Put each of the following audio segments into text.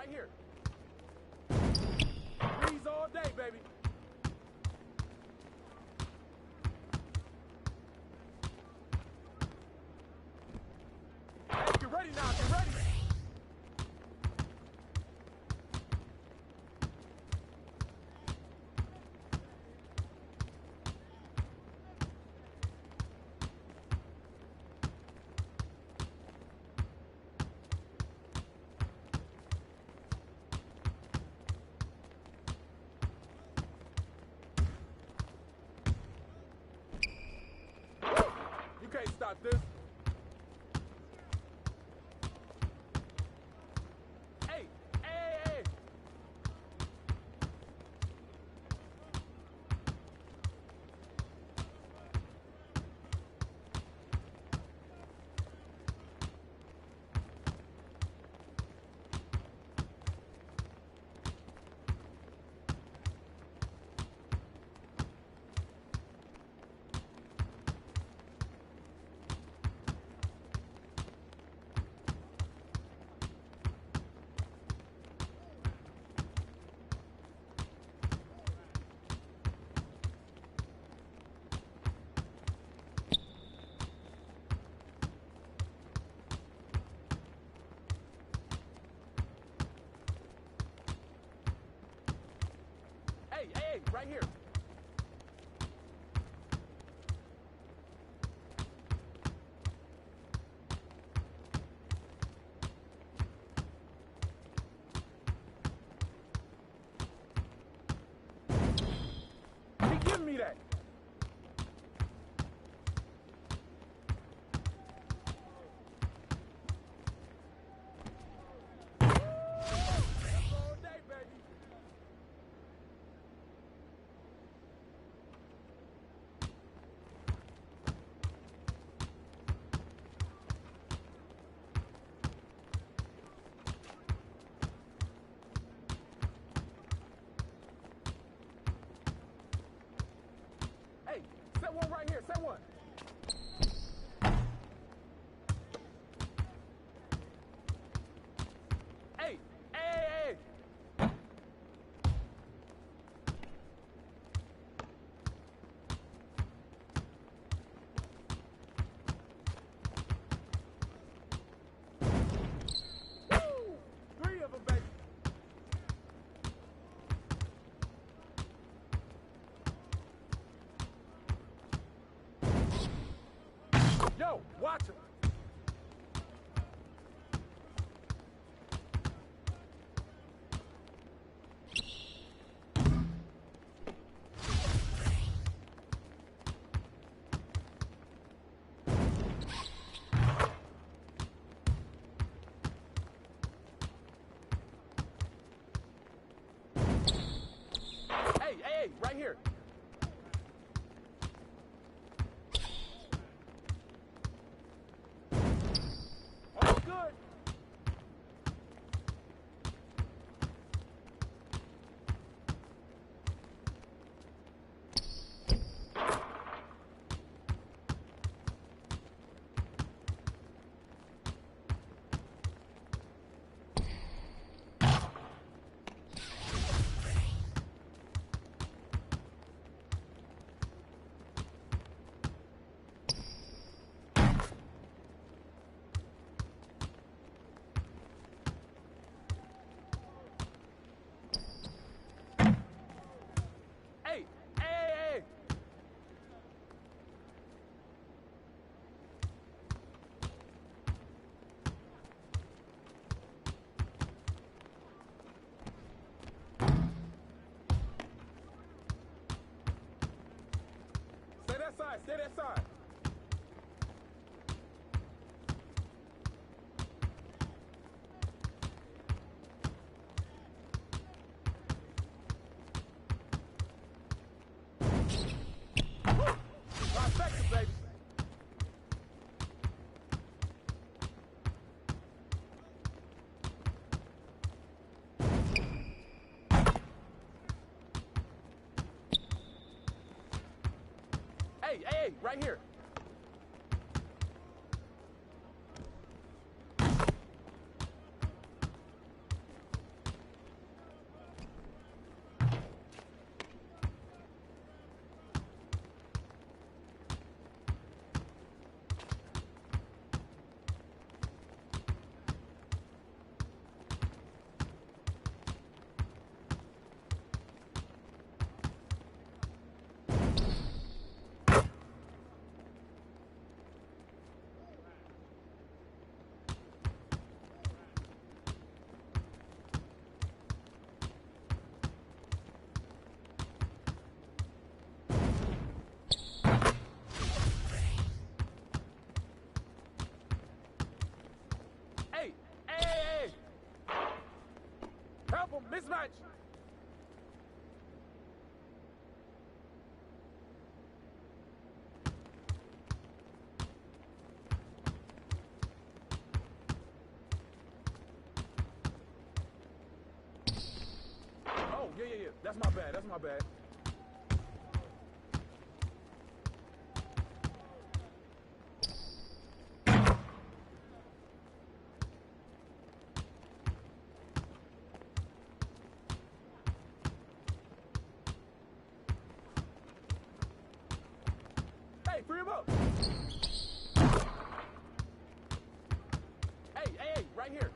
right here. Freeze all day, baby. Hey, get ready now, get ready. You can't stop this. Hey, hey, hey. Hey, hey, right here. He giving me that. That's all day, baby. Hey, set one right here, set one. Hey, hey, hey. Woo! 3 of them, baby. Yo, watch him. Hey, hey, hey, right here. All good. Hey, hey, hey. Stay that side, stay that side. Trifecta, baby. Hey, hey, right here. Watch! Oh, yeah. That's my bad. That's my bad. Hey, free him up. Hey, right here.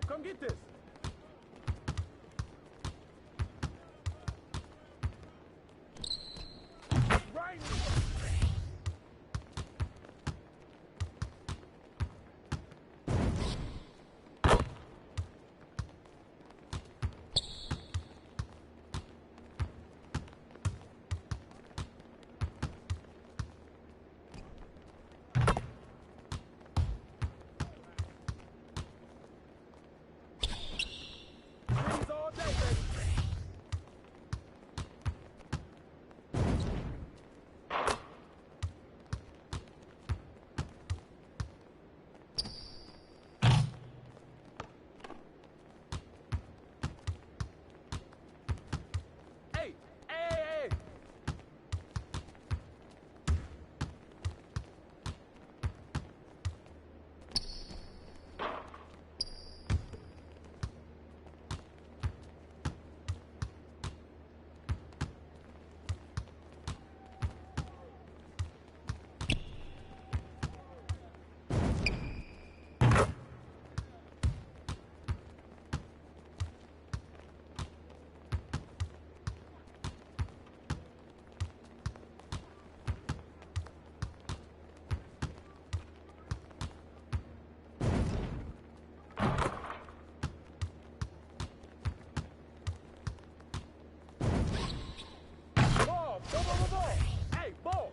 Come get this. Right. Freeze all day, baby. Hey, hey, hey, hey. Ball, ball, ball, ball, ball. Hey, ball.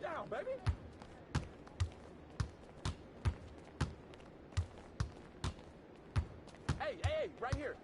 Down, baby. Hey, hey, hey, right here.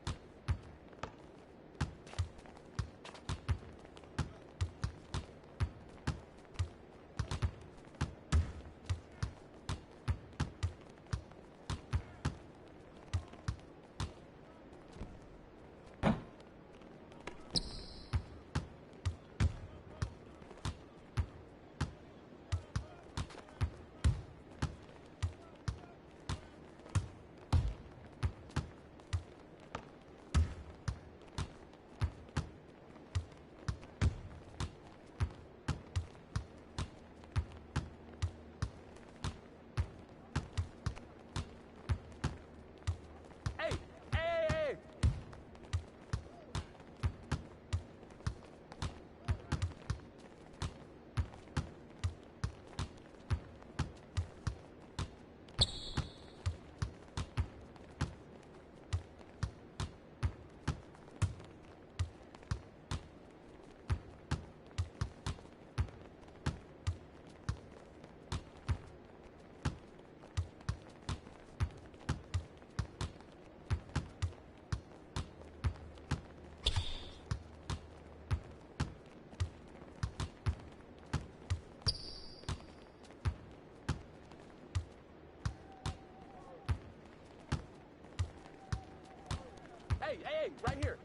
Hey, right here.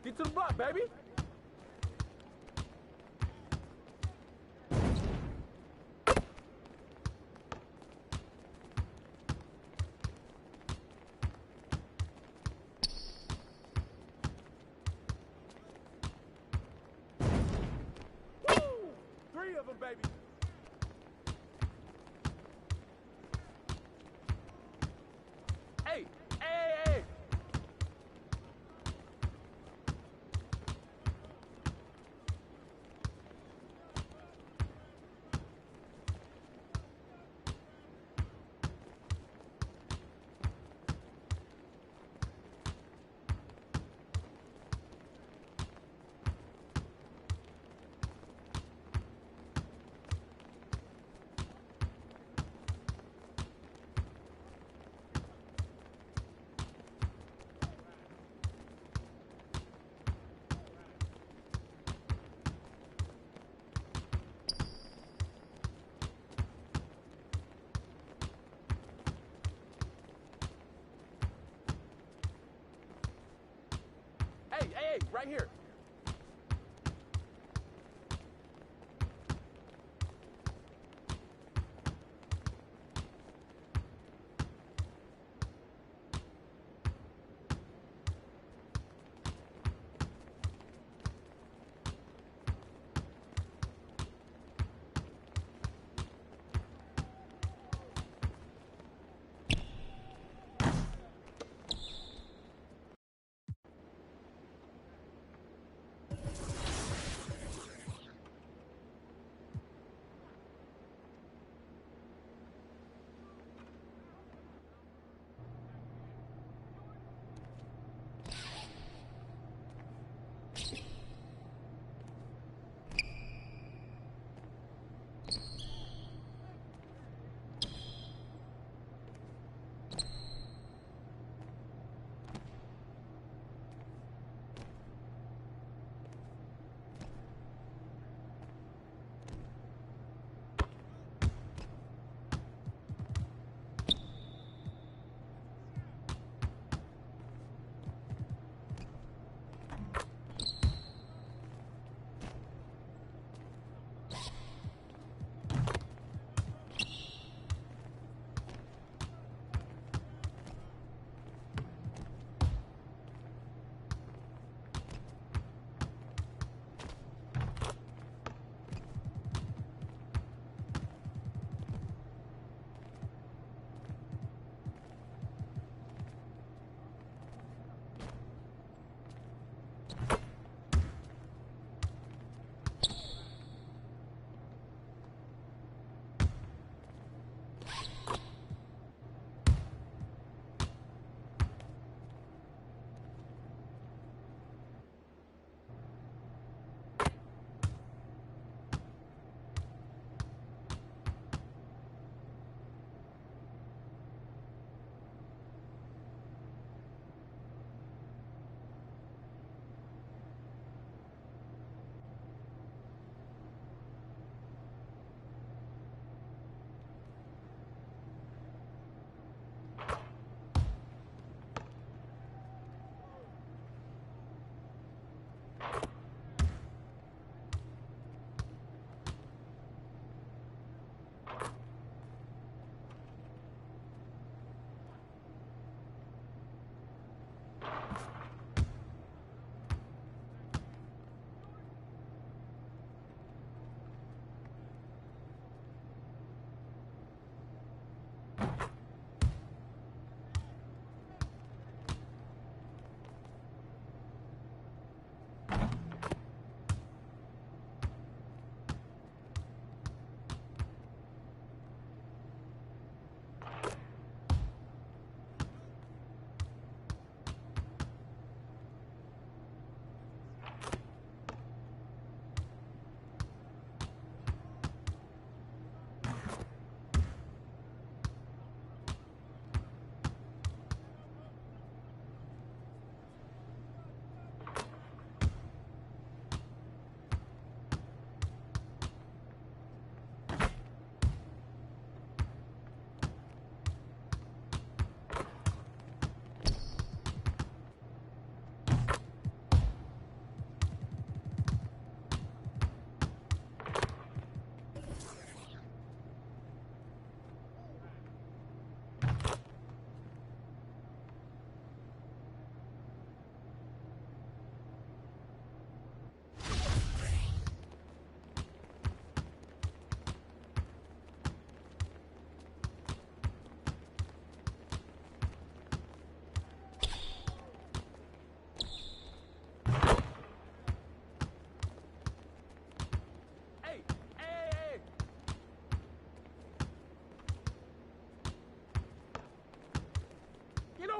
Get to the block, baby. Woo! 3 of them, baby. Hey. Hey, right here.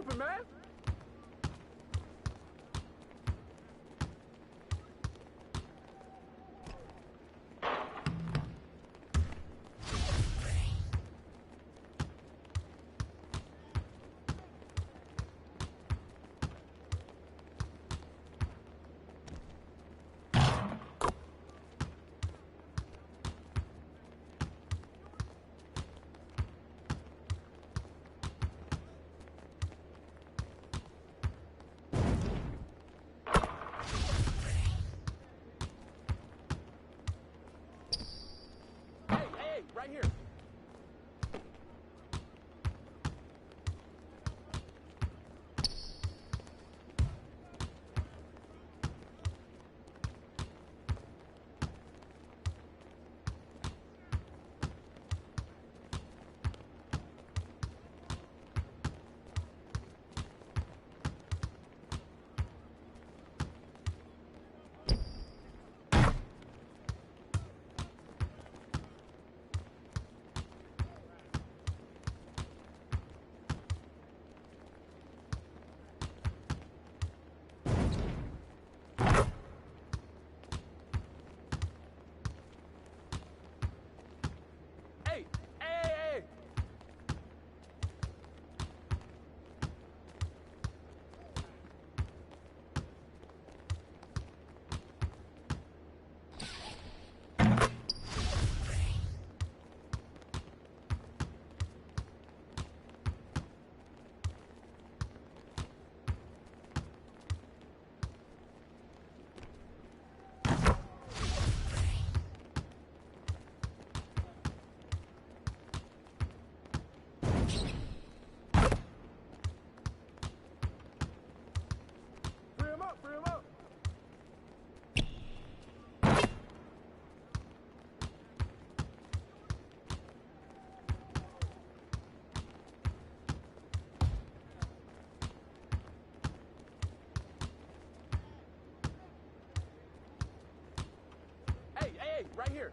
open, man. Right here. Free him up. Hey, right here.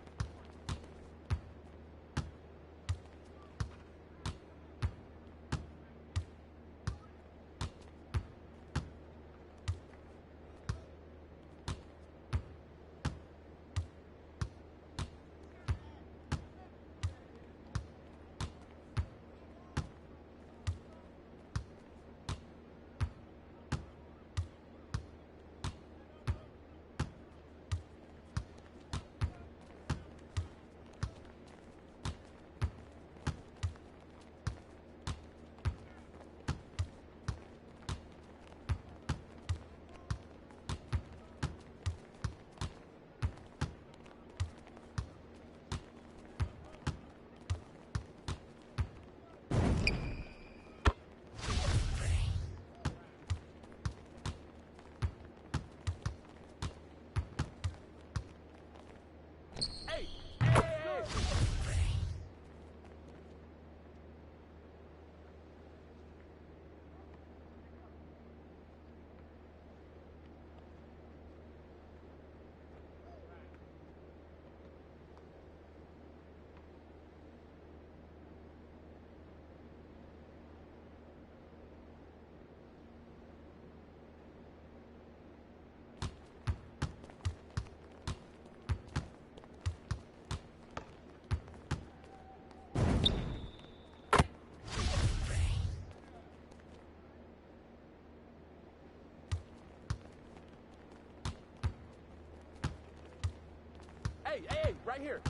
Hey, right here.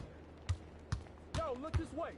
Yo, look this way.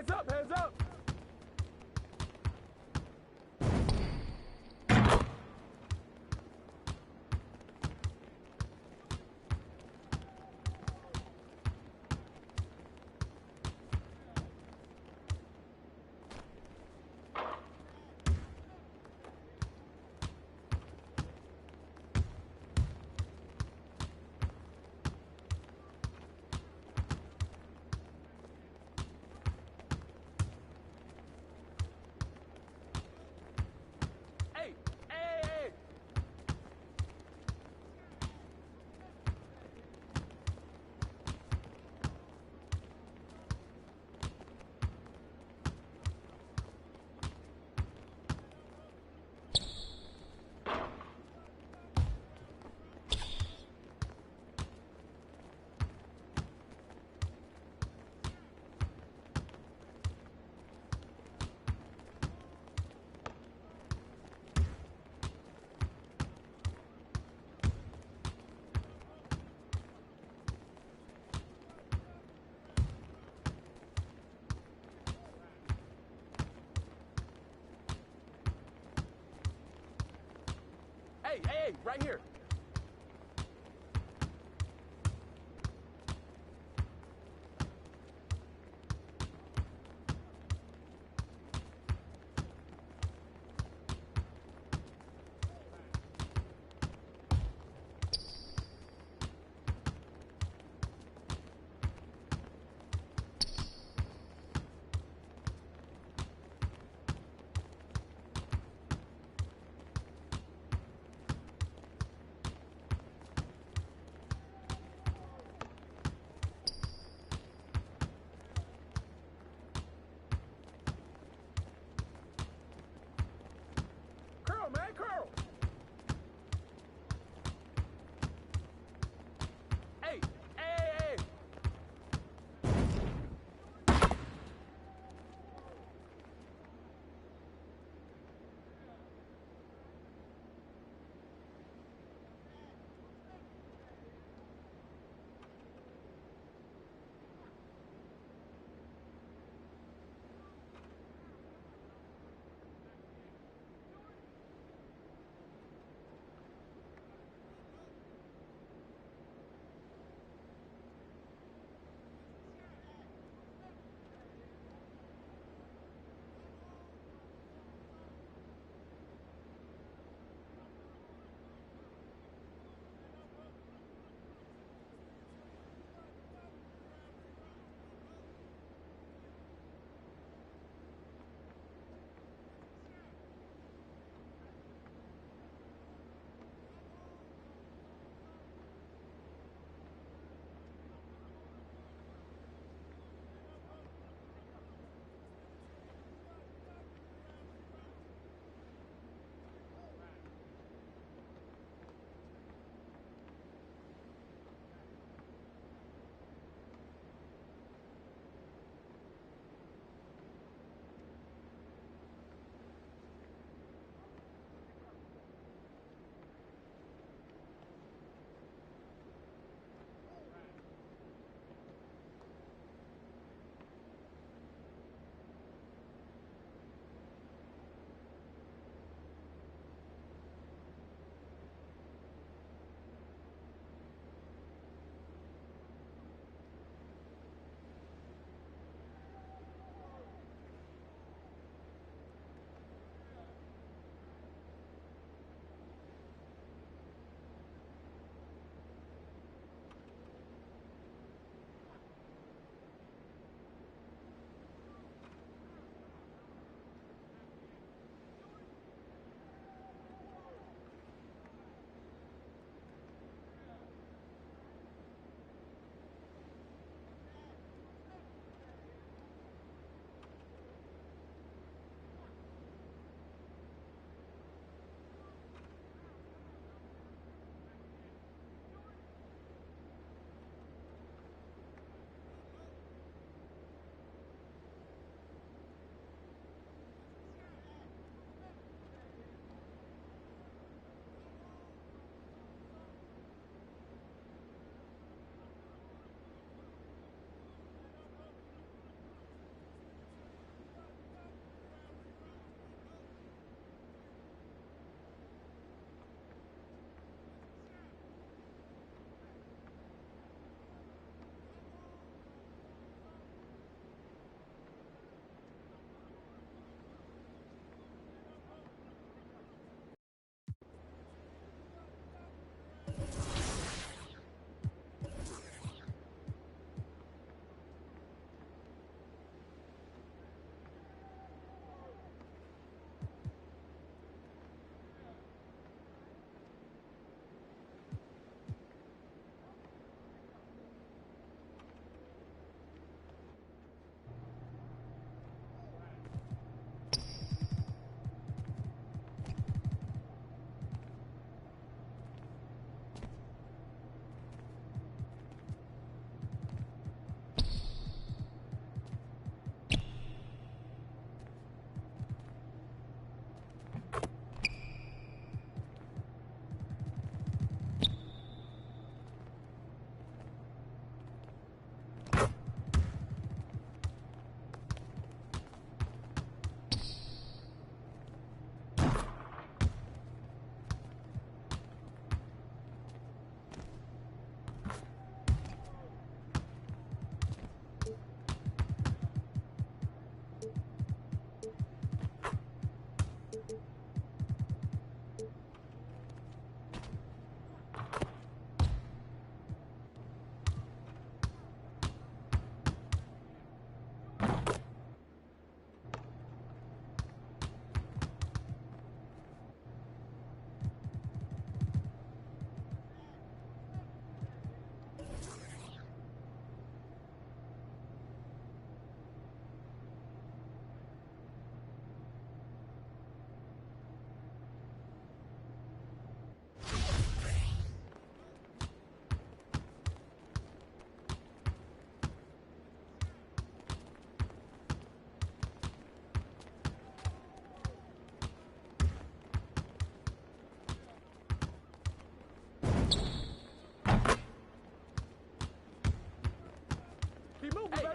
Heads up, heads up. Hey, hey, hey. Hey, hey, hey, right here.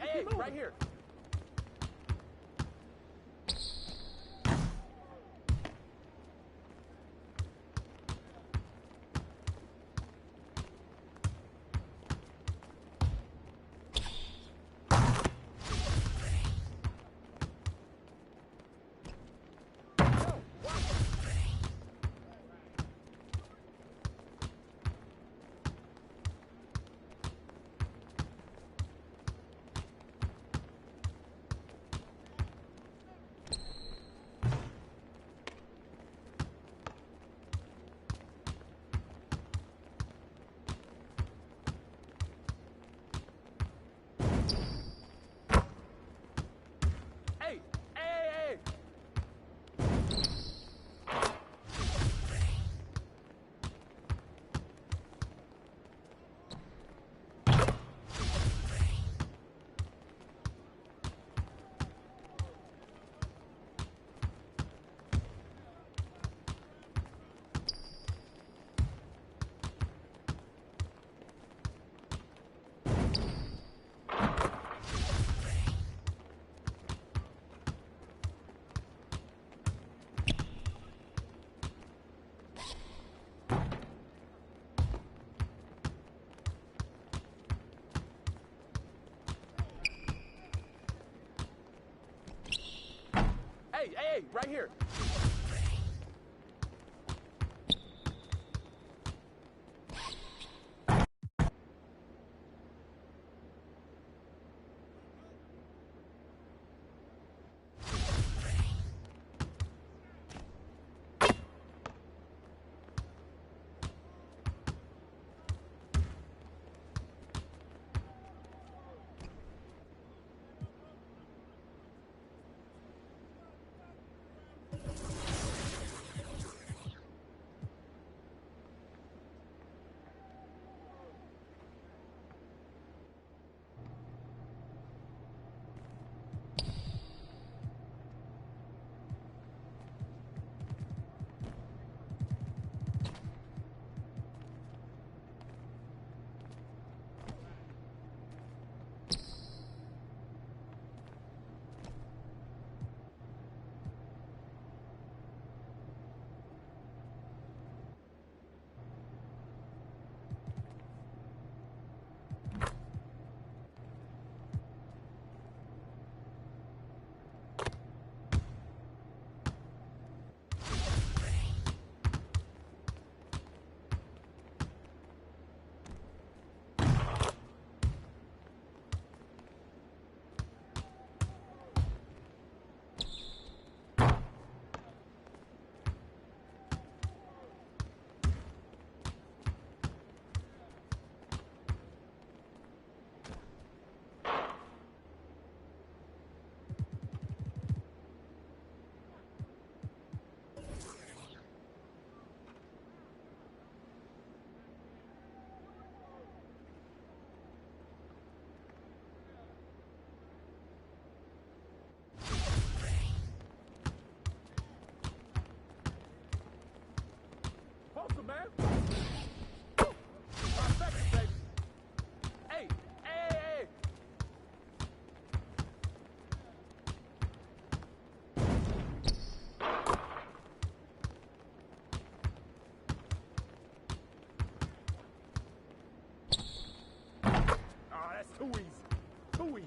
Hey, right here. Hey, hey, hey. Hey, right here. Too easy. Too easy.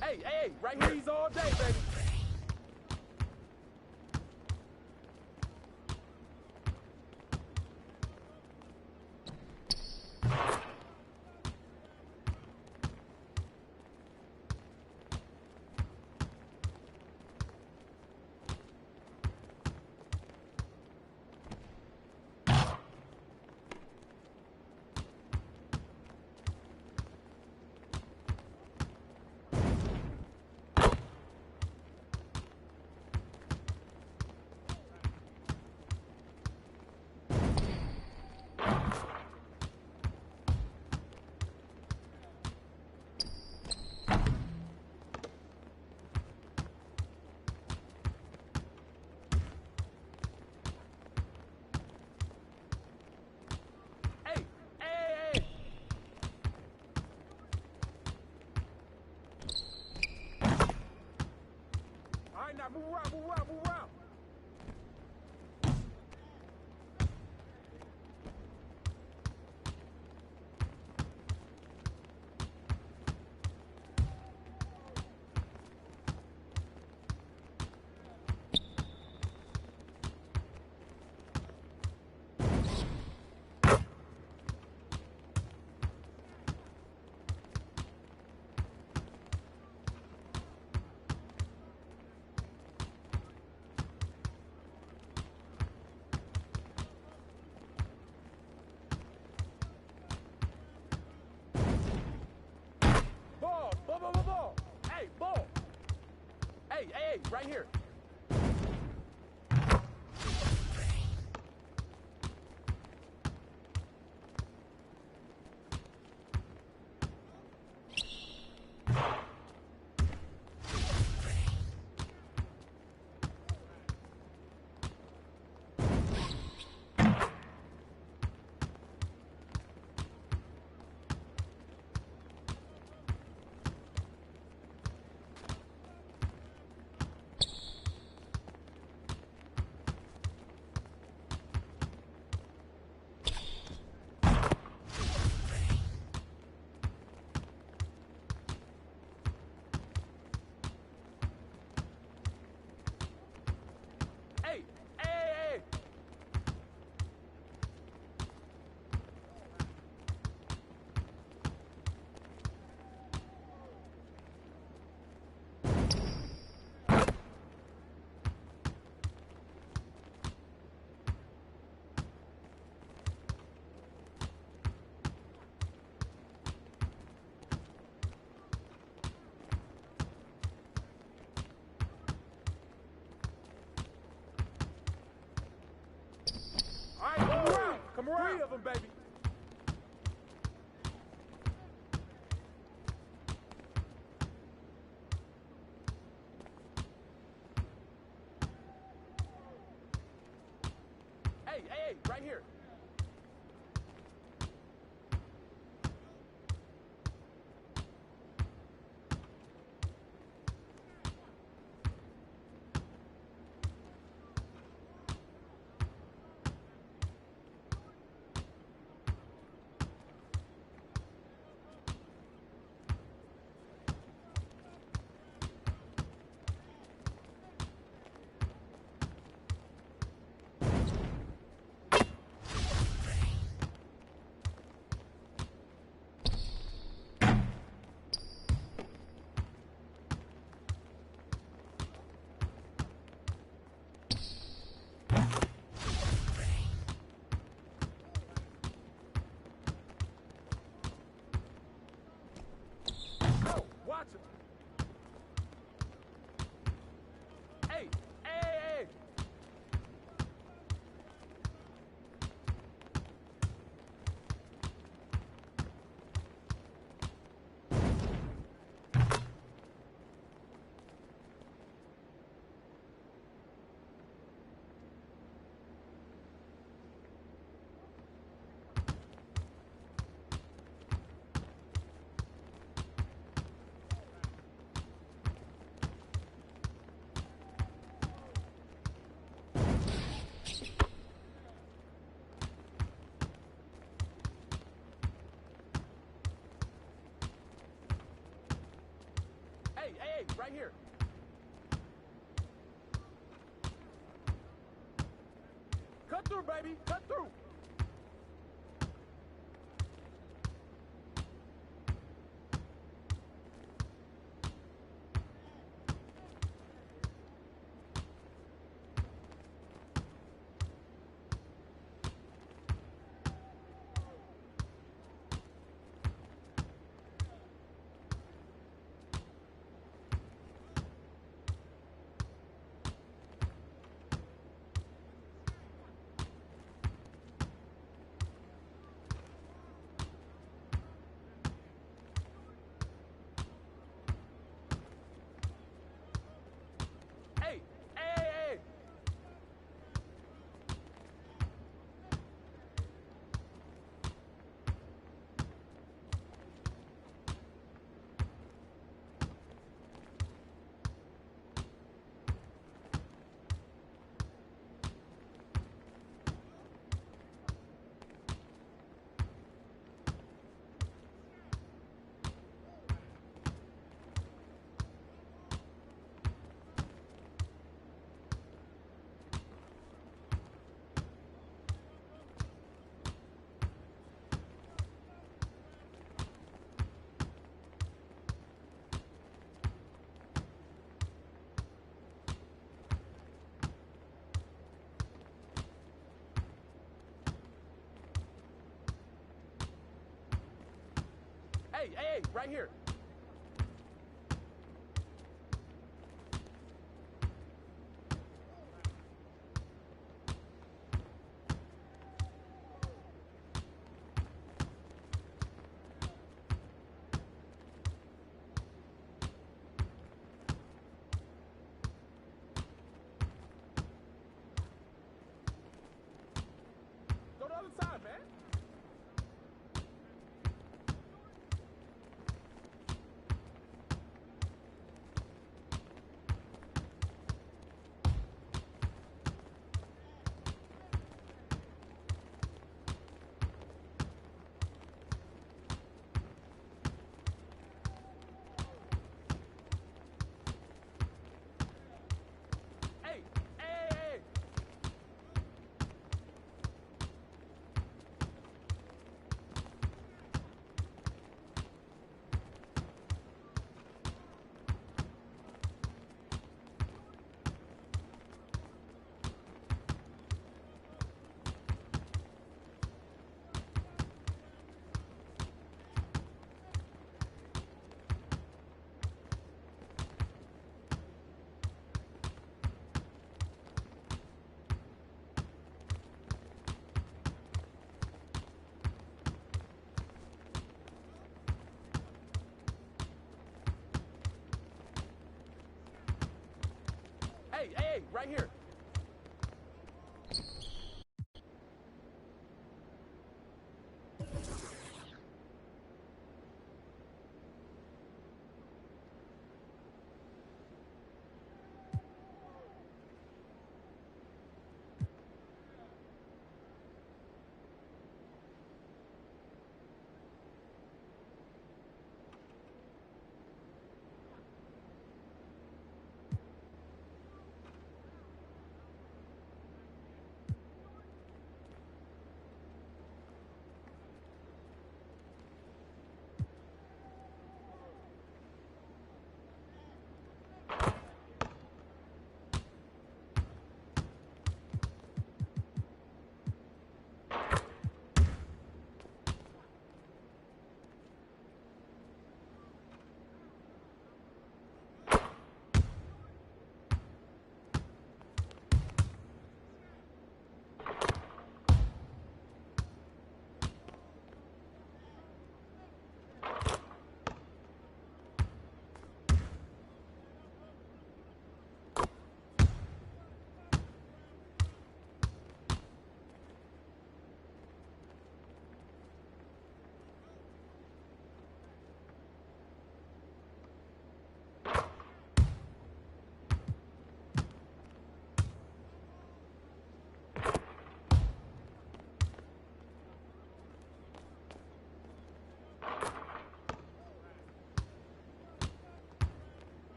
Hey, right here, he's all day, baby. Now move around, move around, move around. Ball. Hey, ball. Hey, right here. Hey. All right, come around. 3 of them, baby. Hey, right here. hey, right here. Cut through, baby. Cut through. Hey, hey, hey, hey. Hey, hey, hey, right here. Go to the other side, man. Hey, hey, hey. Hey, hey, hey, right here.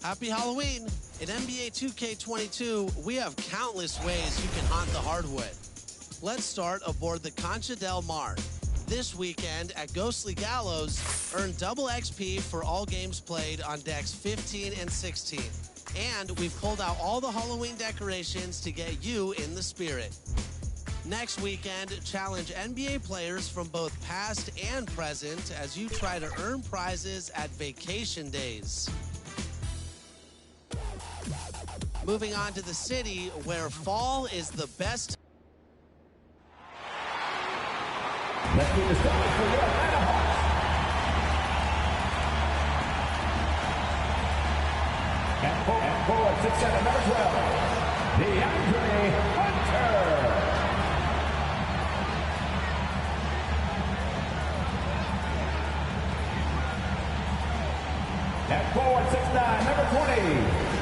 Happy Halloween! In NBA 2K22, we have countless ways you can haunt the hardwood. Let's start aboard the Concha del Mar. This weekend at Ghostly Gallows, earn double XP for all games played on decks 15 and 16. And we've pulled out all the Halloween decorations to get you in the spirit. Next weekend, challenge NBA players from both past and present as you try to earn prizes at Vacation Days. Moving on to the city, where fall is the best. Let's do the start for the Atlanta Hawks. And forward, 6'7", number 12, DeAndre Hunter. And forward, 6'9", number 20.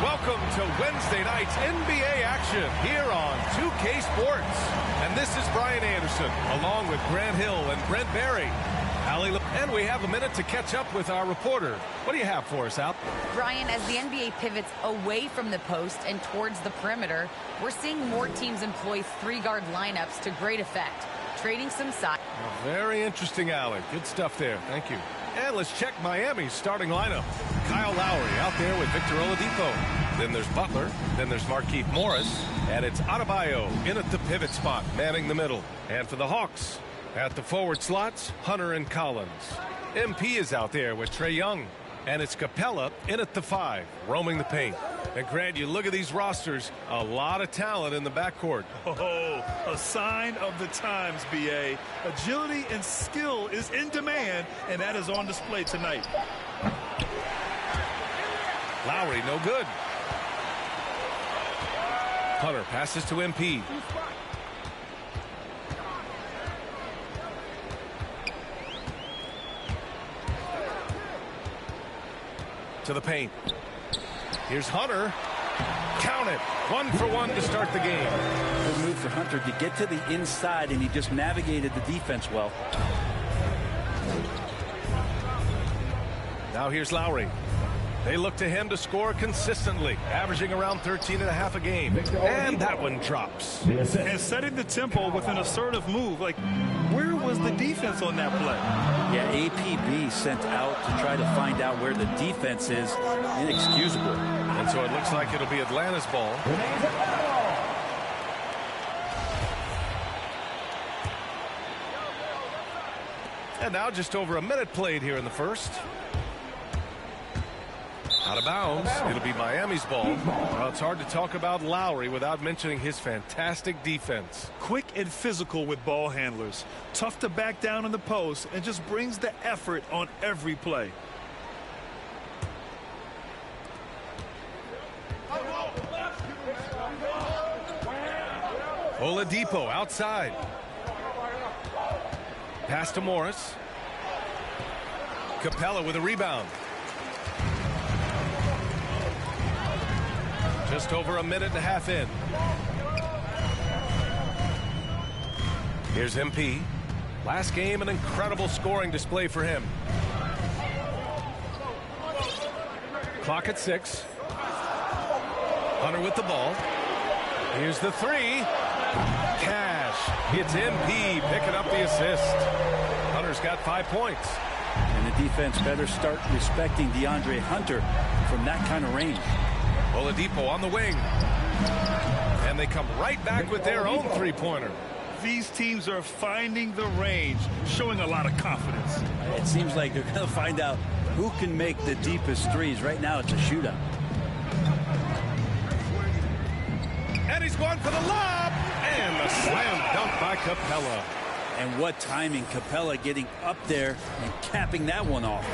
Welcome to Wednesday night's NBA action here on 2K Sports. And this is Brian Anderson, along with Grant Hill and Brent Barry. And we have a minute to catch up with our reporter. What do you have for us, Al? Brian, as the NBA pivots away from the post and towards the perimeter, we're seeing more teams employ three-guard lineups to great effect, trading some size. Very interesting, Alec. Good stuff there. Thank you. And let's check Miami's starting lineup. Kyle Lowry out there with Victor Oladipo. Then there's Butler. Then there's Markieff Morris. And it's Adebayo in at the pivot spot, manning the middle. And for the Hawks, at the forward slots, Hunter and Collins. MP is out there with Trae Young. And it's Capella in at the 5, roaming the paint. And Grant, you look at these rosters, a lot of talent in the backcourt. Oh, a sign of the times, B.A. Agility and skill is in demand, and that is on display tonight. Lowry, no good. Hunter passes to MP. To the paint. Here's Hunter. Count it. 1 for 1 to start the game. Good move for Hunter to get to the inside, and he just navigated the defense well. Now here's Lowry. They look to him to score consistently, averaging around 13.5 a game. And that one drops. And setting the tempo with an assertive move. Like, where was the defense on that play? Yeah, APB sent out to try to find out where the defense is. Inexcusable. And so it looks like it'll be Atlanta's ball. And now just over a minute played here in the first. Out of bounds. It'll be Miami's ball. Well, it's hard to talk about Lowry without mentioning his fantastic defense. Quick and physical with ball handlers. Tough to back down in the post and just brings the effort on every play. Oladipo outside. Pass to Morris. Capella with a rebound. Just over a minute and a half in. Here's MP. Last game, an incredible scoring display for him. Clock at 6. Hunter with the ball. Here's the 3. Cash. It's MP picking up the assist. Hunter's got 5 points. And the defense better start respecting DeAndre Hunter from that kind of range. Oladipo on the wing. And they come right back with their own three-pointer. These teams are finding the range, showing a lot of confidence. It seems like they're going to find out who can make the deepest threes. Right now, it's a shootout. And he's going for the lob. And the slam dunk by Capella. And what timing, Capella getting up there and capping that one off.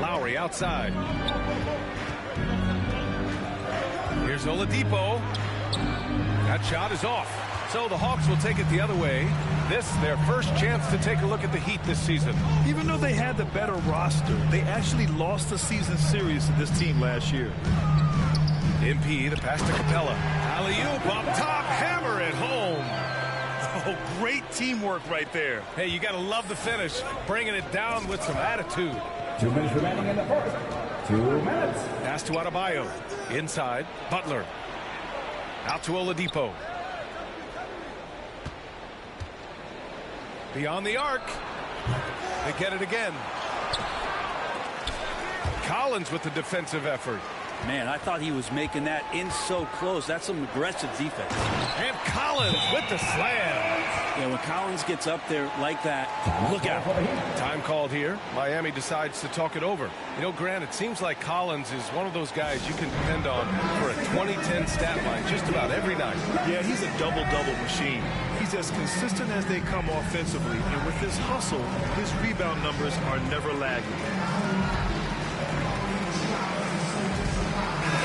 Lowry outside. Here's Oladipo. That shot is off. So the Hawks will take it the other way. This, their first chance to take a look at the Heat this season. Even though they had the better roster, they actually lost the season series to this team last year. MP, the pass to Capella. Alley-oop up top, hammer it home. Oh, great teamwork right there. Hey, you got to love the finish. Bringing it down with some attitude. 2 minutes remaining in the first. 2 minutes. Pass to Adebayo. Inside, Butler. Out to Oladipo. Beyond the arc. They get it again. Collins with the defensive effort. Man, I thought he was making that in so close. That's some aggressive defense. And Collins with the slam. Yeah, when Collins gets up there like that, look out. Time called here. Miami decides to talk it over. You know, Grant, it seems like Collins is one of those guys you can depend on for a 20-10 stat line just about every night. Yeah, he's a double-double machine. He's as consistent as they come offensively, and with his hustle, his rebound numbers are never lagging.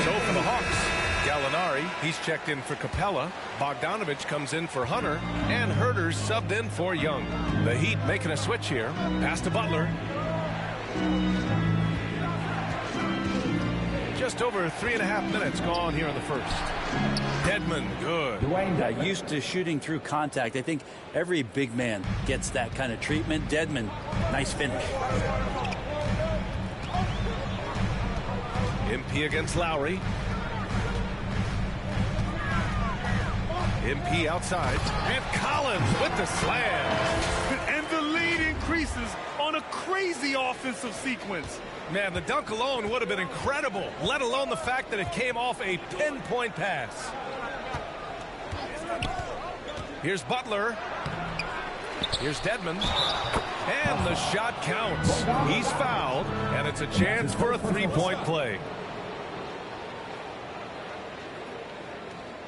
So for the Hawks, Gallinari, he's checked in for Capella. Bogdanovich comes in for Hunter. And Herter's subbed in for Young. The Heat making a switch here. Pass to Butler. Just over 3.5 minutes gone here in the first. Dedmon, good. Used to shooting through contact. I think every big man gets that kind of treatment. Dedmon, nice finish. MP against Lowry. MP outside. And Collins with the slam. And the lead increases on a crazy offensive sequence. Man, the dunk alone would have been incredible, let alone the fact that it came off a pinpoint pass. Here's Butler. Here's Dedmon. And the shot counts. He's fouled, and it's a chance for a three-point play.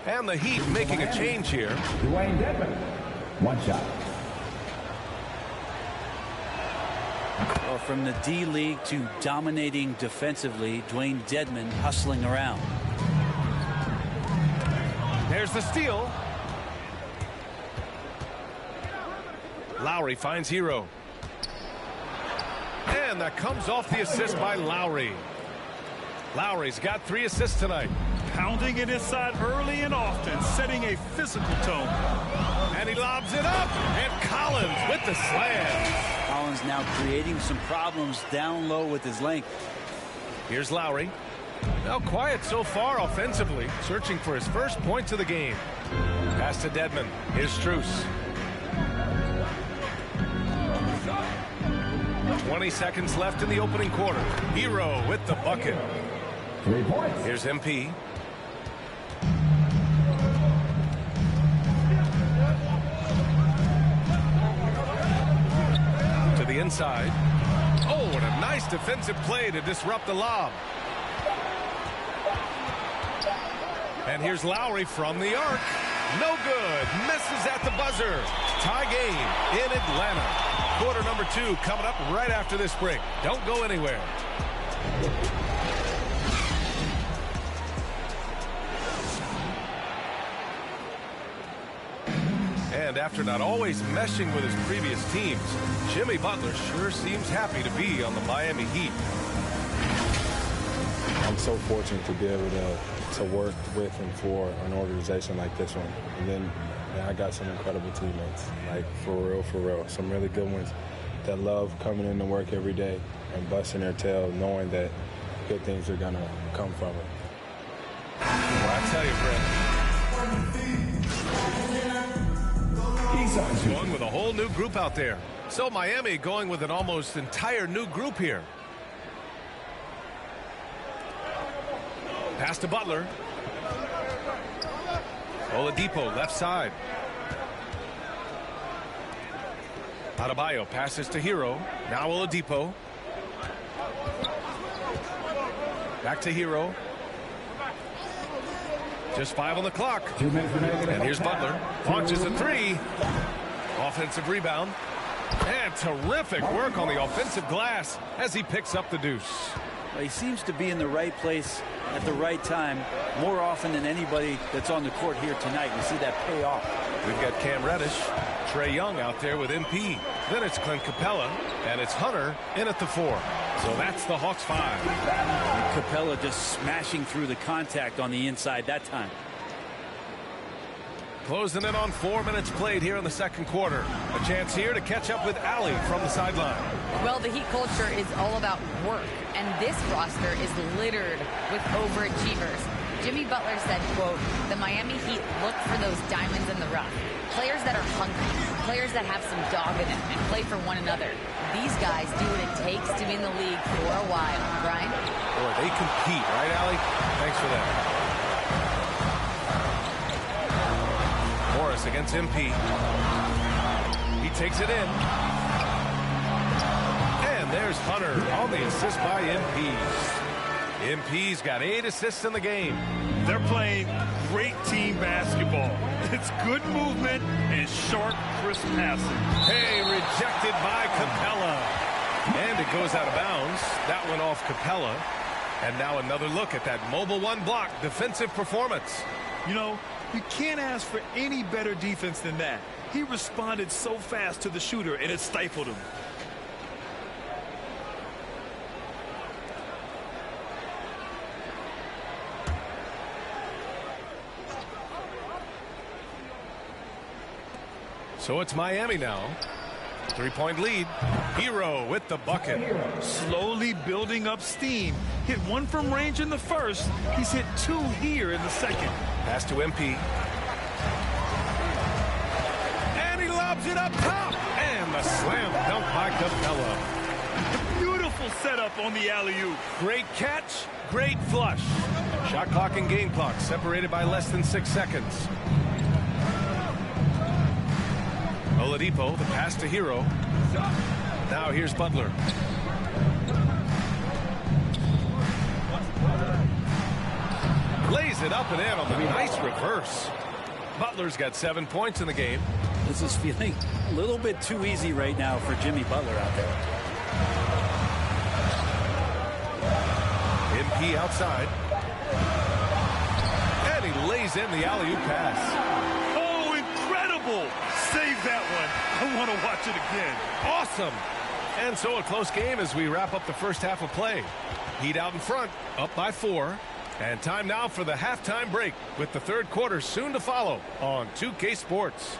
And the Heat making a change here. Dwayne Dedmon. 1 shot. Well, from the D-League to dominating defensively, Dwayne Dedmon hustling around. There's the steal. Lowry finds Hero. And that comes off the assist by Lowry. Lowry's got 3 assists tonight. Pounding it inside early and often, setting a physical tone. And he lobs it up. And Collins with the slam. Collins now creating some problems down low with his length. Here's Lowry. Now quiet so far offensively, searching for his first points of the game. Pass to Dedmon. Here's Strus. 20 seconds left in the opening quarter. Hero with the bucket. 3 points. Here's MP. To the inside. Oh, what a nice defensive play to disrupt the lob. And here's Lowry from the arc. No good. Misses at the buzzer. Tie game in Atlanta. Quarter number 2 coming up right after this break. Don't go anywhere. And after not always meshing with his previous teams, Jimmy Butler sure seems happy to be on the Miami Heat. I'm so fortunate to be able to work with and for an organization like this one. And then I got some incredible teammates, like for real. Some really good ones that love coming in to work every day and busting their tail, knowing that good things are going to come from it. Well, I tell you, Brent, going with a whole new group out there. So Miami going with an almost entire new group here. Pass to Butler. Oladipo left side. Adebayo passes to Hero. Now Oladipo. Back to Hero. Just 5 on the clock. 2 minutes remaining. And here's Butler. Launches a 3. Offensive rebound. And terrific work on the offensive glass as he picks up the deuce. Well, he seems to be in the right place at the right time more often than anybody that's on the court here tonight. We see that pay off. We've got Cam Reddish, Trae Young out there with MP. Then it's Clint Capella, and it's Hunter in at the 4. So that's the Hawks 5. And Capella just smashing through the contact on the inside that time. Closing in on 4 minutes played here in the second quarter. A chance here to catch up with Allie from the sideline. Well, the Heat culture is all about work, and this roster is littered with overachievers. Jimmy Butler said, quote, "The Miami Heat look for those diamonds in the rough. Players that are hungry, players that have some dog in them and play for one another. These guys do what it takes to be in the league for a while." Brian? Boy, they compete, right, Allie? Thanks for that. Morris against MP. He takes it in. And there's Hunter on the assist by MP. MP's got 8 assists in the game. They're playing great team basketball. It's good movement and sharp, crisp passing. Hey, rejected by Capella. And it goes out of bounds. That went off Capella. And now another look at that mobile one block defensive performance. You know, you can't ask for any better defense than that. He responded so fast to the shooter, and it stifled him. So it's Miami now. 3-point lead. Hero with the bucket. Slowly building up steam. Hit 1 from range in the first. He's hit 2 here in the second. Pass to MP. And he lobs it up top. And the slam dunk by Capella. Beautiful setup on the alley-oop. Great catch, great flush. Shot clock and game clock separated by less than 6 seconds. Oladipo, the pass to Hero. Now here's Butler. Lays it up and in on the nice reverse. Butler's got 7 points in the game. This is feeling a little bit too easy right now for Jimmy Butler out there. MP outside. And he lays in the alley-oop pass. Oh, incredible! Save that one. I want to watch it again. Awesome. And so a close game as we wrap up the first half of play. Heat out in front, up by 4. And time now for the halftime break with the third quarter soon to follow on 2K Sports.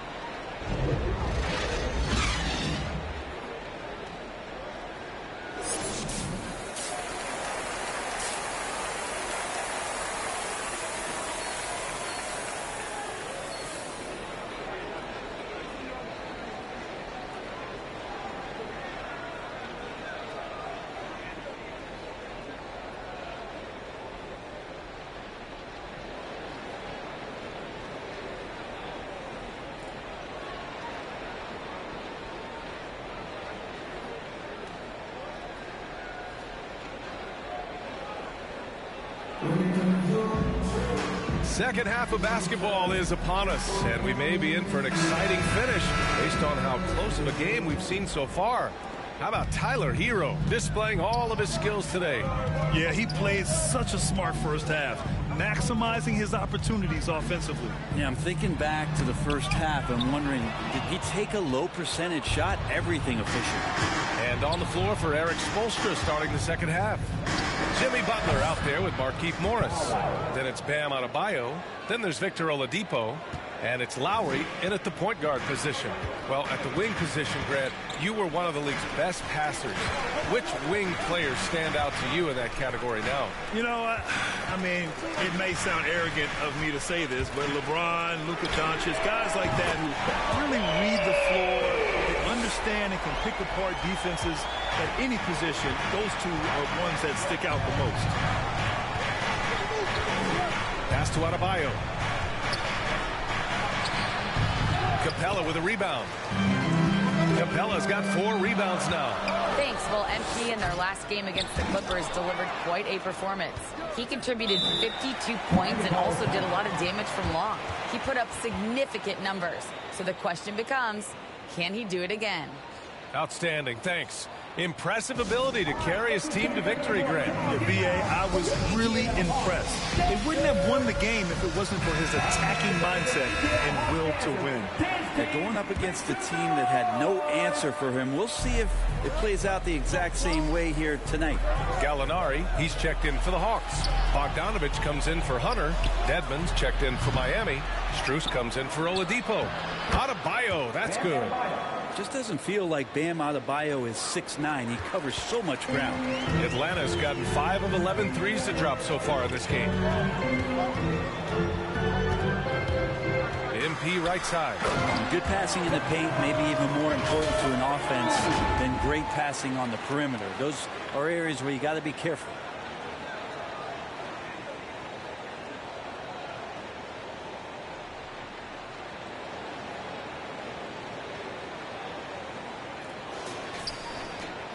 Second half of basketball is upon us, and we may be in for an exciting finish based on how close of a game we've seen so far. How about Tyler Hero displaying all of his skills today? Yeah, he played such a smart first half, maximizing his opportunities offensively. Yeah, I'm thinking back to the first half. I'm wondering, did he take a low percentage shot? Everything efficient. And on the floor for Eric Spoelstra starting the second half. Jimmy Butler out there with Markieff Morris. Then it's Bam Adebayo. Then there's Victor Oladipo. And it's Lowry in at the point guard position. Well, at the wing position, Grant, you were one of the league's best passers. Which wing players stand out to you in that category now? You know, I mean, it may sound arrogant of me to say this, but LeBron, Luka Doncic, guys like that who really read the floor, they understand and can pick apart defenses at any position. Those two are ones that stick out the most. Pass to Adebayo. Capella with a rebound. Capella's got 4 rebounds now. Thanks. Well, MP in their last game against the Clippers delivered quite a performance. He contributed 52 points and also did a lot of damage from long. He put up significant numbers. So the question becomes, can he do it again? Outstanding. Thanks. Impressive ability to carry his team to victory, Grant. B.A., I was really impressed. They wouldn't have won the game if it wasn't for his attacking mindset and will to win. Yeah, going up against a team that had no answer for him. We'll see if it plays out the exact same way here tonight. Gallinari, he's checked in for the Hawks. Bogdanovich comes in for Hunter. Dedmon's checked in for Miami. Struce comes in for Oladipo. Adebayo, that's good. Just doesn't feel like Bam Adebayo is 6'9". He covers so much ground. Atlanta's gotten 5 of 11 threes to drop so far in this game. MP right side. Good passing in the paint, maybe even more important to an offense than great passing on the perimeter. Those are areas where you got to be careful.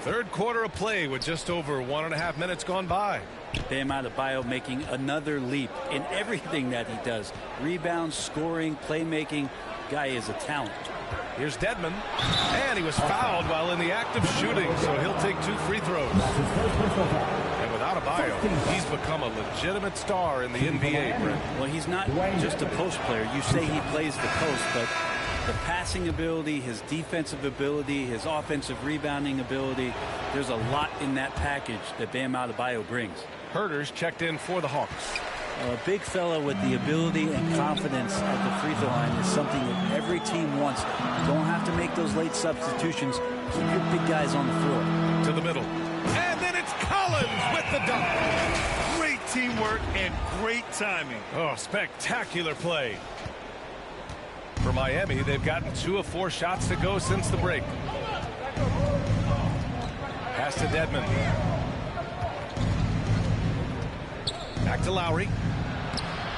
Third quarter of play with just over 1.5 minutes gone by. Bam Adebayo making another leap in everything that he does. Rebounds, scoring, playmaking. Guy is a talent. Here's Dedmon. And he was fouled while in the act of shooting, so he'll take 2 free throws. And with Adebayo, he's become a legitimate star in the NBA, Brent. Well, he's not just a post player. You say he plays the post, but the passing ability, his defensive ability, his offensive rebounding ability, there's a lot in that package that Bam Adebayo brings. Herter's checked in for the Hawks. A big fella with the ability and confidence at the free throw line is something that every team wants. You don't have to make those late substitutions. Keep your big guys on the floor. To the middle. And then it's Collins with the dunk. Great teamwork and great timing. Oh, spectacular play. For Miami, they've gotten 2 of 4 shots to go since the break. Pass to Dedmon. Back to Lowry.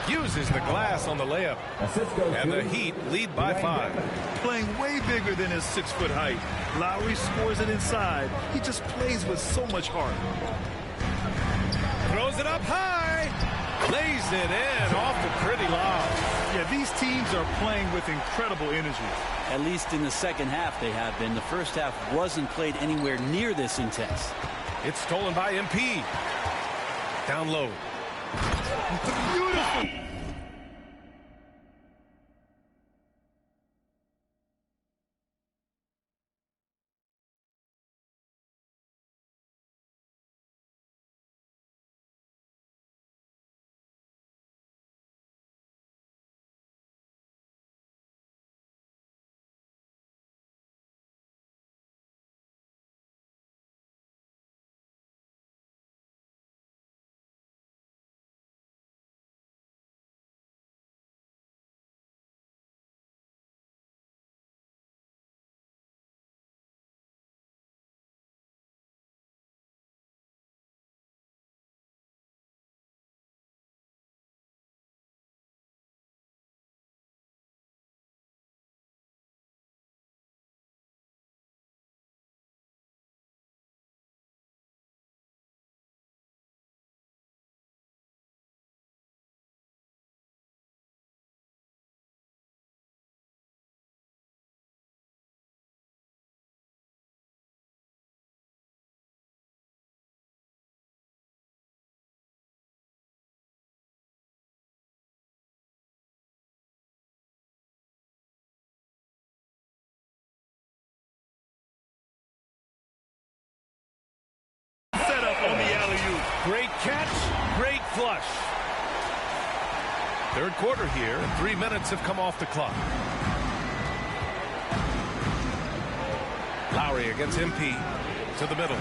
Uses the glass on the layup. And the Heat lead by 5. Playing way bigger than his 6-foot height. Lowry scores it inside. He just plays with so much heart. Throws it up high. Lays it in off the pretty lob. Yeah, these teams are playing with incredible energy. At least in the second half they have been. The first half wasn't played anywhere near this intense. It's stolen by MP. Down low. Beautiful. On the alley-oop. Great catch, great flush. Third quarter here, and 3 minutes have come off the clock. Lowry against MP. To the middle.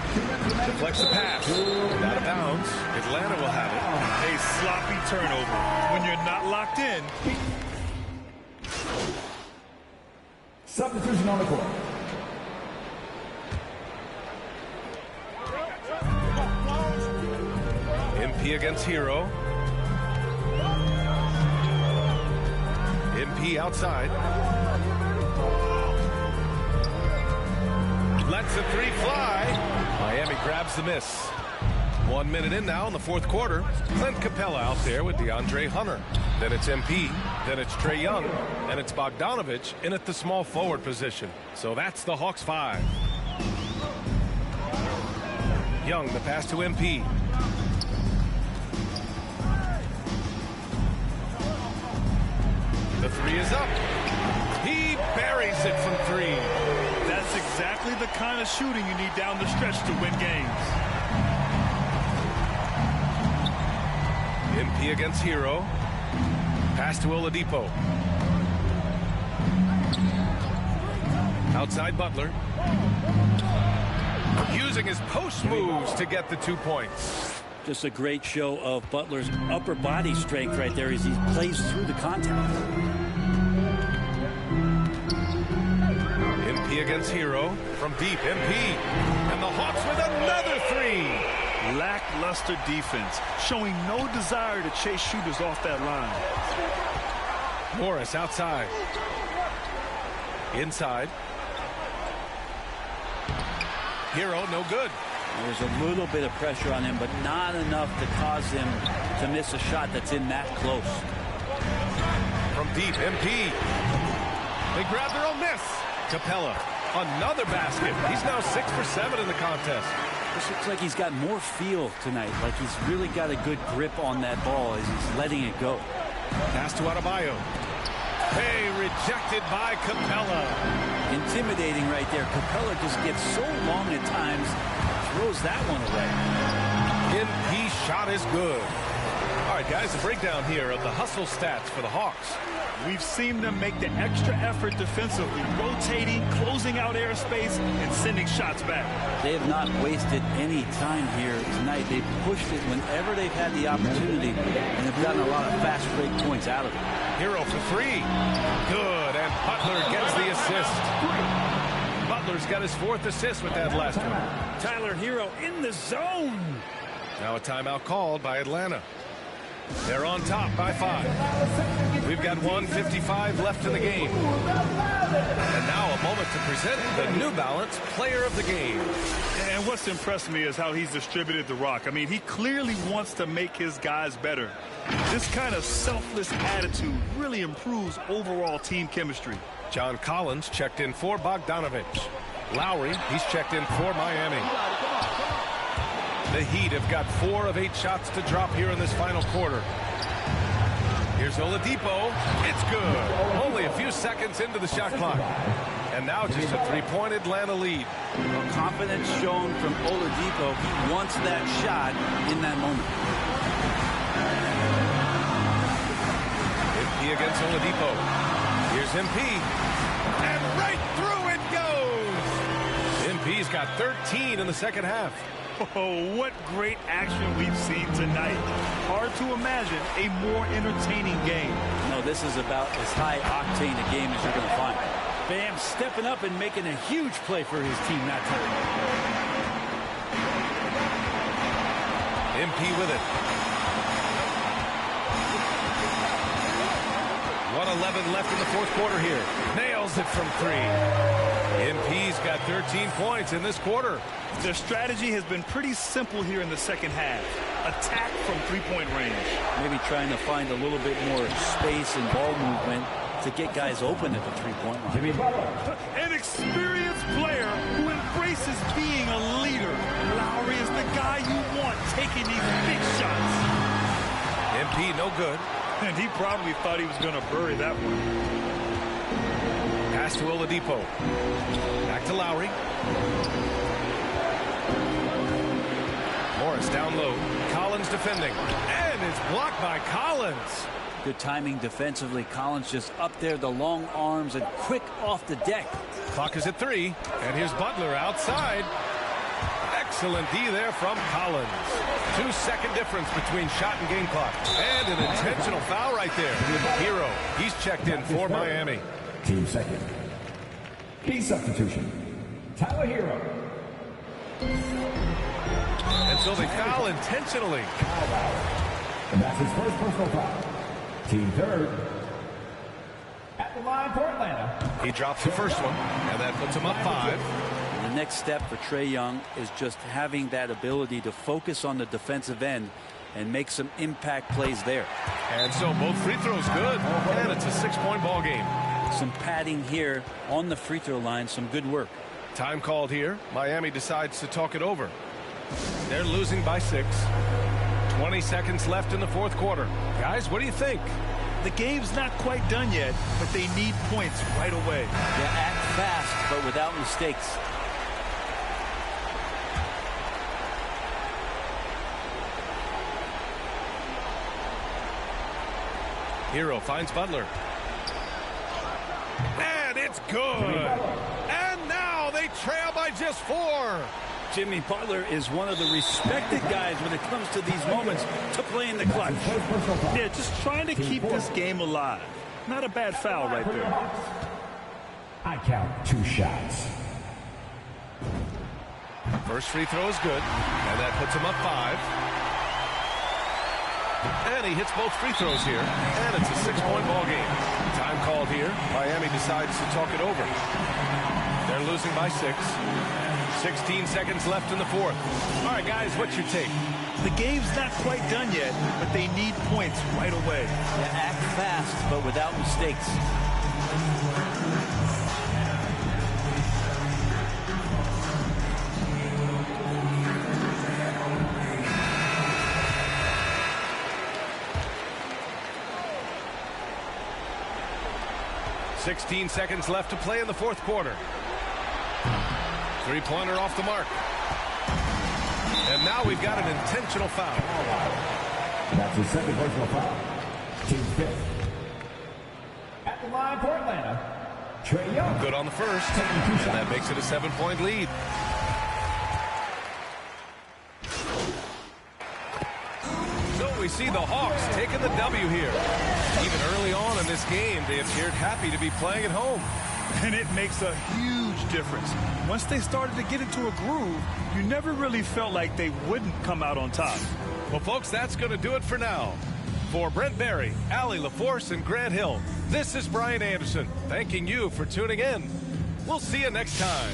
Deflects the pass. And out of bounds. Atlanta will have it. A sloppy turnover. When you're not locked in. Substitution on the court. MP against Hero. MP outside. Lets the 3 fly. Miami grabs the miss. 1 minute in now in the fourth quarter. Clint Capella out there with DeAndre Hunter. Then it's MP. Then it's Trae Young. And it's Bogdanovich in at the small forward position. So that's the Hawks 5. Young, the pass to MP. The 3 is up. He buries it from 3. That's exactly the kind of shooting you need down the stretch to win games. MP against Hero. Pass to Oladipo. Outside Butler. Using his post moves to get the 2 points. Just a great show of Butler's upper body strength right there as he plays through the contact. MP against Hero from deep. MP. And the Hawks with another 3. Lackluster defense, showing no desire to chase shooters off that line. Morris outside. Inside. Hero, no good. There's a little bit of pressure on him, but not enough to cause him to miss a shot that's in that close. From deep, MP. They grab their own miss. Capella, another basket. He's now 6 for 7 in the contest. This looks like he's got more feel tonight, like he's really got a good grip on that ball as he's letting it go. Pass to Adebayo. Hey, rejected by Capella. Intimidating right there. Capella just gets so long at times, throws that one away. MP shot is good. All right, guys, a breakdown here of the hustle stats for the Hawks. We've seen them make the extra effort defensively, rotating, closing out airspace, and sending shots back. They have not wasted any time here tonight. They've pushed it whenever they've had the opportunity, and have gotten a lot of fast break points out of it. Hero for 3. Good, and Butler gets the assist. Butler's got his 4th assist with that last one. Tyler Hero in the zone. Now a timeout called by Atlanta. They're on top by 5. We've got 1:55 left in the game. And now a moment to present the New Balance Player of the Game. And what's impressed me is how he's distributed the rock. I mean, he clearly wants to make his guys better. This kind of selfless attitude really improves overall team chemistry. John Collins checked in for Bogdanovich. Lowry, he's checked in for Miami. The Heat have got 4 of 8 shots to drop here in this final quarter. Here's Oladipo. It's good. Only a few seconds into the shot clock. And now just a 3-point Atlanta lead. Confidence shown from Oladipo. He wants that shot in that moment. MP against Oladipo. Here's MP. And right through it goes. MP's got 13 in the second half. Oh, what great action we've seen tonight. Hard to imagine a more entertaining game. No, this is about as high-octane a game as you're going to find. Bam stepping up and making a huge play for his team that time. MP with it. 1:11 left in the fourth quarter here. Nails it from 3. MP's got 13 points in this quarter. Their strategy has been pretty simple here in the second half. Attack from 3-point range. Maybe trying to find a little bit more space and ball movement to get guys open at the 3-point line. An experienced player who embraces being a leader. Lowry is the guy you want taking these big shots. MP no good. And he probably thought he was going to bury that one. Pass to Oladipo. Back to Lowry. Morris down low. Collins defending. And it's blocked by Collins. Good timing defensively. Collins just up there, the long arms, and quick off the deck. Clock is at 3. And here's Butler outside. Excellent D there from Collins. 2-second difference between shot and game clock. And an intentional foul right there. Hero, he's checked in for Miami. Team second. Key substitution. Tyler Hero. And so they foul intentionally. And that's his first personal foul. Team third. At the line for Atlanta. He drops the first one, and that puts him up 5. The next step for Trae Young is just having that ability to focus on the defensive end and make some impact plays there. And so both free throws good, and it's a 6-point ball game. Some padding here on the free throw line, some good work. Time called here. Miami decides to talk it over. They're losing by 6. 20 seconds left in the fourth quarter. Guys, what do you think? The game's not quite done yet, but they need points right away. They act fast, but without mistakes. Hero finds Butler. And it's good. trail by just 4. Jimmy Butler is one of the respected guys when it comes to these moments to play in the clutch. Yeah, just trying to keep this game alive. Not a bad foul right there. I count 2 shots. First free throw is good, and that puts him up 5. And he hits both free throws here, and it's a 6-point ball game. Time called here. Miami decides to talk it over. They're losing by 6. 16 seconds left in the 4th. All right, guys, what's your take? The game's not quite done yet, but they need points right away. Yeah, act fast, but without mistakes. $16 seconds left to play in the 4th quarter. 3-pointer off the mark. And now we've got an intentional foul. That's his 2nd personal foul. Team 5th. At the line for Atlanta, Trae Young. Good on the first, and that makes it a 7-point lead. So we see the Hawks taking the W here. Even early on in this game, they appeared happy to be playing at home. And it makes a huge difference. Once they started to get into a groove, you never really felt like they wouldn't come out on top. Well, folks, that's going to do it for now. For Brent Barry, Allie LaForce, and Grant Hill, this is Brian Anderson, thanking you for tuning in. We'll see you next time.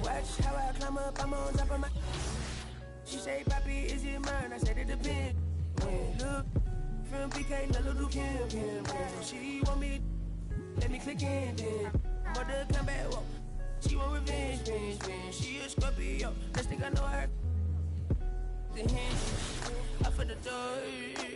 Watch how I climb up, I'm on top of my. She say, Papi, is it mine? I said it depends. When look from PK, little Kim. She want me, let me click in then. Mother come back, whoa. She want revenge. She a Scorpio. Let's think I know her. The hinge, up for the door.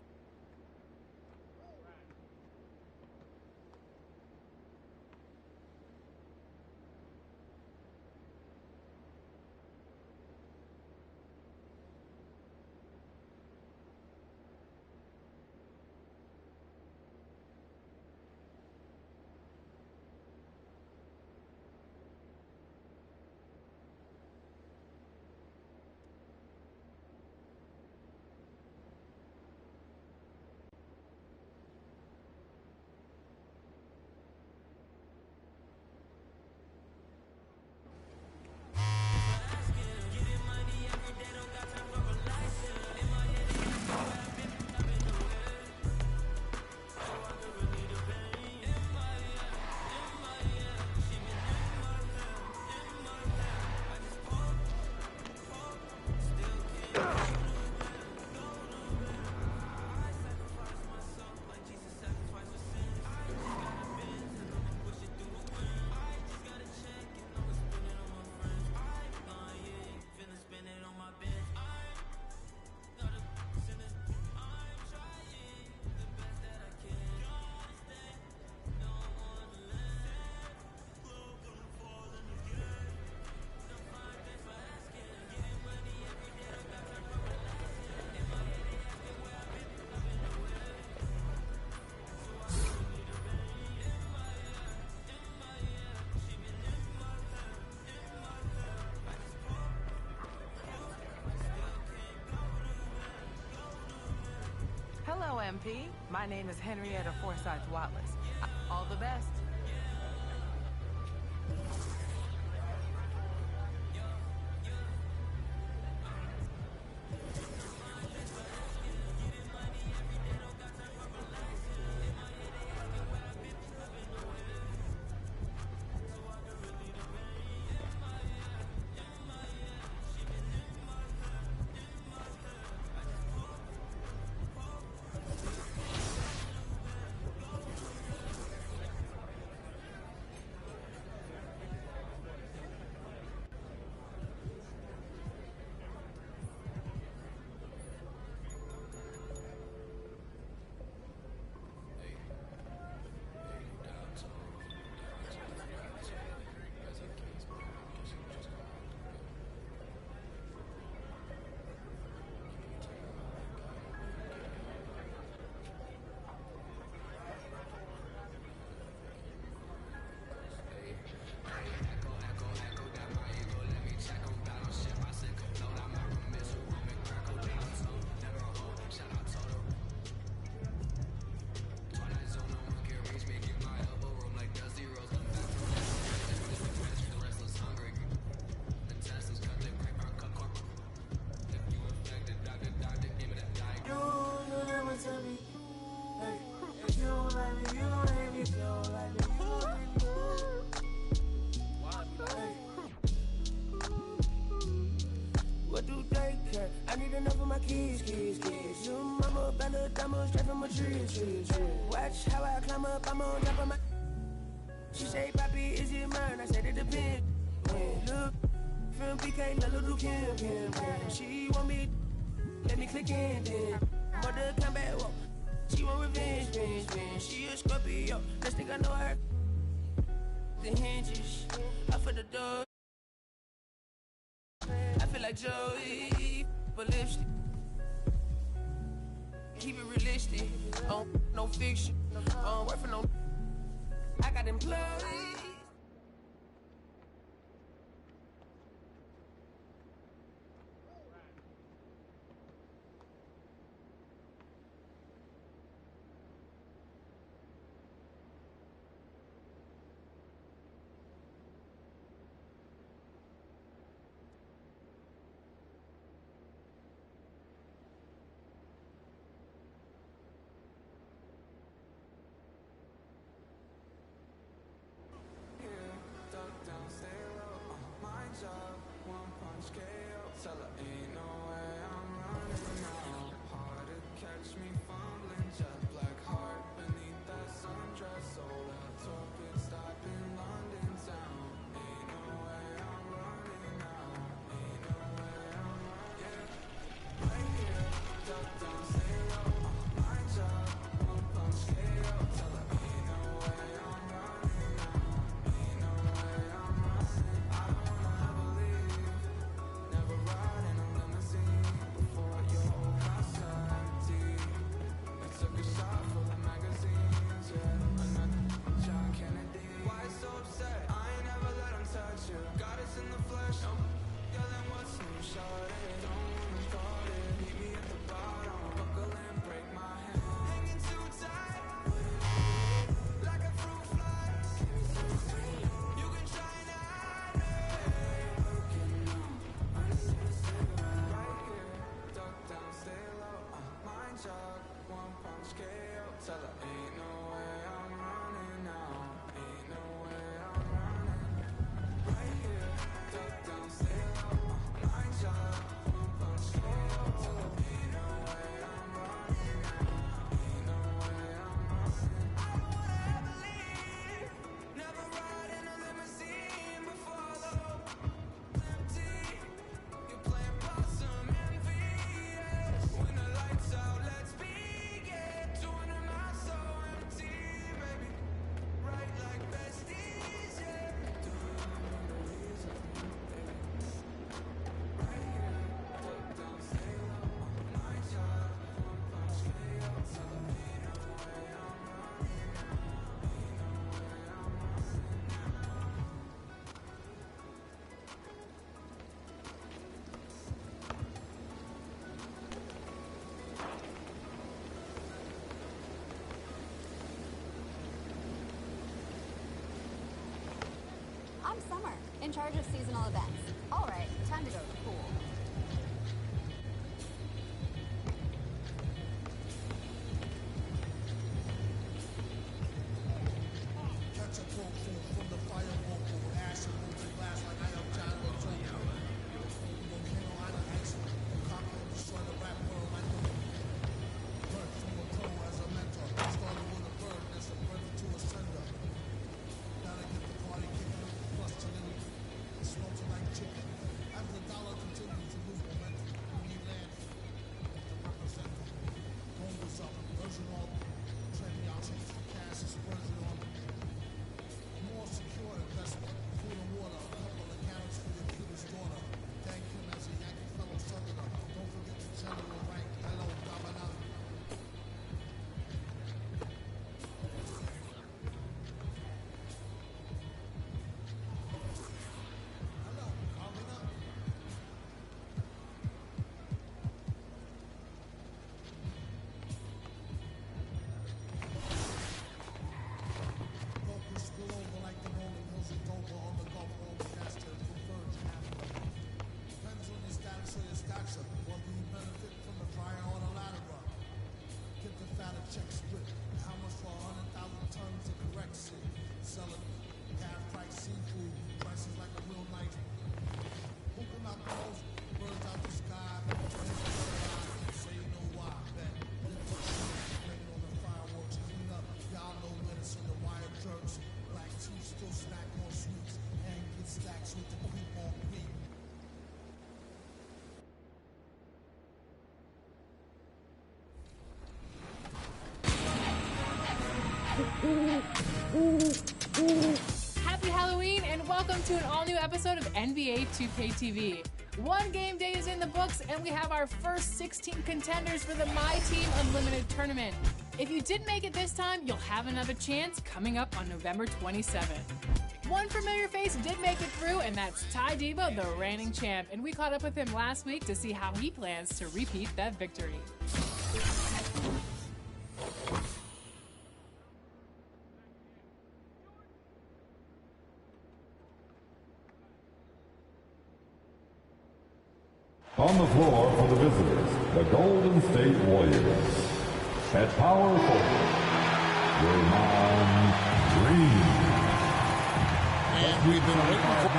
Hello, MP. My name is Henrietta Forsyth Wallace. All the best. little diamond straight from a tree. Watch how I climb up, I'm on top of my. She say, Papi, is it mine? I said it depends. When look from PK, little Kim. She want me, let me click in then. Mother come back, whoa. She want revenge. She a Scorpio, let's think I know her. The hinges, up for the door. I feel like Joey, but lipstick. Keep it realistic, no fiction. Work for no. I got employees. I'm Summer, in charge of seasonal events. All right, time to go to the pool. Chicken. As the dollar continues Happy Halloween and welcome to an all-new episode of NBA 2K TV. One game day is in the books and we have our first 16 contenders for the My Team Unlimited tournament. If you didn't make it this time, you'll have another chance coming up on November 27th. One familiar face did make it through, and that's Ty Debo, the reigning champ, and we caught up with him last week to see how he plans to repeat that victory. On the floor for the visitors, the Golden State Warriors. At power forward, Draymond Green. And we've been waiting for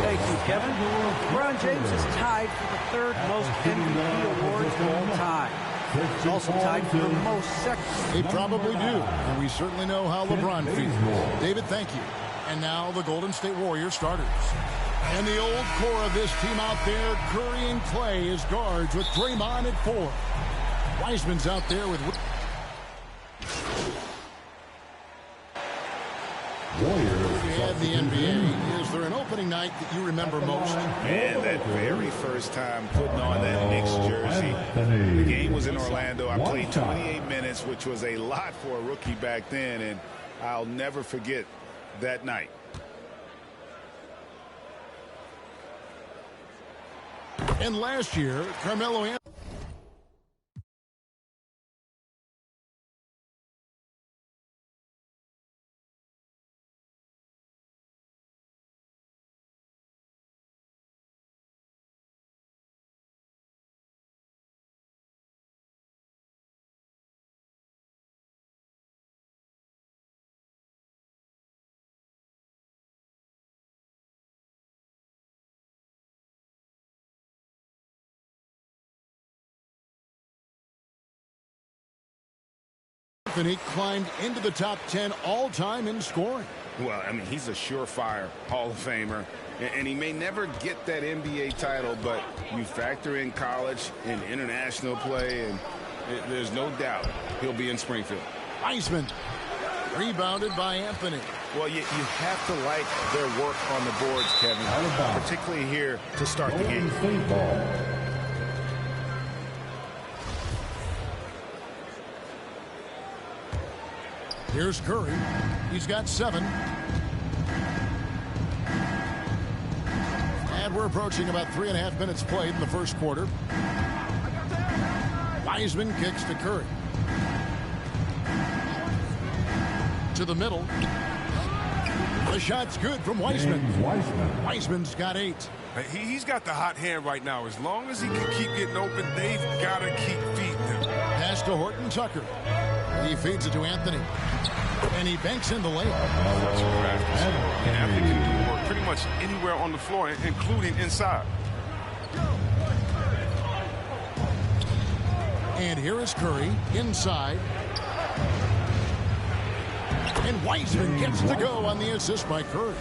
Thank you, Kevin. LeBron James is tied for the third most MVP awards of all time. He's also tied for the most seconds. They probably do, and we certainly know how LeBron feels. David, thank you. And now the Golden State Warriors starters. And the old core of this team out there, Curry and Clay as guards with Draymond at 4. Wiseman's out there with... Warriors. The NBA. Is there an opening night that you remember most? Man, that very first time putting on that Knicks jersey. The game was in Orlando. I played 28 minutes, which was a lot for a rookie back then, and I'll never forget that night. And last year, Carmelo Anthony. Anthony climbed into the top 10 all-time in scoring. Well, I mean, he's a surefire Hall of Famer, and he may never get that NBA title, but you factor in college and international play, and there's no doubt he'll be in Springfield. Wiseman, rebounded by Anthony. Well, you have to like their work on the boards, Kevin, particularly here to start the game. Here's Curry. He's got 7. And we're approaching about 3.5 minutes played in the first quarter. Wiseman kicks to Curry. To the middle. The shot's good from Wiseman. Wiseman's got 8. He's got the hot hand right now. As long as he can keep getting open, they've got to keep feeding him. Pass to Horton Tucker. He feeds it to Anthony. And he banks in the layup. Anthony can do work pretty much anywhere on the floor, including inside. And here is Curry inside. And Wiseman gets to go on the assist by Curry.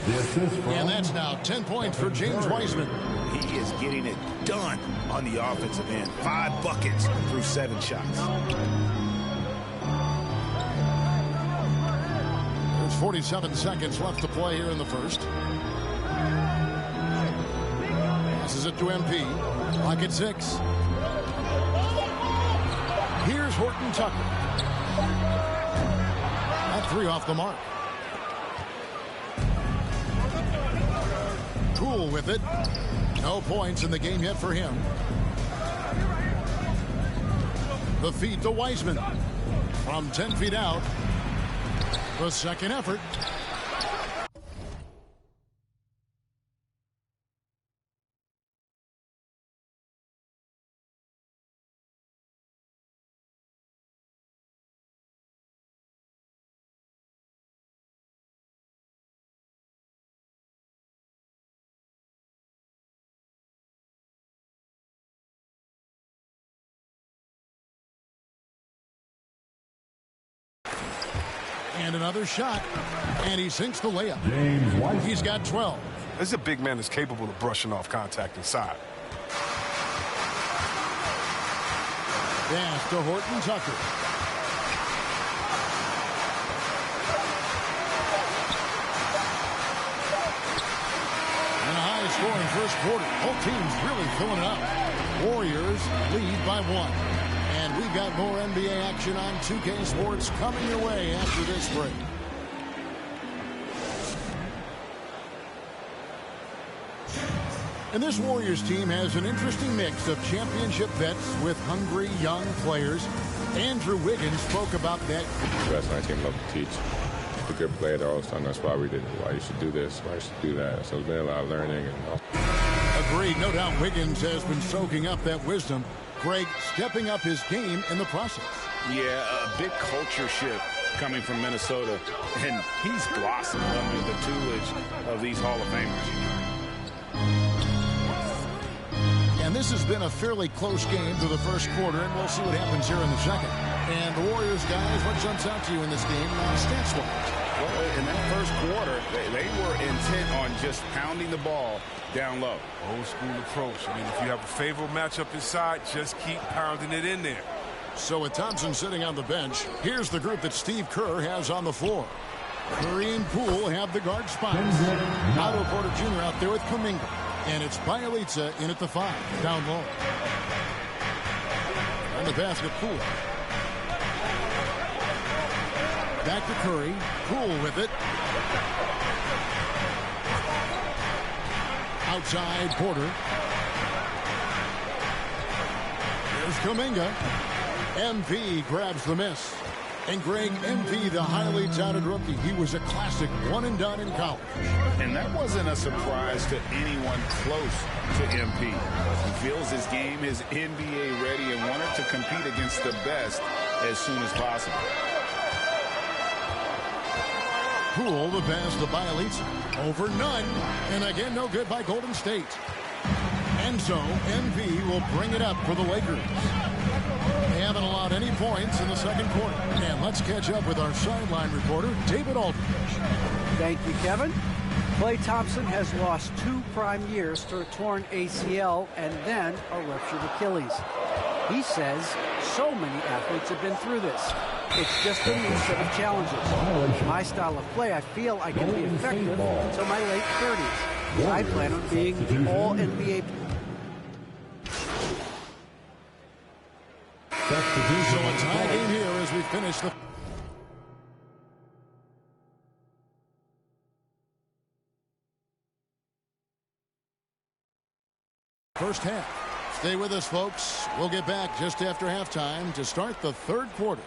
And that's now 10 points for James Wiseman. He is getting it done on the offensive end. 5 buckets through 7 shots. There's 47 seconds left to play here in the first. Passes it to MP. Clock at 6. Here's Horton Tucker. That 3 off the mark. Cool with it. No points in the game yet for him. The feed to Wiseman. From 10 feet out. The second effort. And another shot. And he sinks the layup. James Wiseman. He's got 12. This is a big man that's capable of brushing off contact inside. Pass to Horton Tucker. first quarter. Both teams really filling it up. Warriors lead by 1. And we've got more NBA action on 2K Sports coming your way after this break. And this Warriors team has an interesting mix of championship vets with hungry young players. Andrew Wiggins spoke about that. The best 19 love to teach. The good player that always telling us why we did it, why you should do this, why you should do that. So it's been a lot of learning. Agreed. No doubt Wiggins has been soaking up that wisdom. Greg stepping up his game in the process. Yeah, a big culture shift coming from Minnesota. And he's blossomed under the tutelage of these Hall of Famers. And this has been a fairly close game through the first quarter, and we'll see what happens here in the second. And the Warriors, guys, what jumps out to you in this game, stats-wise? Well, in that first quarter, they were intent on just pounding the ball down low. Old school approach. I mean, if you have a favorable matchup inside, just keep pounding it in there. So with Thompson sitting on the bench, here's the group that Steve Kerr has on the floor. Curry and Poole have the guard spots. Otto Porter Jr. out there with Kuminga. And it's Bielitsa in at the 5, down low. On the basket, Poole. Back to Curry. Poole with it. Outside, Porter. Here's Kuminga. MP grabs the miss. And Greg, MP, the highly touted rookie, he was a classic one-and-done in college. And that wasn't a surprise to anyone close to MP. He feels his game is NBA ready and wanted to compete against the best as soon as possible. Poole, the pass to Bielitsa. Over none. And again, no good by Golden State. And so, MP will bring it up for the Lakers. They haven't allowed any points in the second quarter. And let's catch up with our sideline reporter, David Aldridge. Thank you, Kevin. Klay Thompson has lost 2 prime years to a torn ACL and then a ruptured Achilles. He says so many athletes have been through this. It's just a new set of challenges. My style of play, I feel I can be effective until my late 30s. I plan on being the all-NBA. So a tie game here as we finish the first half. Stay with us, folks. We'll get back just after halftime to start the third quarter.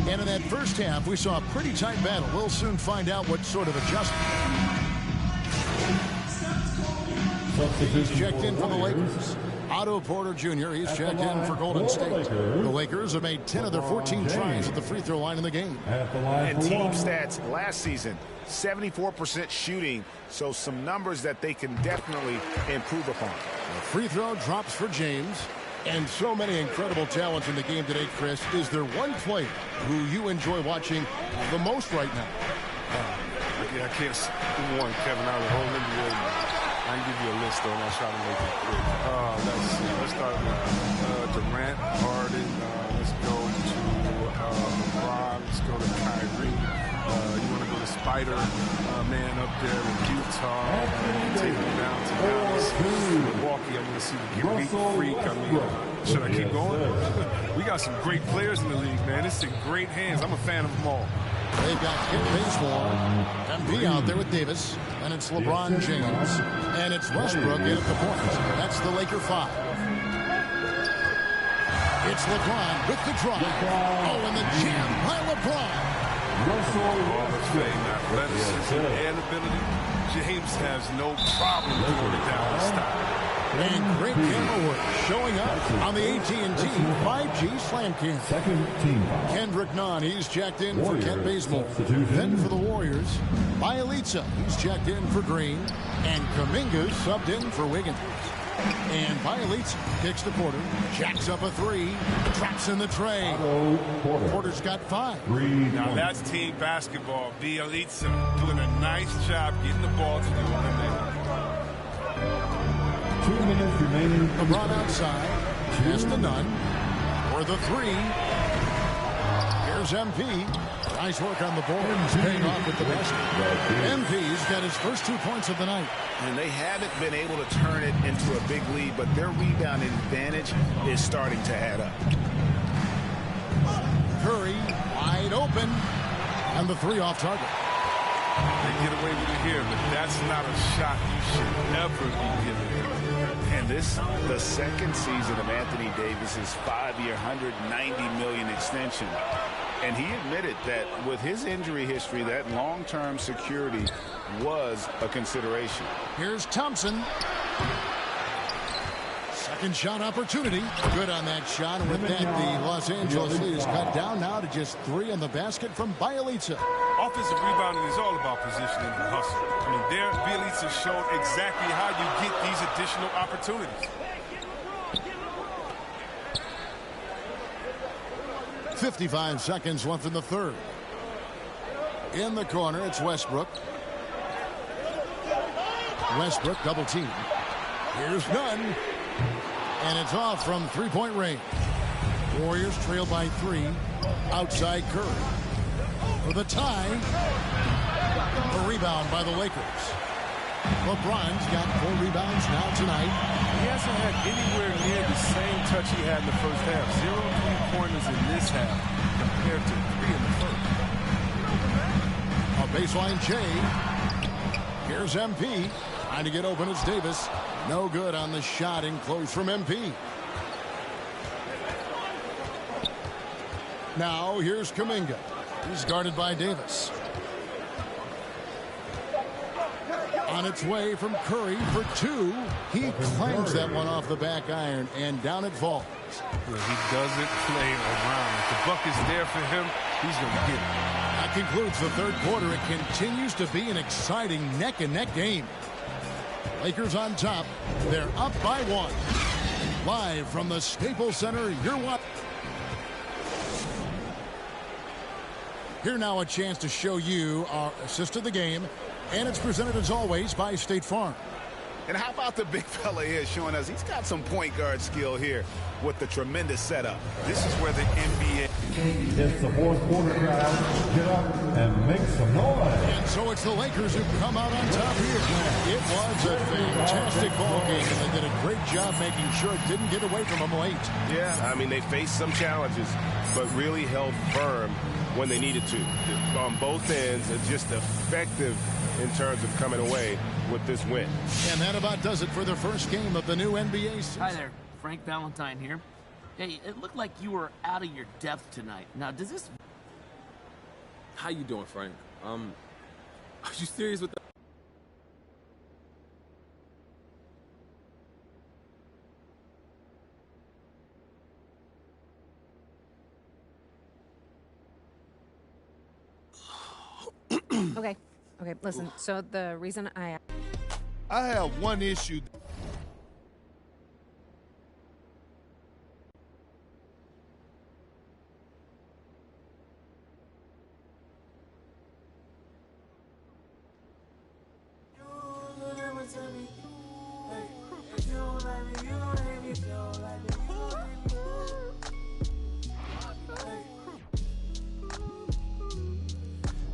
And in that first half, we saw a pretty tight battle. We'll soon find out what sort of adjustment. He's checked in for the Lakers. Otto Porter Jr., he's checked in for Golden State. The Lakers have made 10 of their 14 tries at the free throw line in the game. And team stats last season, 74% shooting, so some numbers that they can definitely improve upon. The free throw drops for James. And so many incredible talents in the game today, Chris. Is there one player who you enjoy watching the most right now? Yeah, I can't one, Kevin, out of the whole NBA. I can give you a list, though, and I'll try to make it quick. Let's see. Let's start with Durant, Harden. Let's go to LeBron. Let's go to Kyrie. You want to go to Spider-Man up there in Utah. Take him down to Dallas. Milwaukee, I'm going to see the Greek Freak. I mean, should I keep going? We got some great players in the league, man. It's in great hands. I'm a fan of them all. They've got Kent Bazemore, MP out there with Davis, and it's LeBron James, and it's Westbrook in at the point. That's the Laker 5. It's LeBron with the drive. Oh, and the jam by LeBron. Hall of Fame, athleticism, and ability. James has no problem throwing it down the style. And great camera work showing up on the AT&T 5G Slam Cam. Second team. Kendrick Nunn, he's checked in for Kent Bazemore. Then for the Warriors, Bielitsa, he's checked in for Green. And Kuminga's subbed in for Wiggins. And Bielitsa kicks to Porter, jacks up a 3, traps in the tray. Porter's got 5. Now that's team basketball. Bielitsa doing a nice job getting the ball to the rim. 2 minutes remaining. LeBron outside. Pass to Nunn. For the 3. Here's MP. Nice work on the boards. Paying off with the basket. MP's got his first 2 points of the night. And they haven't been able to turn it into a big lead, but their rebounding advantage is starting to add up. Curry wide open. And the 3 off target. They get away with it here, but that's not a shot you should ever be giving. And this, the second season of Anthony Davis's 5-year, $190 million extension. And he admitted that with his injury history, that long-term security was a consideration. Here's Thompson. Second shot opportunity. Good on that shot. And with that, the Los Angeles lead is cut down now to just 3 on the basket from Bielitsa. Offensive rebounding is all about positioning and hustle. I mean, there, Bielitsa showed exactly how you get these additional opportunities. 55 seconds left in the third. In the corner, it's Westbrook. Westbrook double team. Here's Nunn. And it's off from three-point range. Warriors trail by 3. Outside Curry. For the tie. A rebound by the Lakers. LeBron's got 4 rebounds now tonight. He hasn't had anywhere near the same touch he had in the first half. 0 3-pointers in this half compared to 3 in the first. A baseline J. Here's MP. Trying to get open is Davis. No good on the shot and close from MP. Now here's Kuminga. He's guarded by Davis. On its way from Curry for 2. He claims that one off the back iron, and down it falls. He doesn't play around. If the buck is there for him, he's going to get it. That concludes the third quarter. It continues to be an exciting neck-and-neck game. Lakers on top. They're up by 1. Live from the Staples Center, you're watching. Here now a chance to show you our assist of the game. And it's presented, as always, by State Farm. And how about the big fella here showing us he's got some point guard skill here with the tremendous setup. This is where the NBA... It's the fourth quarter crowd. Get up and make some noise. And so it's the Lakers who come out on top here. It was a fantastic ball game, and they did a great job making sure it didn't get away from them late. Yeah, I mean, they faced some challenges, but really held firm when they needed to. On both ends, it's just effective in terms of coming away with this win. And that about does it for the first game of the new NBA season. Hi there, Frank Valentine here. Hey, it looked like you were out of your depth tonight. Now, does this... How you doing, Frank? Are you serious with that? Okay, listen, so the reason I have one issue.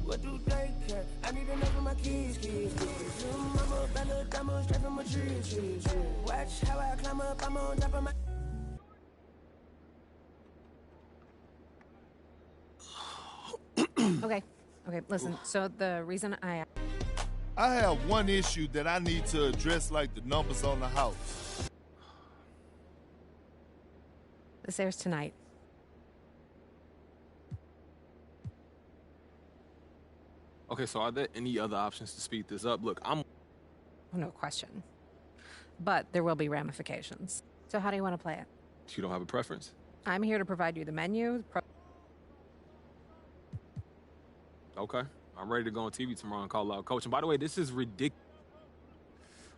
What do they care? I need enough for my kids. Mama, Bella, diamond, straight from my tree. Watch how I climb up, I'm on top of my... Okay, listen, so the reason I have one issue that I need to address, like the numbers on the house. this airs tonight. Okay, so are there any other options to speed this up? Look, No question. But there will be ramifications. So how do you want to play it? You don't have a preference? I'm here to provide you the menu. Okay. I'm ready to go on TV tomorrow and call out coach. And by the way, this is ridiculous.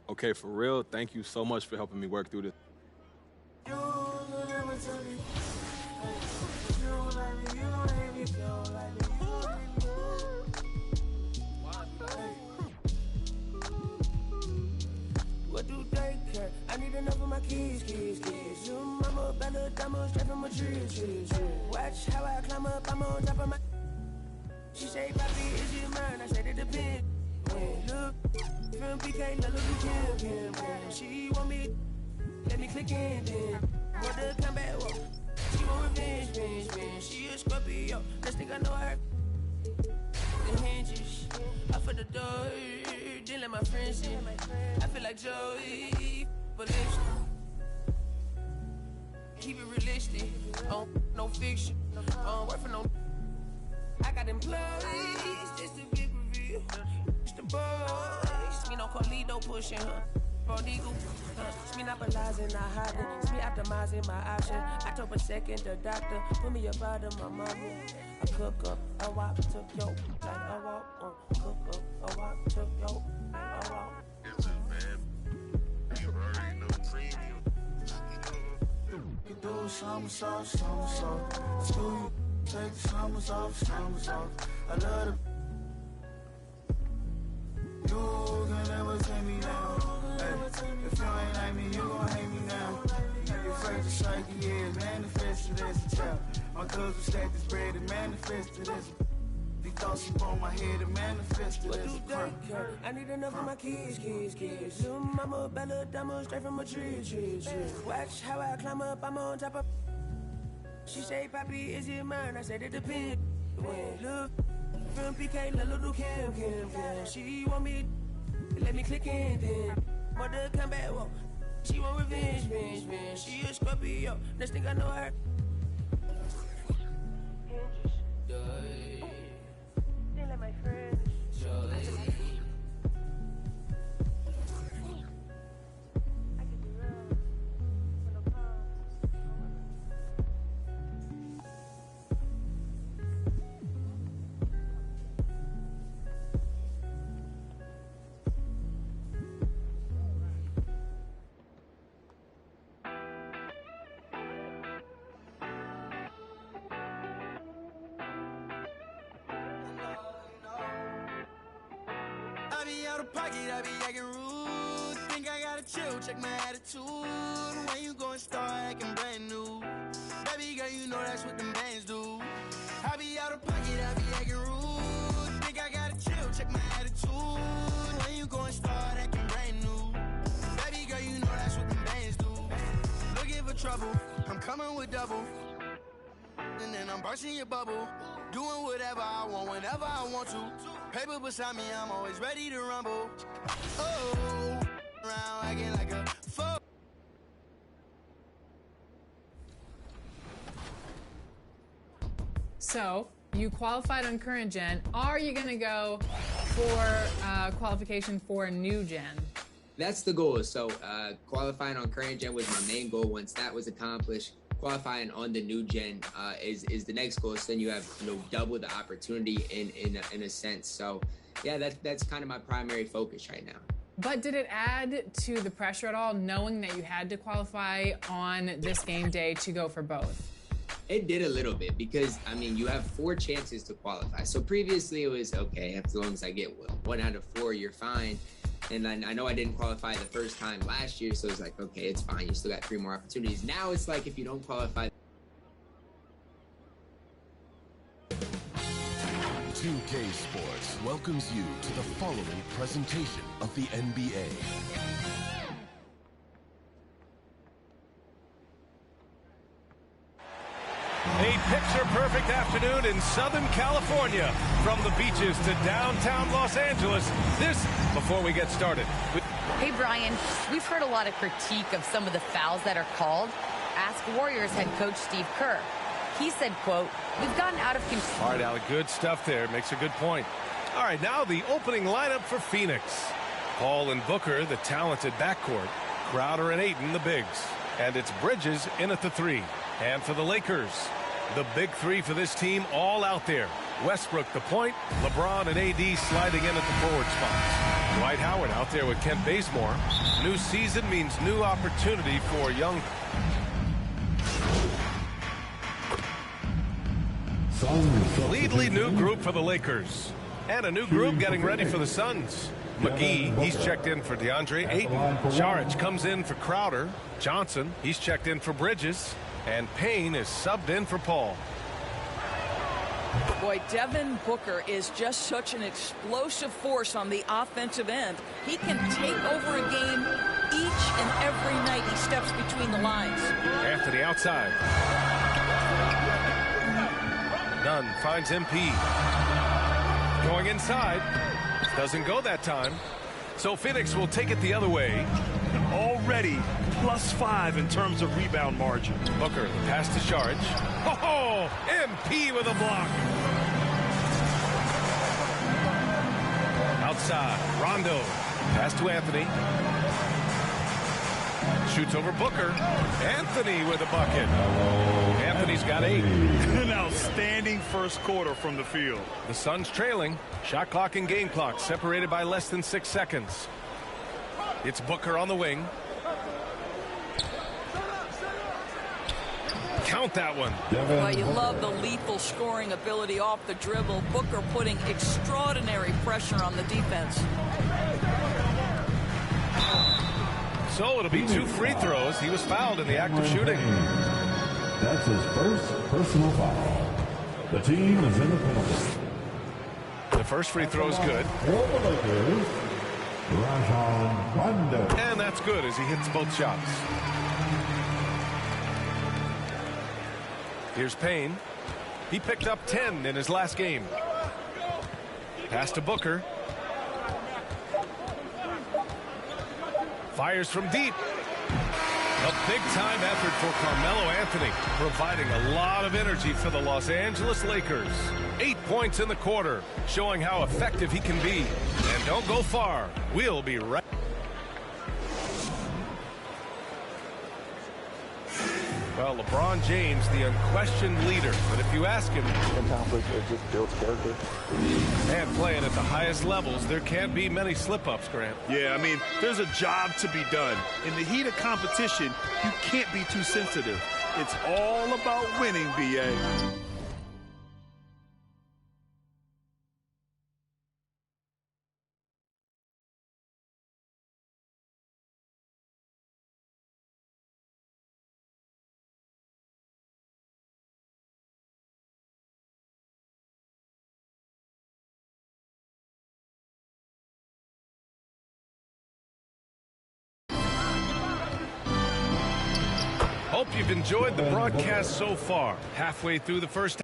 Okay, for real, thank you so much for helping me work through this. What do they care? I need enough for my kids. Mama, Bella, diamond, straight from my tree. Watch how I climb up, I'm on top of my... She say, Papi, is it mine? I said it depends. Look, from PK, little Kim. She want me, let me click in then. Want to come back, whoa. She want revenge. She a Scorpio, next thing I know her. The hinges, I for the door, then let my friends in. I feel like Joey, but it's... Keep it realistic, no fiction, work for no... I got employees, this the big reveal. It's the boys, me no Carlito pushing her. Prodigal, it's me not monopolizing, not hiding. It's me optimizing my option. I told a second the doctor, put me about my mama. I cook up, I walk, took yo, like I walk, cook up, I walk, took yo, like I walk. It's just bad. You already know premium. You do somersault. Screw you. Take the summers off. I love the... You can never take me down. Hey, if you ain't like me, you gon' hate me now. You're afraid to psyche, yeah, it's manifested as a child. My cousin stacked this bread and manifested as a... These thoughts upon my head and manifested as a crime. I need enough for my kids. Little mama, Bella, diamond, straight from my tree. Watch how I climb up, I'm on top of... She say, Papi, is it mine? I said it depends. Look, from PK, little Kim. She want me, let me click in then. Mother come back, whoa. She want revenge. She a Scorpio, next thing I know her. Then let my friends. Pocket, I be acting rude. Think I gotta chill, check my attitude. When you gon' start acting brand new? Baby girl, you know that's what them bands do. I be out of pocket, I be acting rude. Think I gotta chill, check my attitude. When you gon' start acting brand new? Baby girl, you know that's what them bands do. Looking for trouble, I'm coming with double. And then I'm bursting your bubble. Doing whatever I want, whenever I want to. Paper beside me, I'm always ready to rumble. Oh, around acting like a fool. So you qualified on current gen. Are you going to go for qualification for new gen? That's the goal. So qualifying on current gen was my main goal. Once that was accomplished, qualifying on the new gen is the next goal. So then you have double the opportunity in a sense. So yeah, that's kind of my primary focus right now. But did it add to the pressure at all, knowing that you had to qualify on this game day to go for both? It did a little bit because, I mean, you have 4 chances to qualify. So previously it was, okay, as long as I get 1 out of 4, you're fine. And then I know I didn't qualify the first time last year, so it's like, okay, it's fine. You still got 3 more opportunities. Now it's like if you don't qualify. 2K Sports welcomes you to the following presentation of the NBA. A picture-perfect afternoon in Southern California. From the beaches to downtown Los Angeles. This, before we get started. Hey, Brian, we've heard a lot of critique of some of the fouls that are called. Ask Warriors head coach Steve Kerr. He said, quote, "We've gotten out of control." All right, Alec, good stuff there. Makes a good point. All right, now the opening lineup for Phoenix. Paul and Booker, the talented backcourt. Crowder and Ayton, the bigs. And it's Bridges in at the 3. And for the Lakers, the big 3 for this team all out there. Westbrook the point, LeBron and AD sliding in at the forward spots. Dwight Howard out there with Kent Bazemore. New season means new opportunity for young. Completely new group for the Lakers. And a new group getting ready for the Suns. McGee, he's checked in for DeAndre Ayton. Saric comes in for Crowder. Johnson, he's checked in for Bridges. And Payne is subbed in for Paul. Boy, Devin Booker is just such an explosive force on the offensive end. He can take over a game each and every night he steps between the lines. Anthony outside. Nunn finds MP. Going inside. Doesn't go that time. So Phoenix will take it the other way. Already +5 in terms of rebound margin. Booker, the pass to Saric. Oh, MP with a block. Outside, Rondo. Pass to Anthony. Shoots over Booker. Anthony with a bucket. Anthony's got 8. An outstanding first quarter from the field. The Suns trailing. Shot clock and game clock separated by less than 6 seconds. It's Booker on the wing. Count that one. Well, you love the lethal scoring ability off the dribble. Booker putting extraordinary pressure on the defense. So it'll be 2 free throws. He was fouled in the act of shooting. That's his first personal foul. The team is in the penalty. The first free throw is good. And that's good as he hits both shots. Here's Payne. He picked up 10 in his last game. Pass to Booker. Fires from deep. A big-time effort for Carmelo Anthony, providing a lot of energy for the Los Angeles Lakers. 8 points in the quarter, showing how effective he can be. And don't go far. We'll be right. Well, LeBron James, the unquestioned leader. But if you ask him, conflict just builds character. And playing at the highest levels, there can't be many slip-ups, Grant. Yeah, I mean, there's a job to be done. In the heat of competition, you can't be too sensitive. It's all about winning, B.A. Hope you've enjoyed the broadcast so far. Halfway through the first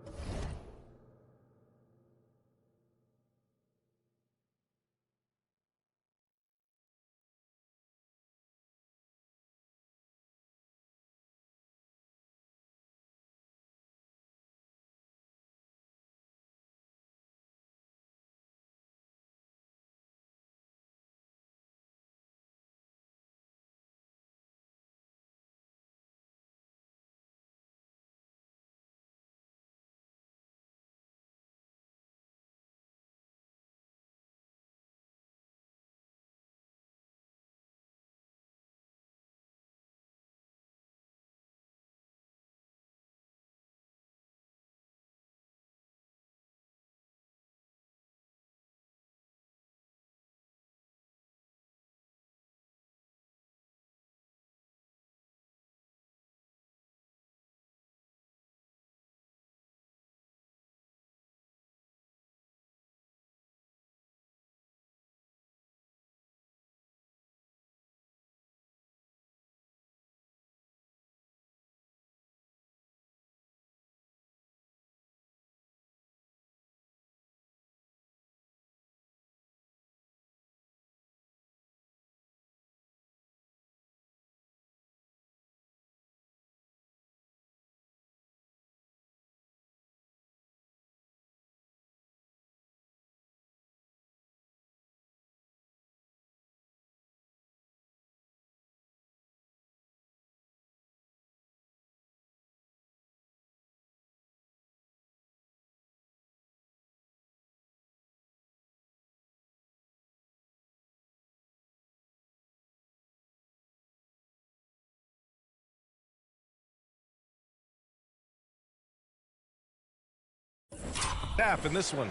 half in this one.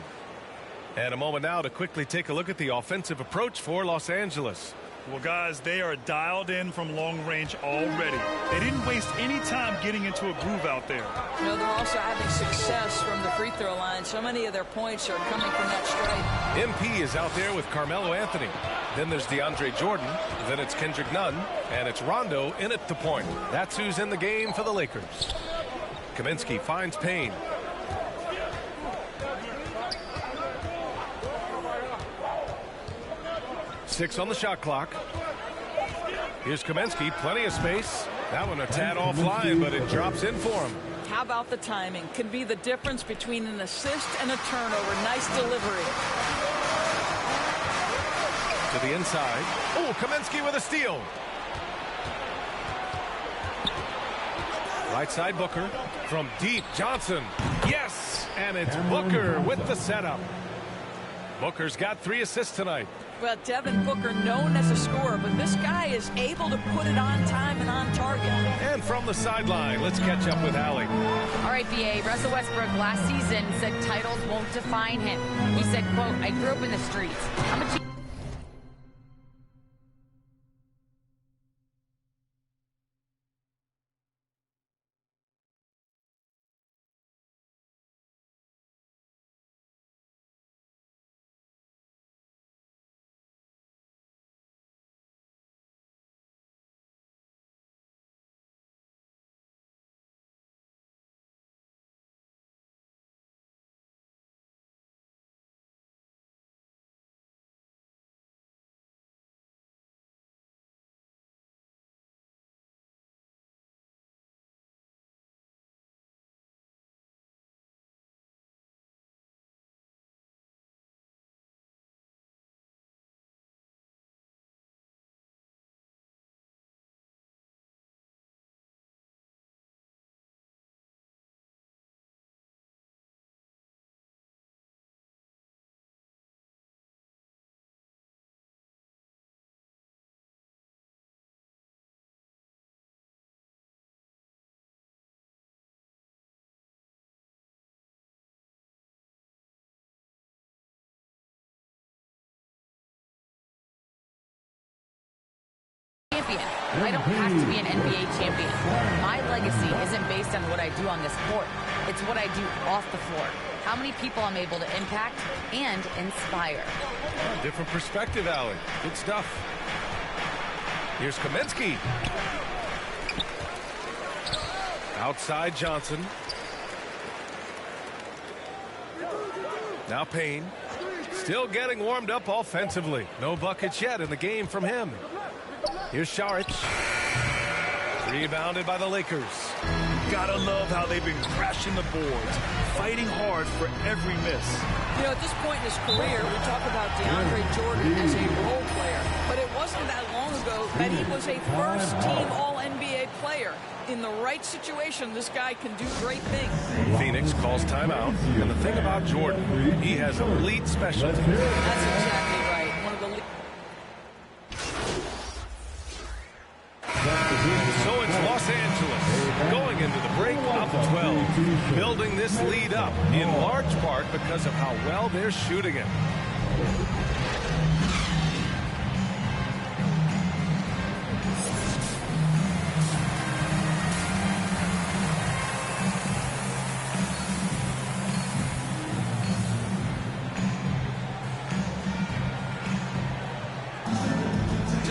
And a moment now to quickly take a look at the offensive approach for Los Angeles. Well, guys, they are dialed in from long range already. They didn't waste any time getting into a groove out there. You know, they're also having success from the free throw line. So many of their points are coming from that stripe. MP is out there with Carmelo Anthony. Then there's DeAndre Jordan. Then it's Kendrick Nunn. And it's Rondo in at the point. That's who's in the game for the Lakers. Kaminsky finds Payne. Six on the shot clock. Here's Kaminsky, plenty of space. That one a tad offline, but it drops in for him. How about the timing? Can be the difference between an assist and a turnover. Nice delivery. To the inside. Oh, Kaminsky with a steal. Right side Booker. From deep, Johnson. Yes! And it's Booker with the setup. Booker's got 3 assists tonight. Well, Devin Booker, known as a scorer, but this guy is able to put it on time and on target. And from the sideline, let's catch up with Allie. All right, BA. Russell Westbrook last season said titles won't define him. He said, quote, I grew up in the streets. I'm a champion. I don't have to be an NBA champion. My legacy isn't based on what I do on this court. It's what I do off the floor. How many people I'm able to impact and inspire. Oh, different perspective, Allie. Good stuff. Here's Kaminsky. Outside Johnson. Now Payne. Still getting warmed up offensively. No buckets yet in the game from him. Here's Saric. Rebounded by the Lakers. Gotta love how they've been crashing the boards, fighting hard for every miss. You know, at this point in his career, we talk about DeAndre Jordan as a role player, but it wasn't that long ago that he was a first-team All-NBA player. In the right situation, this guy can do great things. Phoenix calls timeout. And the thing about Jordan, he has elite special teams. That's exactly right. One of the So it's Los Angeles going into the break up 12, building this lead up in large part because of how well they're shooting it.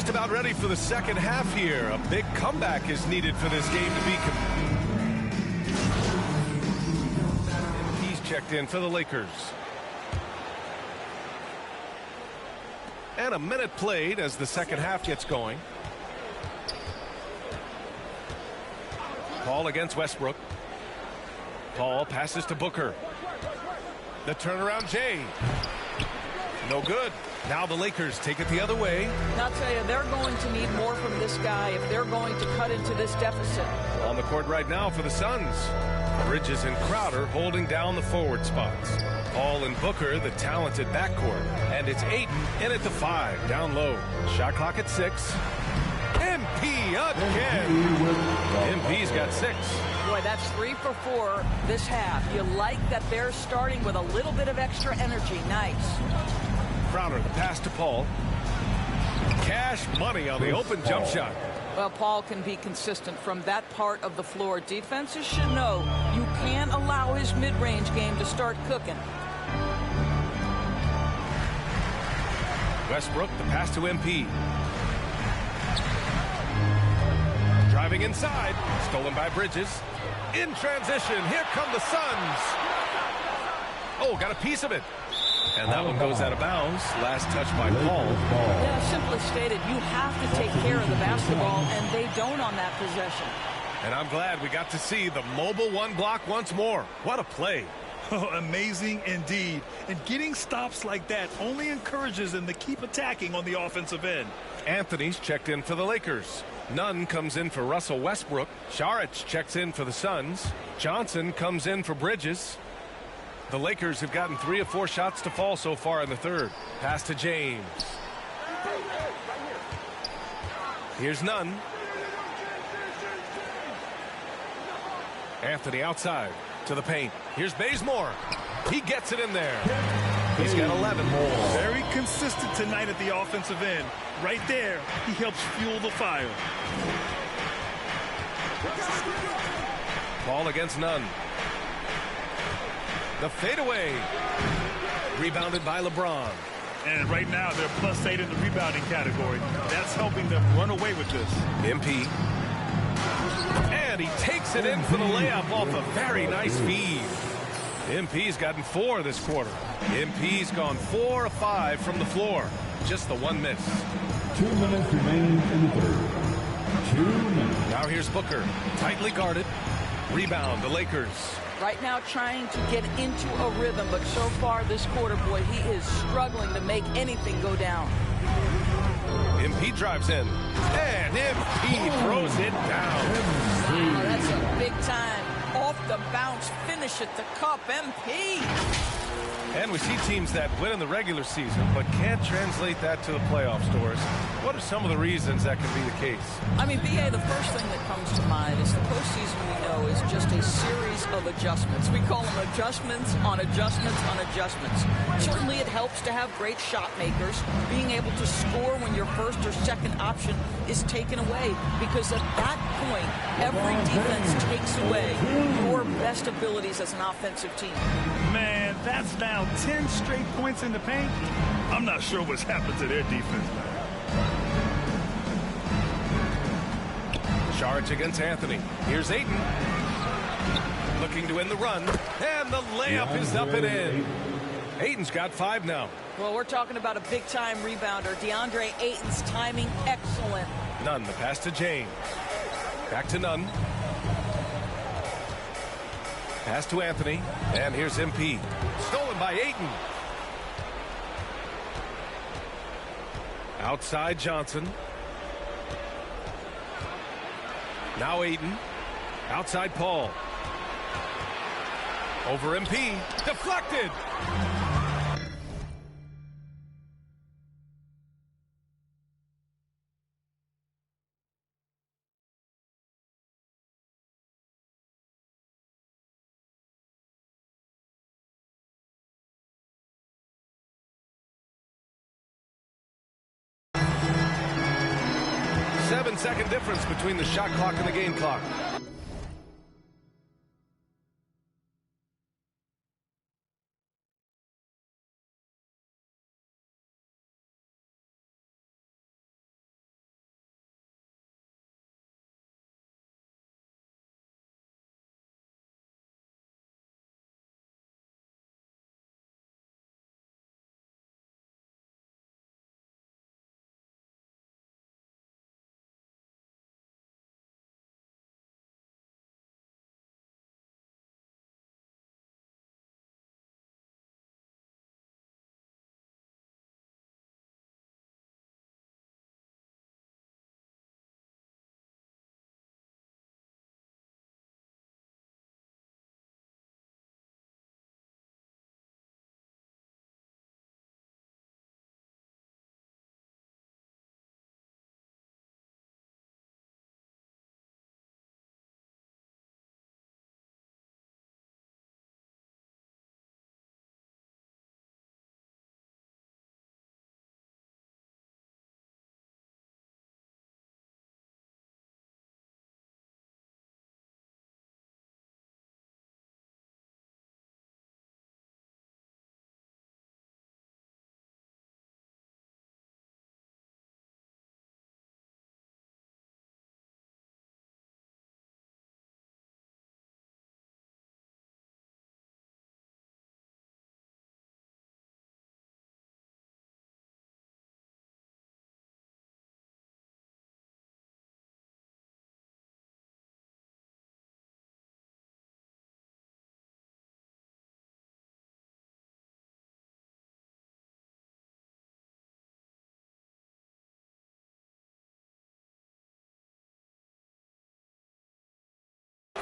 About ready for the second half here. A big comeback is needed for this game to be he's checked in for the Lakers. And a minute played as the second half gets going. Paul against Westbrook. Paul passes to Booker. The turnaround Jay. No good. Now the Lakers take it the other way. And I'll tell you, they're going to need more from this guy if they're going to cut into this deficit. On the court right now for the Suns. Bridges and Crowder holding down the forward spots. Paul and Booker, the talented backcourt. And it's Ayton in at the 5, down low. Shot clock at 6. MP again. MP's got 6. Boy, that's 3 for 4 this half. You like that they're starting with a little bit of extra energy. Nice. Crowder, the pass to Paul. Cash money on the open jump shot. Well, Paul can be consistent from that part of the floor. Defenses should know you can't allow his mid-range game to start cooking. Westbrook, the pass to MP. Driving inside, stolen by Bridges. In transition, here come the Suns. Oh, got a piece of it. And that one goes out of bounds. Last touch by Paul. Yeah, simply stated, you have to take care of the basketball, and they don't on that possession. And I'm glad we got to see the mobile one block once more. What a play. Oh, amazing indeed. And getting stops like that only encourages them to keep attacking on the offensive end. Anthony's checked in for the Lakers. Nunn comes in for Russell Westbrook. Saric checks in for the Suns. Johnson comes in for Bridges. The Lakers have gotten 3 of 4 shots to fall so far in the third. Pass to James. Here's Nunn. Anthony outside to the paint. Here's Bazemore. He gets it in there. He's got 11 more. Very consistent tonight at the offensive end. Right there, he helps fuel the fire. Ball against Nunn. The fadeaway. Rebounded by LeBron. And right now, they're +8 in the rebounding category. That's helping them run away with this. MP. And he takes it in for the layup off a very nice feed. MP's gotten 4 this quarter. MP's gone 4 of 5 from the floor. Just the 1 miss. 2 minutes remaining in the third. 2 minutes. Now here's Booker. Tightly guarded. Rebound, the Lakers. Right now trying to get into a rhythm, but so far this quarter, boy, he is struggling to make anything go down. MP drives in. And MP throws it down. Wow, that's a big time. Off the bounce, finish at the cup, MP. And we see teams that win in the regular season, but can't translate that to the playoffs, Doris. What are some of the reasons that can be the case? I mean, BA, the first thing that comes to mind is the postseason we know is just a series of adjustments. We call them adjustments on adjustments on adjustments. Certainly it helps to have great shot makers, being able to score when your first or second option is taken away, because at that point, every defense takes away your best abilities as an offensive team. Man, that's now 10 straight points in the paint. I'm not sure what's happened to their defense. Charge against Anthony. Here's Ayton. Looking to win the run. And the layup is up and in. Ayton's got 5 now. Well, we're talking about a big-time rebounder. DeAndre Ayton's timing excellent. Nunn, the pass to James. Back to Nunn. Pass to Anthony. And here's MP. Stolen by Ayton. Outside Johnson. Now Ayton. Outside Paul. Over MP. Deflected. Seven-second difference between the shot clock and the game clock.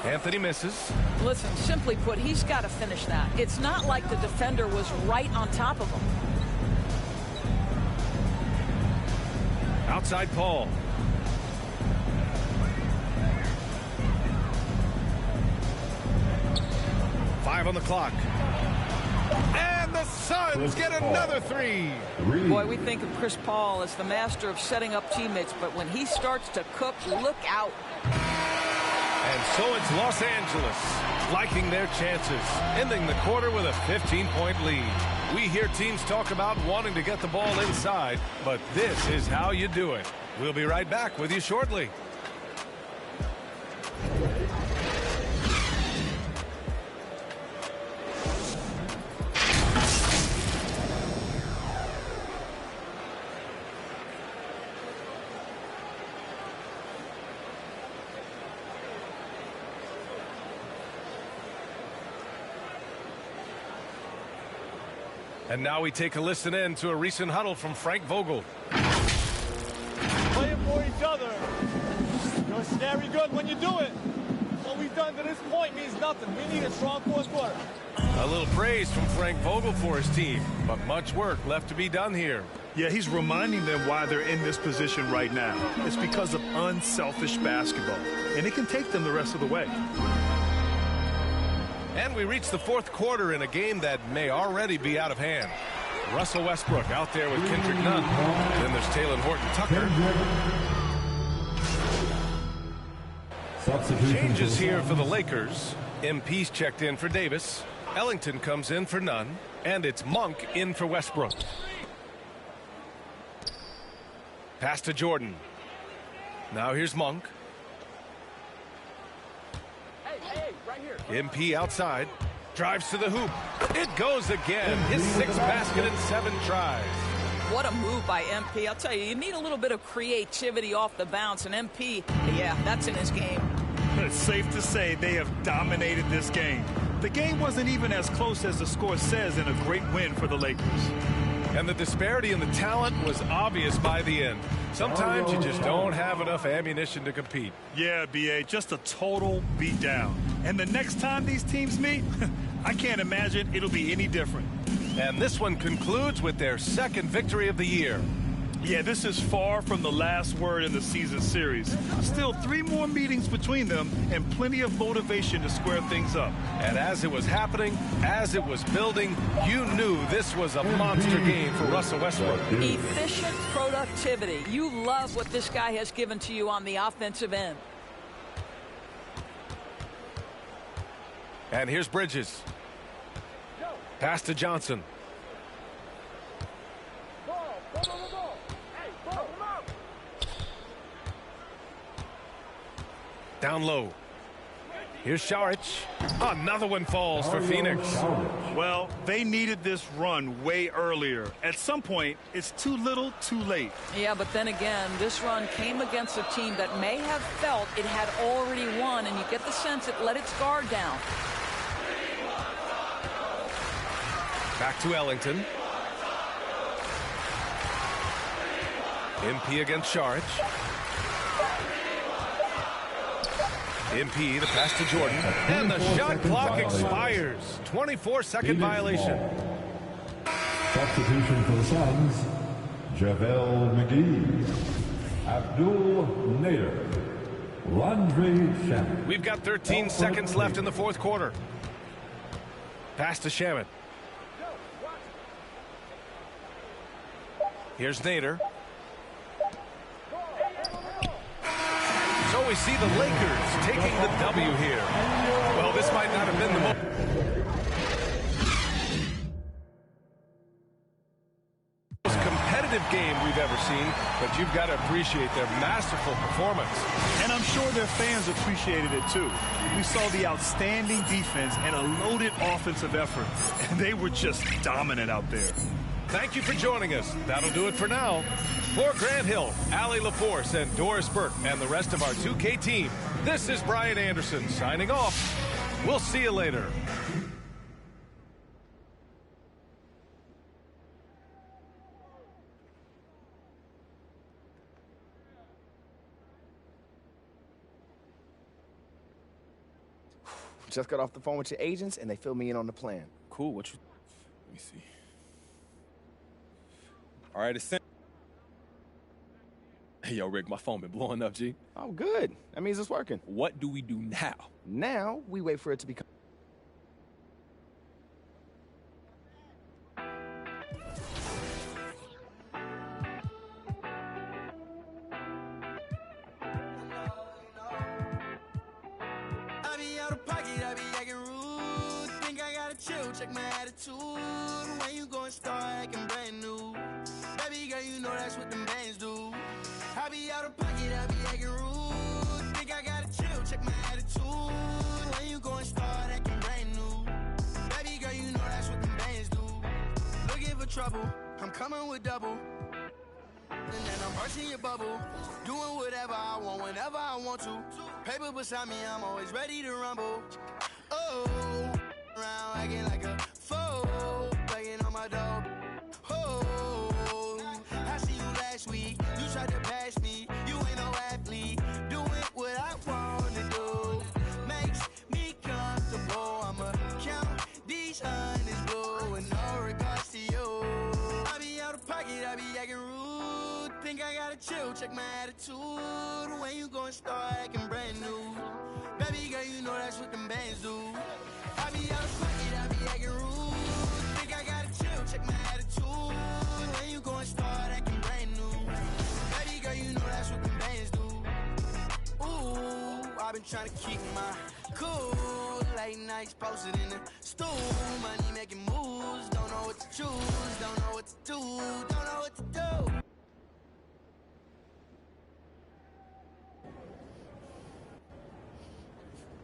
Anthony misses. Listen, simply put, he's got to finish that. It's not like the defender was right on top of him. Outside Paul. Five on the clock. And the Suns get another three. Boy, we think of Chris Paul as the master of setting up teammates, but when he starts to cook, look out. And so it's Los Angeles liking their chances, ending the quarter with a 15-point lead. We hear teams talk about wanting to get the ball inside, but this is how you do it. We'll be right back with you shortly. And now we take a listen in to a recent huddle from Frank Vogel. Playing for each other. You're scary good when you do it. What we've done to this point means nothing. We need a strong fourth quarter. A little praise from Frank Vogel for his team, but much work left to be done here. Yeah, he's reminding them why they're in this position right now. It's because of unselfish basketball, and it can take them the rest of the way. And we reach the fourth quarter in a game that may already be out of hand. Russell Westbrook out there with Kendrick Nunn. Then there's Talen Horton-Tucker. Changes here for the Lakers. MP's checked in for Davis. Ellington comes in for Nunn. And it's Monk in for Westbrook. Pass to Jordan. Now here's Monk. MP outside, drives to the hoop. It goes again. His sixth basket in 7 tries. What a move by MP. I'll tell you, you need a little bit of creativity off the bounce, and MP, yeah, that's in his game. It's safe to say they have dominated this game. The game wasn't even as close as the score says in a great win for the Lakers. And the disparity in the talent was obvious by the end. Sometimes you just don't have enough ammunition to compete. Yeah, B.A., just a total beatdown. And the next time these teams meet, I can't imagine it'll be any different. And this one concludes with their second victory of the year. Yeah, this is far from the last word in the season series. Still 3 more meetings between them and plenty of motivation to square things up. And as it was happening, as it was building, you knew this was a monster game for Russell Westbrook. Efficient productivity. You love what this guy has given to you on the offensive end. And here's Bridges. Pass to Johnson. Down low. Here's Saric. Another one falls for Phoenix. Well, they needed this run way earlier. At some point, it's too little, too late. Yeah, but then again, this run came against a team that may have felt it had already won, and you get the sense it let its guard down. Back to Ellington. MP against Saric. MP, the pass to Jordan. And the shot clock expires. 24-second violation. Substitution for the Suns, JaVale McGee, Abdul Nader, Landry Shamet. We've got 13 seconds left in the fourth quarter. Pass to Shamet. Here's Nader. So we see the Lakers taking the W here. Well, this might not have been the most competitive game we've ever seen, but you've got to appreciate their masterful performance. And I'm sure their fans appreciated it too. We saw the outstanding defense and a loaded offensive effort, and they were just dominant out there. Thank you for joining us. That'll do it for now. For Grant Hill, Allie LaForce, and Doris Burke, and the rest of our 2K team, this is Brian Anderson signing off. We'll see you later. Just got off the phone with your agents, and they filled me in on the plan. Cool. What you? Let me see. All right, it's sent. Hey, yo, Rick, my phone been blowing up, G. Oh, good. That means it's working. What do we do now? Now, we wait for it to become... Check my attitude. When you gon' start acting brand new? Baby girl, you know that's what them bands do. I be out of pocket, I be acting rude. Think I gotta chill, check my attitude. When you gon' start acting brand new? Baby girl, you know that's what them bands do. Looking for trouble, I'm coming with double. And then I'm bursting your bubble. Doing whatever I want, whenever I want to. Paper beside me, I'm always ready to rumble. Oh, around acting like a fool, begging on my door. Oh, I see you last week. You tried to pass me. You ain't no athlete. Doing what I wanna do makes me comfortable. I'ma count these hundreds, boo, with no regards to you. I be out of pocket, I be acting rude. Think I gotta chill, check my attitude. When you gon' start acting brand new? Baby girl, you know that's what them bands do. I be out of pocket, I be acting rude. Think I gotta chill, check my attitude. When you gon' start acting brand new? Baby girl, you know that's what them bands do. Ooh, I've been trying to keep my cool. Late nights posted in the stool. Money making moves, don't know what to choose. Don't know what to do, don't know what to do.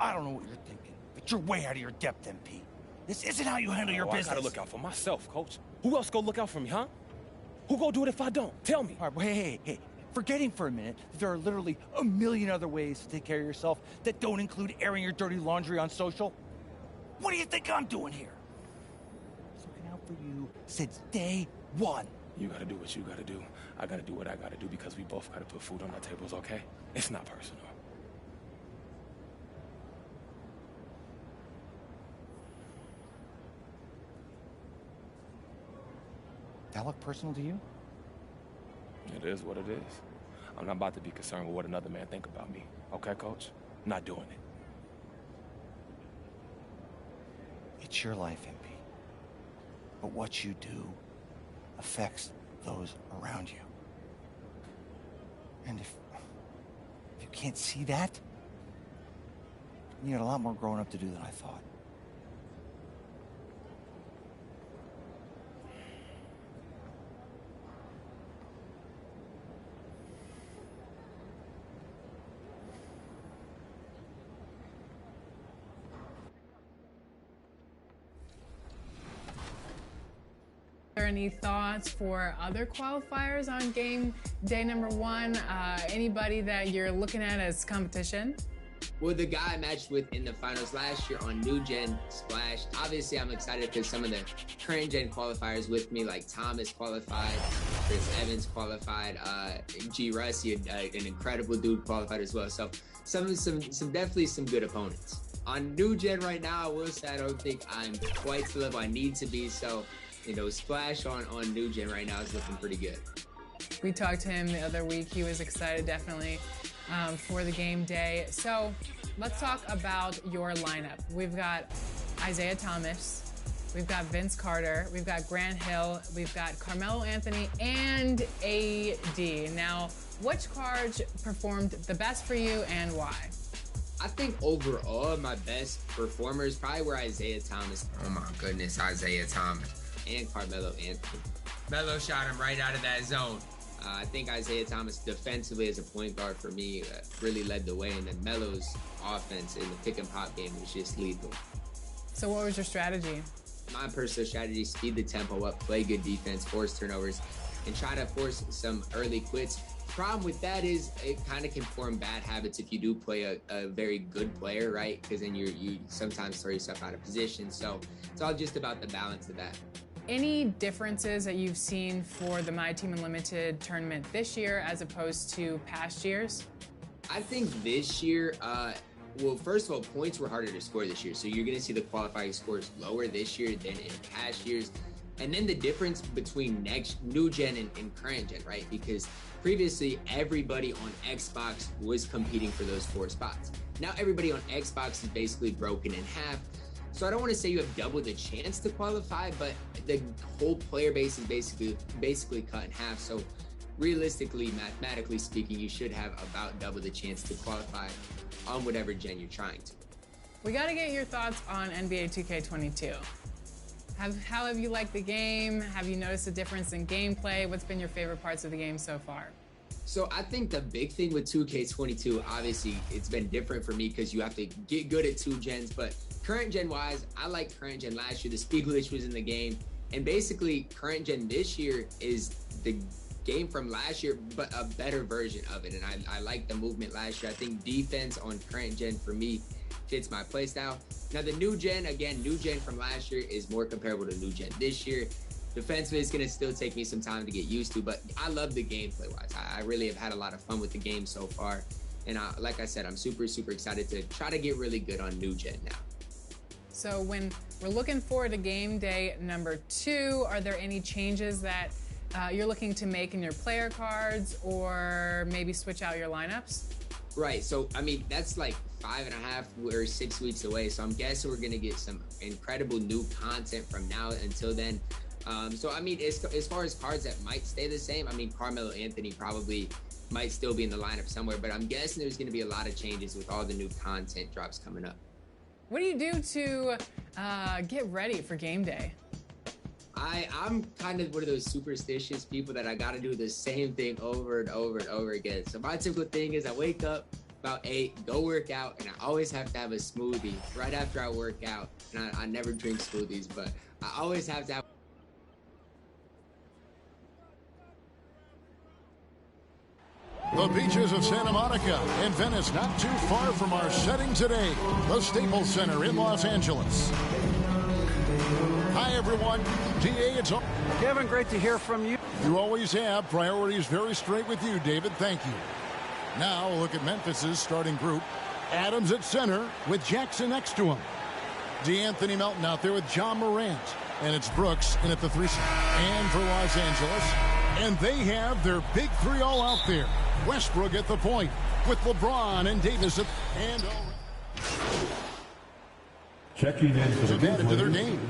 I don't know what you're thinking, but you're way out of your depth, MP. This isn't how you handle your business. I gotta look out for myself, Coach. Who else go look out for me, huh? Who go do it if I don't? Tell me. All right, well, hey. Forgetting for a minute that there are literally a million other ways to take care of yourself that don't include airing your dirty laundry on social. What do you think I'm doing here? I was looking out for you since day one. You gotta do what you gotta do. I gotta do what I gotta do because we both gotta put food on our tables, okay? It's not personal. That look personal to you? It is what it is. I'm not about to be concerned with what another man think about me. Okay, Coach? I'm not doing it. It's your life, MP. But what you do affects those around you. And if you can't see that, you got a lot more growing up to do than I thought. Any thoughts for other qualifiers on game day number one? Anybody that you're looking at as competition? Well, the guy I matched with in the finals last year on New Gen Splash. Obviously, I'm excited because some of the current gen qualifiers with me, like Thomas qualified, Chris Evans qualified, G. Russie, an incredible dude, qualified as well. So some definitely some good opponents. On New Gen right now, I will say I don't think I'm quite to the level I need to be. So, you know, Splash on New Gen right now is looking pretty good. We talked to him the other week. He was excited, definitely, for the game day. So let's talk about your lineup. We've got Isaiah Thomas, we've got Vince Carter, we've got Grant Hill, we've got Carmelo Anthony, and AD. Now, which cards performed the best for you and why? I think overall, my best performers probably were Isaiah Thomas. Oh my goodness, Isaiah Thomas. And Carmelo Anthony. Melo shot him right out of that zone. I think Isaiah Thomas defensively as a point guard for me really led the way, and then Melo's offense in the pick and pop game was just lethal. So what was your strategy? My personal strategy, speed the tempo up, play good defense, force turnovers, and try to force some early quits. Problem with that is it kind of can form bad habits if you do play a very good player, right? Because then you sometimes throw yourself out of position. So it's all just about the balance of that. Any differences that you've seen for the My Team Unlimited tournament this year as opposed to past years? I think this year, Well, first of all, points were harder to score this year. So you're going to see the qualifying scores lower this year than in past years. And then the difference between new gen and current gen, right? Because previously everybody on Xbox was competing for those 4 spots. Now everybody on Xbox is basically broken in half. So I don't want to say you have double the chance to qualify, but the whole player base is basically cut in half. So realistically, mathematically speaking, you should have about double the chance to qualify on whatever gen you're trying to. We got to get your thoughts on NBA 2K22. How have you liked the game? Have you noticed a difference in gameplay? What's been your favorite parts of the game so far? So I think the big thing with 2K22, obviously, it's been different for me because you have to get good at 2 gens. But current gen wise, I liked current gen last year. The speed glitch was in the game. And basically, current gen this year is the game from last year, but a better version of it. And I like the movement last year. I think defense on current gen for me fits my play style. Now the new gen, again, new gen from last year is more comparable to new gen this year. Defensively, it's going to still take me some time to get used to, but I love the gameplay wise. I really have had a lot of fun with the game so far. And like I said, I'm super, super excited to try to get really good on new gen now. So when we're looking forward to game day number 2, are there any changes that you're looking to make in your player cards or maybe switch out your lineups? Right. So, I mean, that's like 5.5 or 6 weeks away. So I'm guessing we're going to get some incredible new content from now until then. So, I mean, as far as cards that might stay the same, I mean, Carmelo Anthony probably might still be in the lineup somewhere, but I'm guessing there's going to be a lot of changes with all the new content drops coming up. What do you do to get ready for game day? I'm kind of one of those superstitious people that I got to do the same thing over and over and over again. So my typical thing is I wake up about 8, go work out, and I always have to have a smoothie right after I work out. And I never drink smoothies, but I always have to have. The beaches of Santa Monica and Venice, not too far from our setting today, the Staples Center in Los Angeles. Hi, everyone. DA, it's on. Kevin, great to hear from you. You always have. Priorities very straight with you, David. Thank you. Now, a look at Memphis's starting group. Adams at center with Jackson next to him. DeAnthony Melton out there with John Morant. And it's Brooks in at the 3. And for Los Angeles. And they have their big 3 all out there. Westbrook at the point with LeBron and Davis at checking in for the into their game.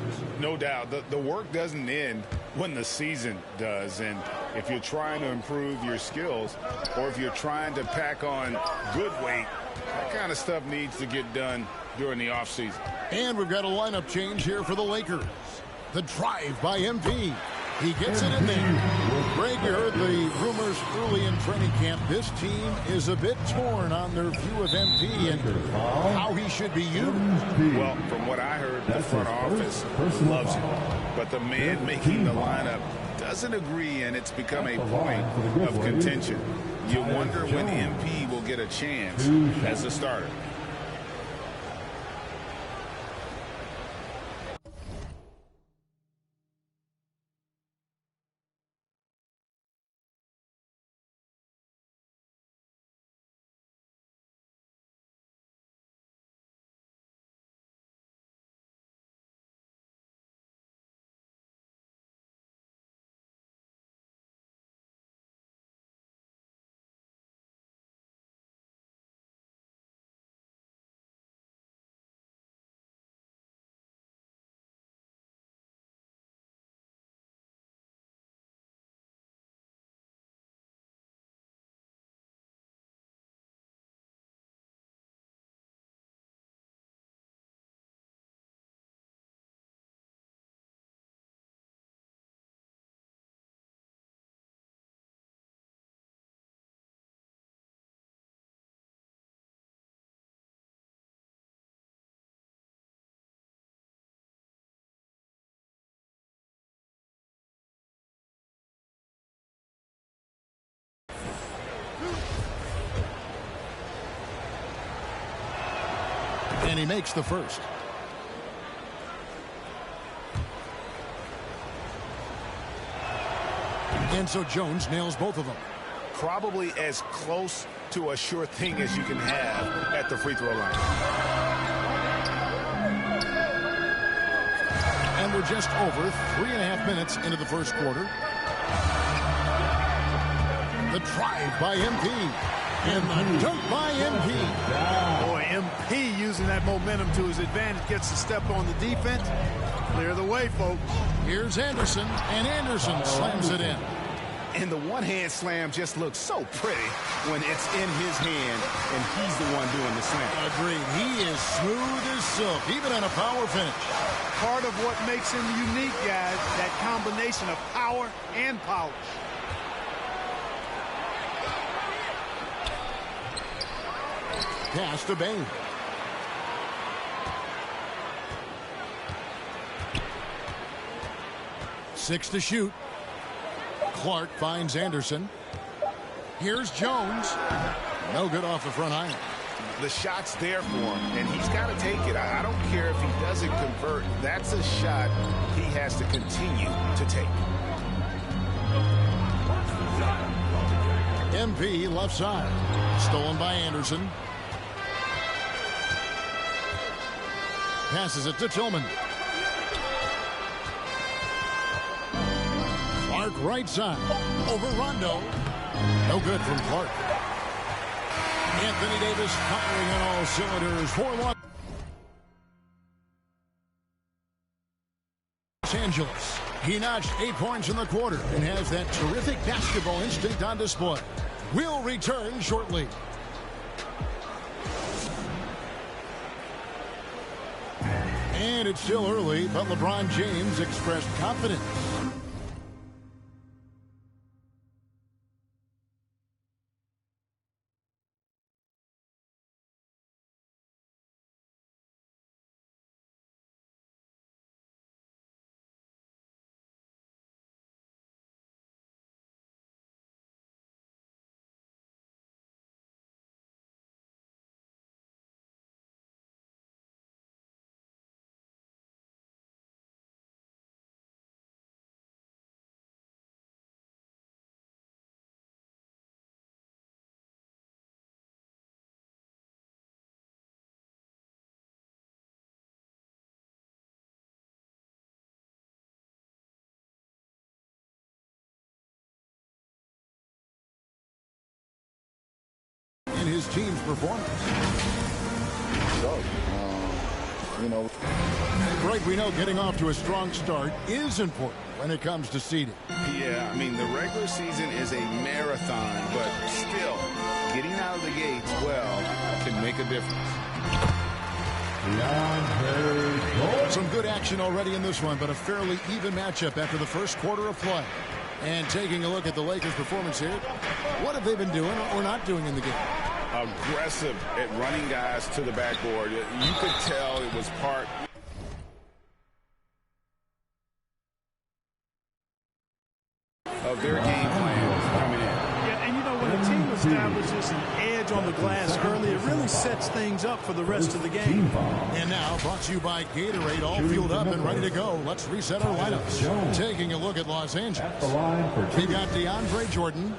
No doubt. The work doesn't end when the season does. And if you're trying to improve your skills or if you're trying to pack on good weight, that kind of stuff needs to get done during the offseason. And we've got a lineup change here for the Lakers. The drive by MP. He gets it in there. Greg, you heard the rumors early in training camp. This team is a bit torn on their view of MP and how he should be used. Well, from what I heard, the front office loves him. But the man making the lineup doesn't agree, and it's become a point of contention. You wonder when MP will get a chance as a starter. And he makes the first. And so Jones nails both of them. Probably as close to a sure thing as you can have at the free throw line. And we're just over 3.5 minutes into the first quarter. The drive by MP. And the dunk by MP. Boy, MP using that momentum to his advantage, gets the step on the defense. Clear the way, folks. Here's Anderson, and Anderson slams it in. And the one-hand slam just looks so pretty when it's in his hand, and he's the one doing the slam. Agreed. He is smooth as silk, even on a power finish. Part of what makes him unique, guys, that combination of power and polish. Pass to Bain. Six to shoot. Clark finds Anderson. Here's Jones. No good off the front iron. The shot's there for him, and he's got to take it. I don't care if he doesn't convert. That's a shot he has to continue to take. MP left side. Stolen by Anderson. Passes it to Tillman. Clark right side. Over Rondo. No good from Clark. Anthony Davis firing on all cylinders for Los Angeles. He notched 8 points in the quarter and has that terrific basketball instinct on display. We'll return shortly. And it's still early, but LeBron James expressed confidence. In his team's performance. So, Greg, we know getting off to a strong start is important when it comes to seeding. Yeah, I mean, the regular season is a marathon, but still, getting out of the gates well can make a difference. Some good action already in this one, but a fairly even matchup after the first quarter of play. And taking a look at the Lakers' performance here, what have they been doing or not doing in the game? Aggressive at running guys to the backboard. You could tell it was part of their game plan coming in. Yeah, and you know, when a team establishes an edge on the glass early, it really sets things up for the rest of the game. And now, brought to you by Gatorade, all fueled up and ready to go. Let's reset our lineups. Taking a look at Los Angeles. We've got DeAndre Jordan.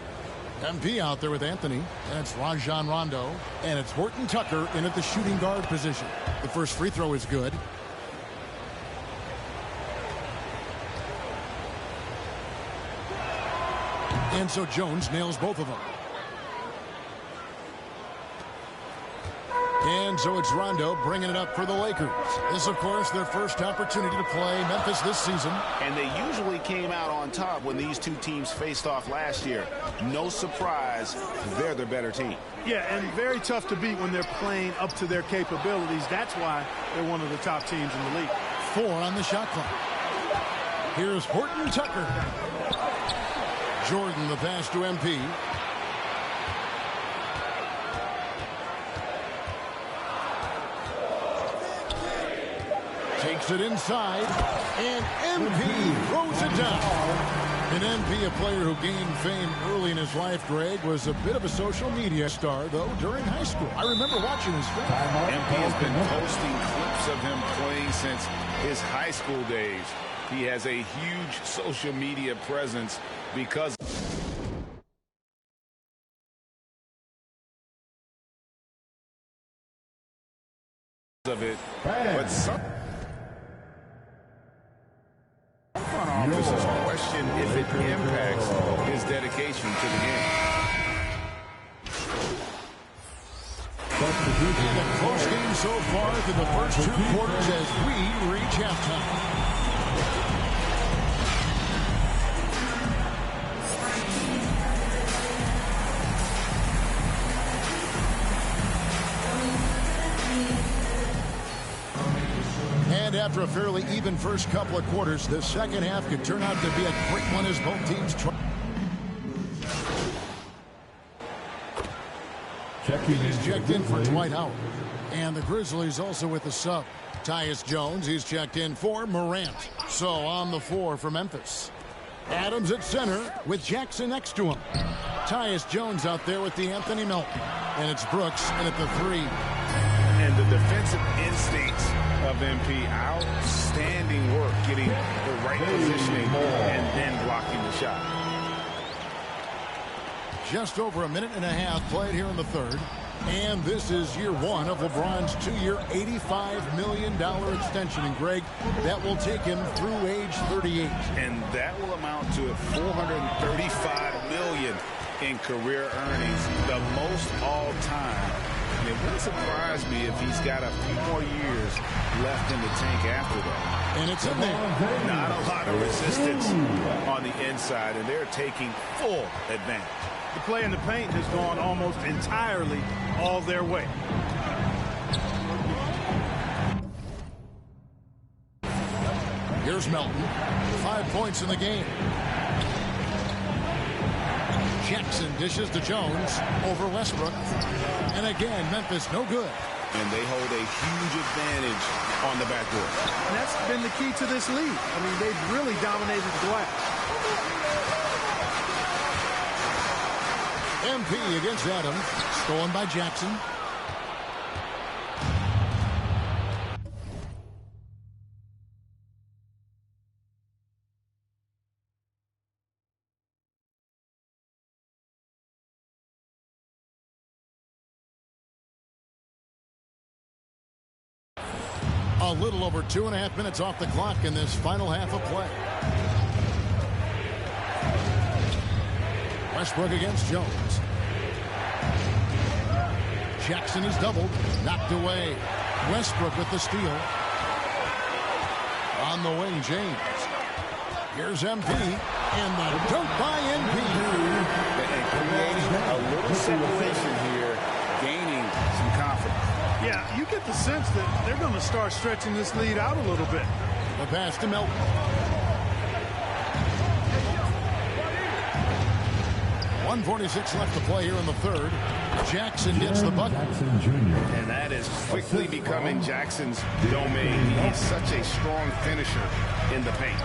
MP out there with Anthony, and it's Rajon Rondo, and it's Horton Tucker in at the shooting guard position. The first free throw is good. And so Jones nails both of them. And so it's Rondo bringing it up for the Lakers. This, of course, their first opportunity to play Memphis this season. And they usually came out on top when these two teams faced off last year. No surprise, they're the better team. Yeah, and very tough to beat when they're playing up to their capabilities. That's why they're one of the top teams in the league. 4 on the shot clock. Here's Horton Tucker. Jordan, the pass to MP. Takes it inside, and MP throws it down. And MP, a player who gained fame early in his life, Greg, was a bit of a social media star, though, during high school. I remember watching his film. MP has been posting clips of him playing since his high school days. He has a huge social media presence because of it, but some front officers question if it impacts his dedication to the game. And a close game so far through the first 2 quarters as we reach halftime. And after a fairly even first couple of quarters, the second half could turn out to be a quick one as both teams try. He's checked in for Dwight Howard. And the Grizzlies also with the sub. Tyus Jones, he's checked in for Morant. So on the floor for Memphis. Adams at center with Jackson next to him. Tyus Jones out there with the Anthony Melton. And it's Brooks in at the 3. And the defensive instincts of MP, outstanding work getting the right positioning and then blocking the shot. Just over a minute and a half played here in the third. And this is year 1 of LeBron's 2-year, $85 million extension. And, Greg, that will take him through age 38. And that will amount to $435 million in career earnings, the most all time. And it wouldn't surprise me if he's got a few more years left in the tank after that. And it's in there. Not a lot of resistance on the inside, and they're taking full advantage. The play in the paint has gone almost entirely all their way. Here's Melton. 5 points in the game. Jackson dishes to Jones over Westbrook. And again, Memphis no good. And they hold a huge advantage on the backboard. And that's been the key to this league. I mean, they've really dominated the glass. MP against Adams. Stolen by Jackson. A little over 2.5 minutes off the clock in this final half of play. Westbrook against Jones. Jackson is doubled. Knocked away. Westbrook with the steal. On the wing, James. Here's MP. And the dunk by MP. And creating a little separation here, gaining some confidence. Yeah, you get the sense that they're going to start stretching this lead out a little bit. The pass to Melton. .146 left to play here in the third. Jackson gets the bucket. And that is quickly becoming Jackson's domain. He's such a strong finisher in the paint.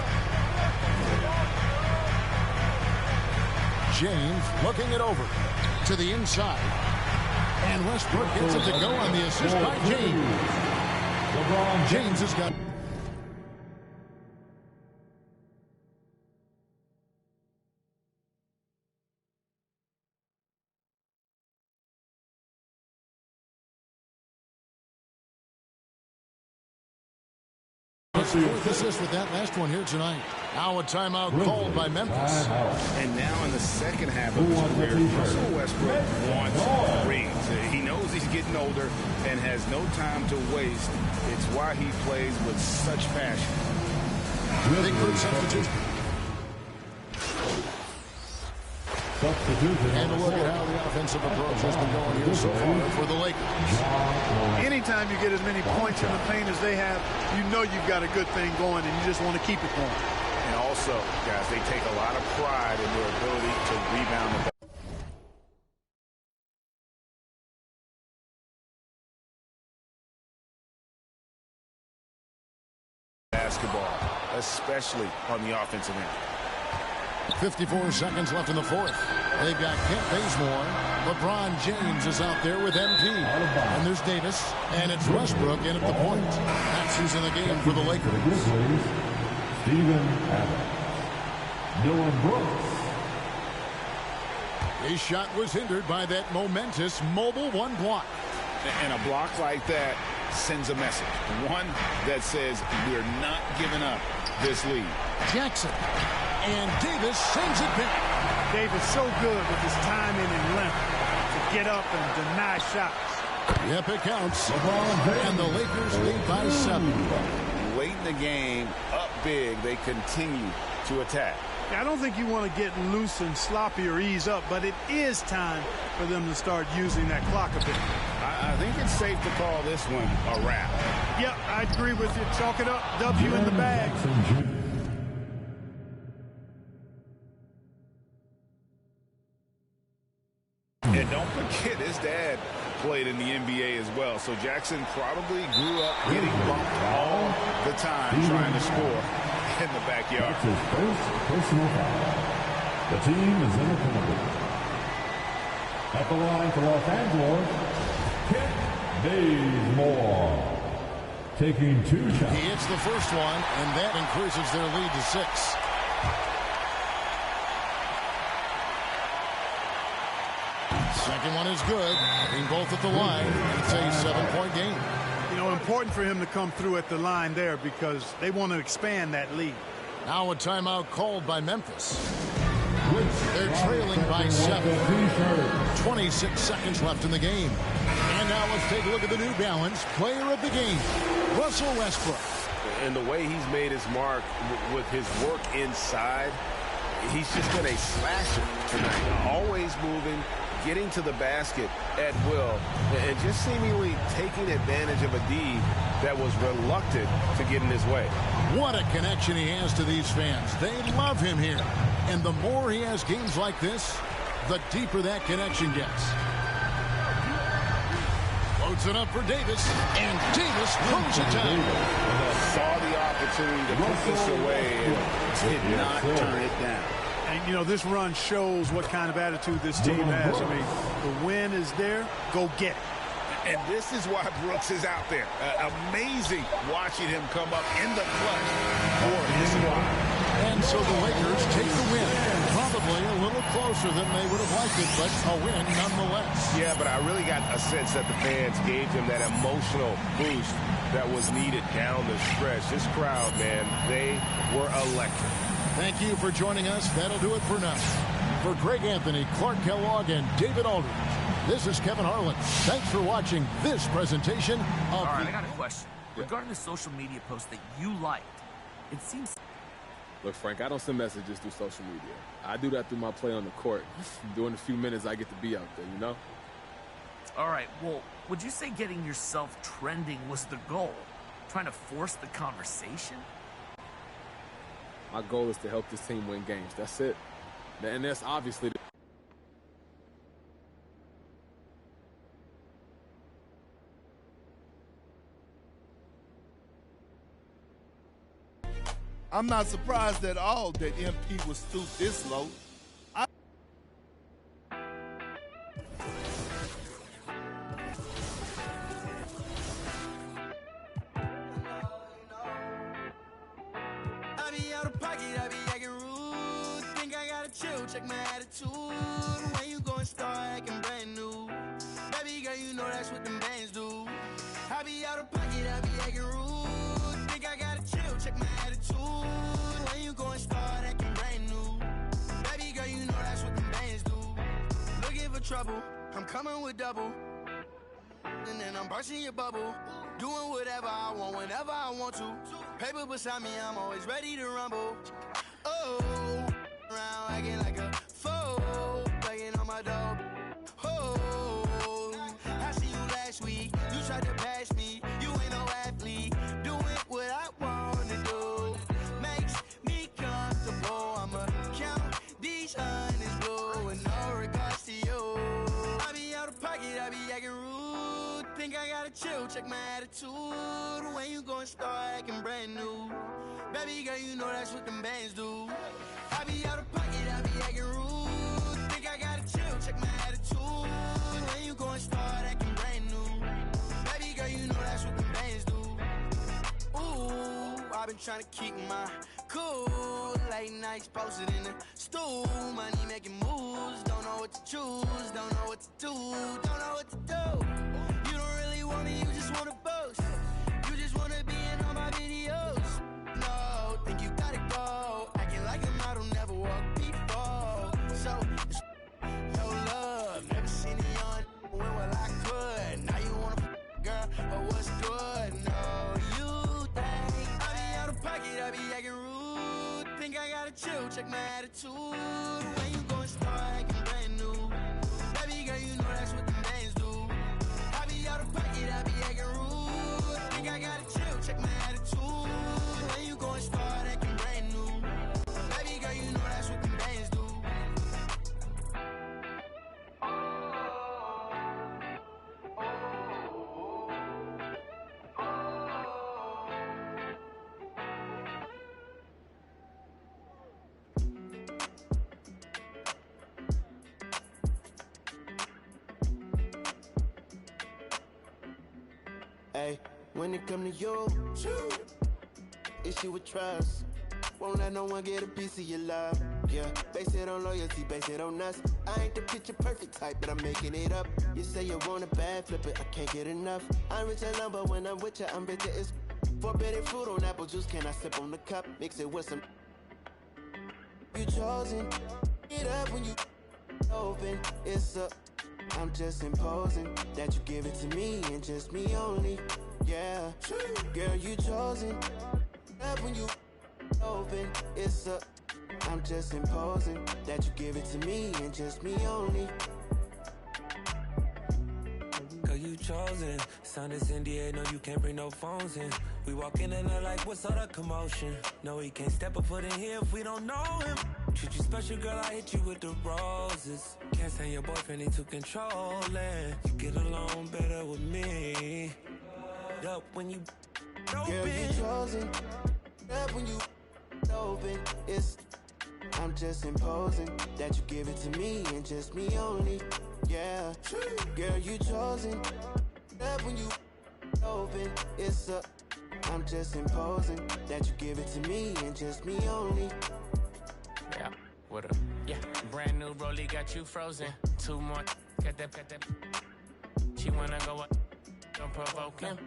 James looking it over to the inside. And Westbrook gets it to go on the assist by James. LeBron James has got... Fourth assist with that last one here tonight. Now a timeout called by Memphis. And now in the second half of his career, Russell Westbrook wants rings. He knows he's getting older and has no time to waste. It's why he plays with such passion. Big group substitution. And a look at how the offensive approach has been going here so far for the Lakers. Anytime you get as many points in the paint as they have, you know you've got a good thing going, and you just want to keep it going. And also, guys, they take a lot of pride in their ability to rebound the basketball, especially on the offensive end. 54 seconds left in the fourth. They've got Kent Bazemore. LeBron James is out there with MP. And there's Davis. And it's Westbrook in at the point. That's who's in the game for the Lakers. Steven Adams. Dylan Brooks. His shot was hindered by that momentous mobile one block. And a block like that sends a message, one that says we're not giving up this lead. Jackson. And Davis sends it back. Davis so good with his timing and length to get up and deny shots. Yep, it counts. And the Lakers lead by 7. Late in the game, up big, they continue to attack. I don't think you want to get loose and sloppy or ease up, but it is time for them to start using that clock a bit. I think it's safe to call this one a wrap. Yep, I agree with you. Chalk it up. W in the bag. And don't forget, his dad played in the NBA as well. So Jackson probably grew up getting bumped all the time trying to score in the backyard. That's his first personal foul. The team is in a penalty. At the line for Los Angeles, Kent Bazemore. Taking 2 shots. He hits the first one, and that increases their lead to 6. Second one is good. Being both at the line. It's a 7-point game. You know, important for him to come through at the line there because they want to expand that lead. Now a timeout called by Memphis. They're trailing by 7. 26 seconds left in the game. And now let's take a look at the New Balance player of the game, Russell Westbrook. And the way he's made his mark with his work inside, he's just been a slasher tonight. Always moving, getting to the basket at will, and just seemingly taking advantage of a D that was reluctant to get in his way. What a connection he has to these fans. They love him here. And the more he has games like this, the deeper that connection gets. Loads it up for Davis, and Davis throws it down. Saw the opportunity to put this away and did not turn it down. And, you know, this run shows what kind of attitude this team has. I mean, the win is there. Go get it. And this is why Brooks is out there. Amazing watching him come up in the clutch for his squad. And so the Lakers take the win. Probably a little closer than they would have liked it, but a win nonetheless. Yeah, but I really got a sense that the fans gave him that emotional boost that was needed down the stretch. This crowd, man, they were electric. Thank you for joining us. That'll do it for now. For Greg Anthony, Clark Kellogg, and David Aldridge, this is Kevin Harlan. Thanks for watching this presentation of... All right, I got a question. Regarding the social media post that you liked, it seems... Look, Frank, I don't send messages through social media. I do that through my play on the court. During the few minutes I get to be out there, you know? All right, well, would you say getting yourself trending was the goal? Trying to force the conversation? My goal is to help this team win games. That's it. And that's obviously... I'm not surprised at all that MP was stooped this low. Check my attitude. When you gon' start acting brand new, baby girl, you know that's what them bands do. I be out of pocket, I be acting rude. Think I gotta chill, check my attitude. When you gon' start acting brand new, baby girl, you know that's what them bands do. Looking for trouble, I'm coming with double. And then I'm bursting your bubble. Doing whatever I want, whenever I want to. Paper beside me, I'm always ready to rumble. Oh, around acting like a fool, begging on my dog. Oh, I see you last week. You tried to pass me. You ain't no athlete. Doing what I wanna do makes me comfortable. I'ma count these honest blue with no regards to you. I be out of pocket. I be acting rude. Think I gotta chill. Check my attitude. When you gon' start acting brand new, baby girl, you know that's what them bands do. I be out of pocket, I be acting rude. Think I gotta chill, check my attitude. When you gon' start acting brand new, baby girl, you know that's what the bands do. Ooh, I've been trying to keep my cool. Late nights posted in the stool. Money making moves, don't know what to choose. Don't know what to do, don't know what to do. You don't really want me, you just wanna boast. gotta chill, check my attitude. When you gon' start acting brand new. Baby girl, you know that's what the bands do. I be out of pocket, I be acting rude. Think I gotta chill, check my attitude. When you gon' start acting brand new. Baby girl, you know that's what the bands do. Hey, when it come to you, issue with trust. Won't let no one get a piece of your love. Yeah, base it on loyalty, base it on us. I ain't the picture perfect type, but I'm making it up. You say you want a bad, flip it, I can't get enough. I'm rich alone, but when I'm with you, I'm bitter. It's forbidden fruit on apple juice. Can I sip on the cup? Mix it with some. You chosen. Get up when you open. It's up. I'm just imposing that you give it to me and just me only. Yeah, girl, you chosen. Up when you open, it's up. I'm just imposing that you give it to me and just me only. Girl, you chosen. Sign this NDA, no, you can't bring no phones in. We walk in and they're like, what's all the commotion? No, he can't step a foot in here if we don't know him. Treat you special, girl, I hit you with the roses. Can't stand your boyfriend, he too controlling. You get along better with me. Up when you open. Girl, you chosen. Up when you open. It's. I'm just imposing that you give it to me and just me only. Yeah, girl, you chosen. Up when you open. It's up. I'm just imposing that you give it to me and just me only. Yeah, what up? Yeah, brand new rollie got you frozen. 2 more, got that. She wanna go up, don't provoke him.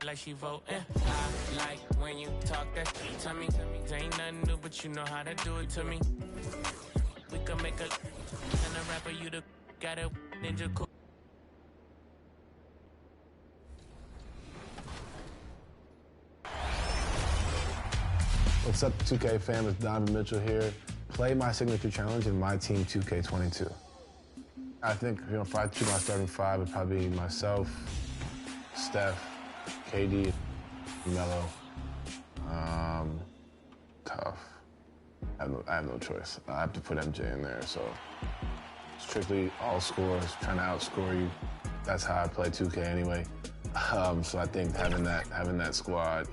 Like she voting. I like when you talk that to me. Ain't nothing new, but you know how to do it to me. We can make a and a rapper, you the got a ninja cool. What's up, 2K fam? It's Donovan Mitchell here. Play my signature challenge in my team 2K22. I think, if I choose my starting five, it'd probably be myself, Steph, KD, Melo. Tough. I have no choice. I have to put MJ in there, so strictly all scores, trying to outscore you. That's how I play 2K anyway. So I think having that squad,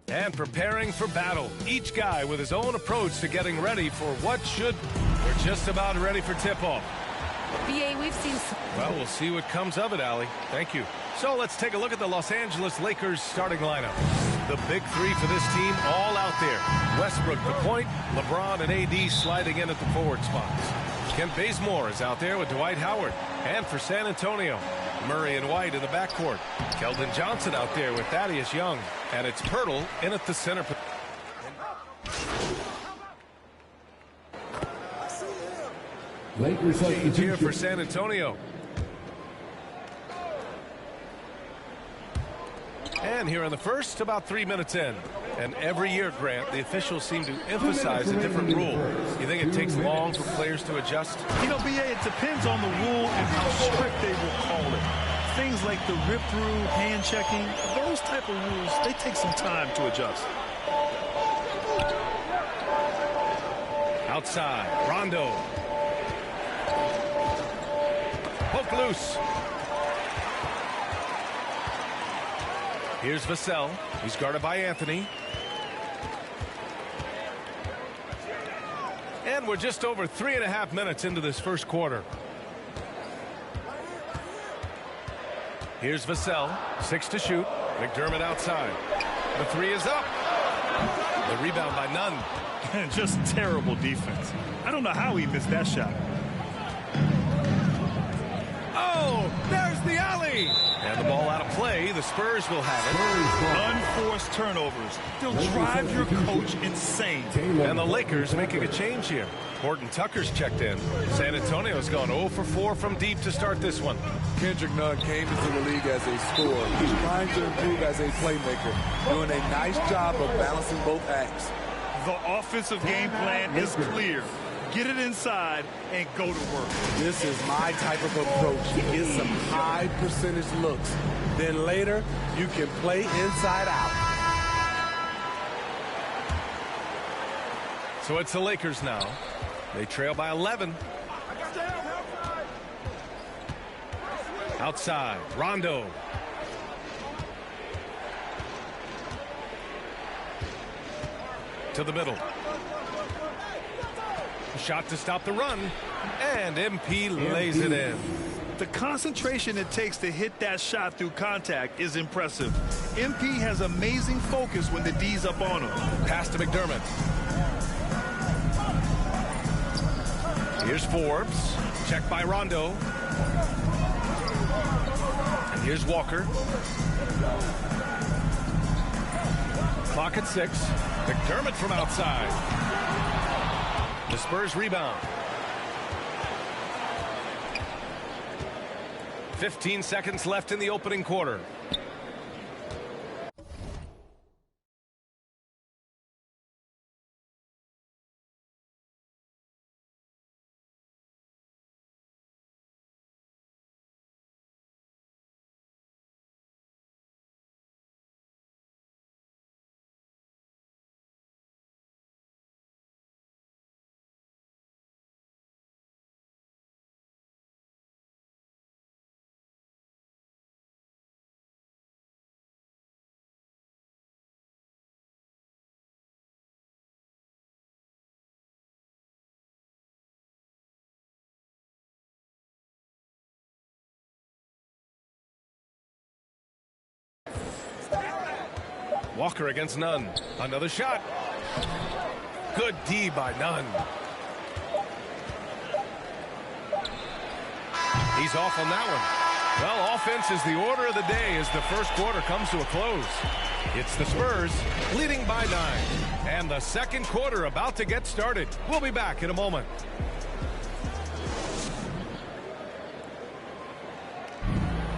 And preparing for battle. Each guy with his own approach to getting ready for what should. We're just about ready for tip-off. BA, we've seen. Well, we'll see what comes of it, Allie. Thank you. So let's take a look at the Los Angeles Lakers starting lineup. The big three for this team all out there. Westbrook the point, LeBron and AD sliding in at the forward spots. Kent Bazemore is out there with Dwight Howard. And for San Antonio, Murray and White in the backcourt. Keldon Johnson out there with Thaddeus Young. And it's Pirtle in at the center. Lakers Change here for San Antonio. And here in the first, about 3 minutes in. And every year, Grant, the officials seem to emphasize a different rule. You think it takes long for players to adjust? You know, BA, it depends on the rule and how strict they will call it. Things like the rip-through, hand-checking, those type of rules, they take some time to adjust. Outside, Rondo. Poke loose. Here's Vassell. He's guarded by Anthony. And we're just over 3.5 minutes into this first quarter. Here's Vassell. 6 to shoot. McDermott outside. The three is up. The rebound by Nunn. Just terrible defense. I don't know how he missed that shot. Oh, there's the alley. And the ball out of play. the Spurs will have it. Unforced turnovers. They'll drive your coach insane. And the Lakers making a change here. Horton Tucker's checked in. San Antonio's gone 0 for 4 from deep to start this one. Kendrick Nunn came into the league as a scorer. He's trying to improve as a playmaker, doing a nice job of balancing both acts. The offensive game plan is clear. Get it inside and go to work. This is my type of approach. Get some high percentage looks. Then later, you can play inside out. So it's the Lakers now. They trail by 11. Outside, Rondo. To the middle. Shot to stop the run, and MP lays it in. The concentration it takes to hit that shot through contact is impressive. MP has amazing focus when the D's up on him. Pass to McDermott. Here's Forbes. Checked by Rondo. And here's Walker. Clock at 6. McDermott from outside. The Spurs rebound. 15 seconds left in the opening quarter. Walker against Nunn. Another shot. Good D by Nunn. He's off on that one. Well, offense is the order of the day as the first quarter comes to a close. It's the Spurs leading by 9. And the second quarter about to get started. We'll be back in a moment.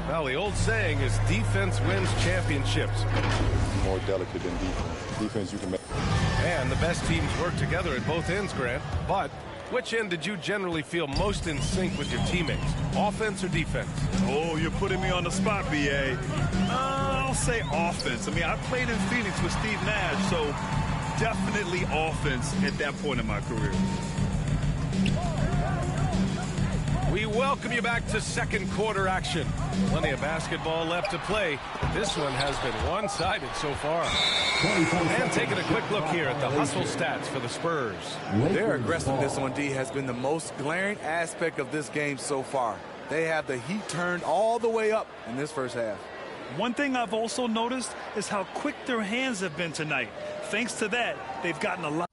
Well, the old saying is defense wins championships. More delicate than defense. Defense you can make. And the best teams work together at both ends, Grant. But which end did you generally feel most in sync with your teammates? Offense or defense? Oh, you're putting me on the spot, B.A. I'll say offense. I mean, I played in Phoenix with Steve Nash, so definitely offense at that point in my career. We welcome you back to second quarter action. Plenty of basketball left to play. This one has been one-sided so far. And taking a quick look here at the hustle stats for the Spurs. Their aggressiveness on D has been the most glaring aspect of this game so far. They have the heat turned all the way up in this first half. One thing I've also noticed is how quick their hands have been tonight. Thanks to that, they've gotten a lot.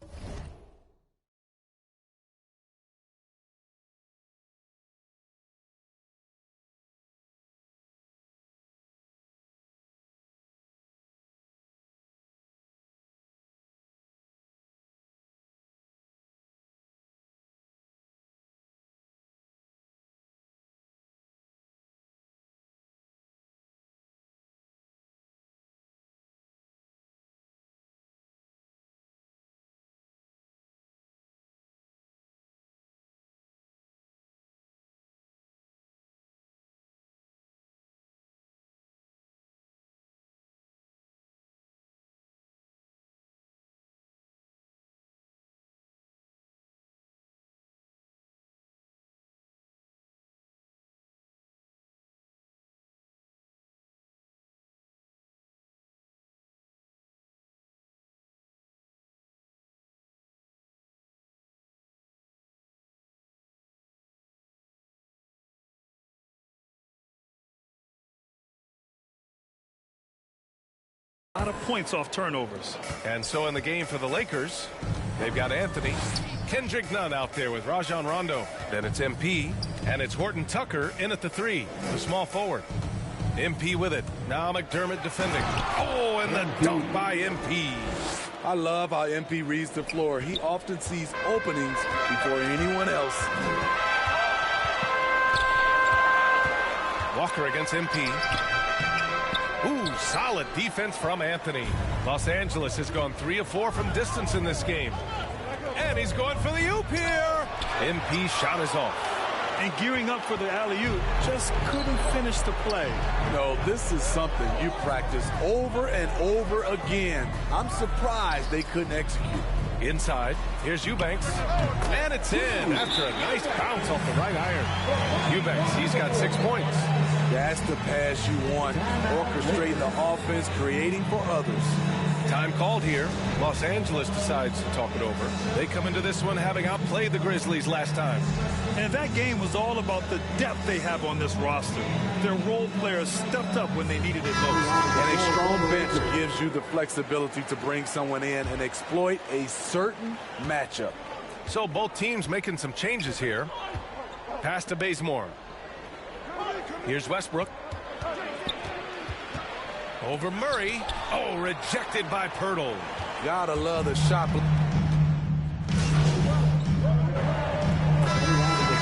A lot of points off turnovers. And so in the game for the Lakers, they've got Anthony. Kendrick Nunn out there with Rajon Rondo. Then it's MP. And it's Horton Tucker in at the 3, the small forward. MP with it. Now McDermott defending. Oh, and the dunk by MP. I love how MP reads the floor. He often sees openings before anyone else. Walker against MP. Ooh, solid defense from Anthony. Los Angeles has gone 3 of 4 from distance in this game. And he's going for the oop here. MP shot is off. And gearing up for the alley-oop, just couldn't finish the play. No, this is something you practice over and over again. I'm surprised they couldn't execute. Inside, here's Eubanks. And it's in after a nice bounce off the right iron. Eubanks, he's got 6 points. That's the pass you want. Orchestrating the offense, creating for others. Time called here. Los Angeles decides to talk it over. They come into this one having outplayed the Grizzlies last time. And that game was all about the depth they have on this roster. Their role players stepped up when they needed it most. And a strong bench gives you the flexibility to bring someone in and exploit a certain matchup. So both teams making some changes here. Pass to Bazemore. Here's Westbrook. Over Murray. Oh, rejected by Pirtle. Gotta love the shot.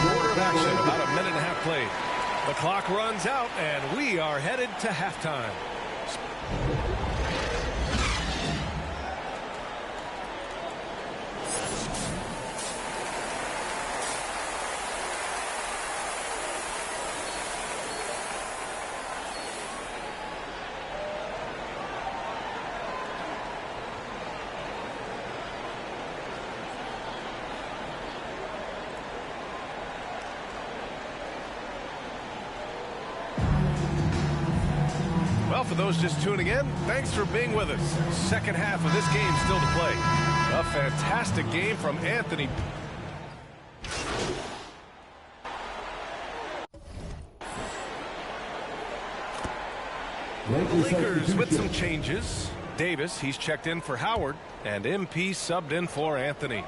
Quarter of action, about a minute and a half played. The clock runs out, and we are headed to halftime. Well, for those just tuning in, thanks for being with us. Second half of this game still to play. A fantastic game from Anthony. Lakers with some changes. Davis, he's checked in for Howard, and MP subbed in for Anthony.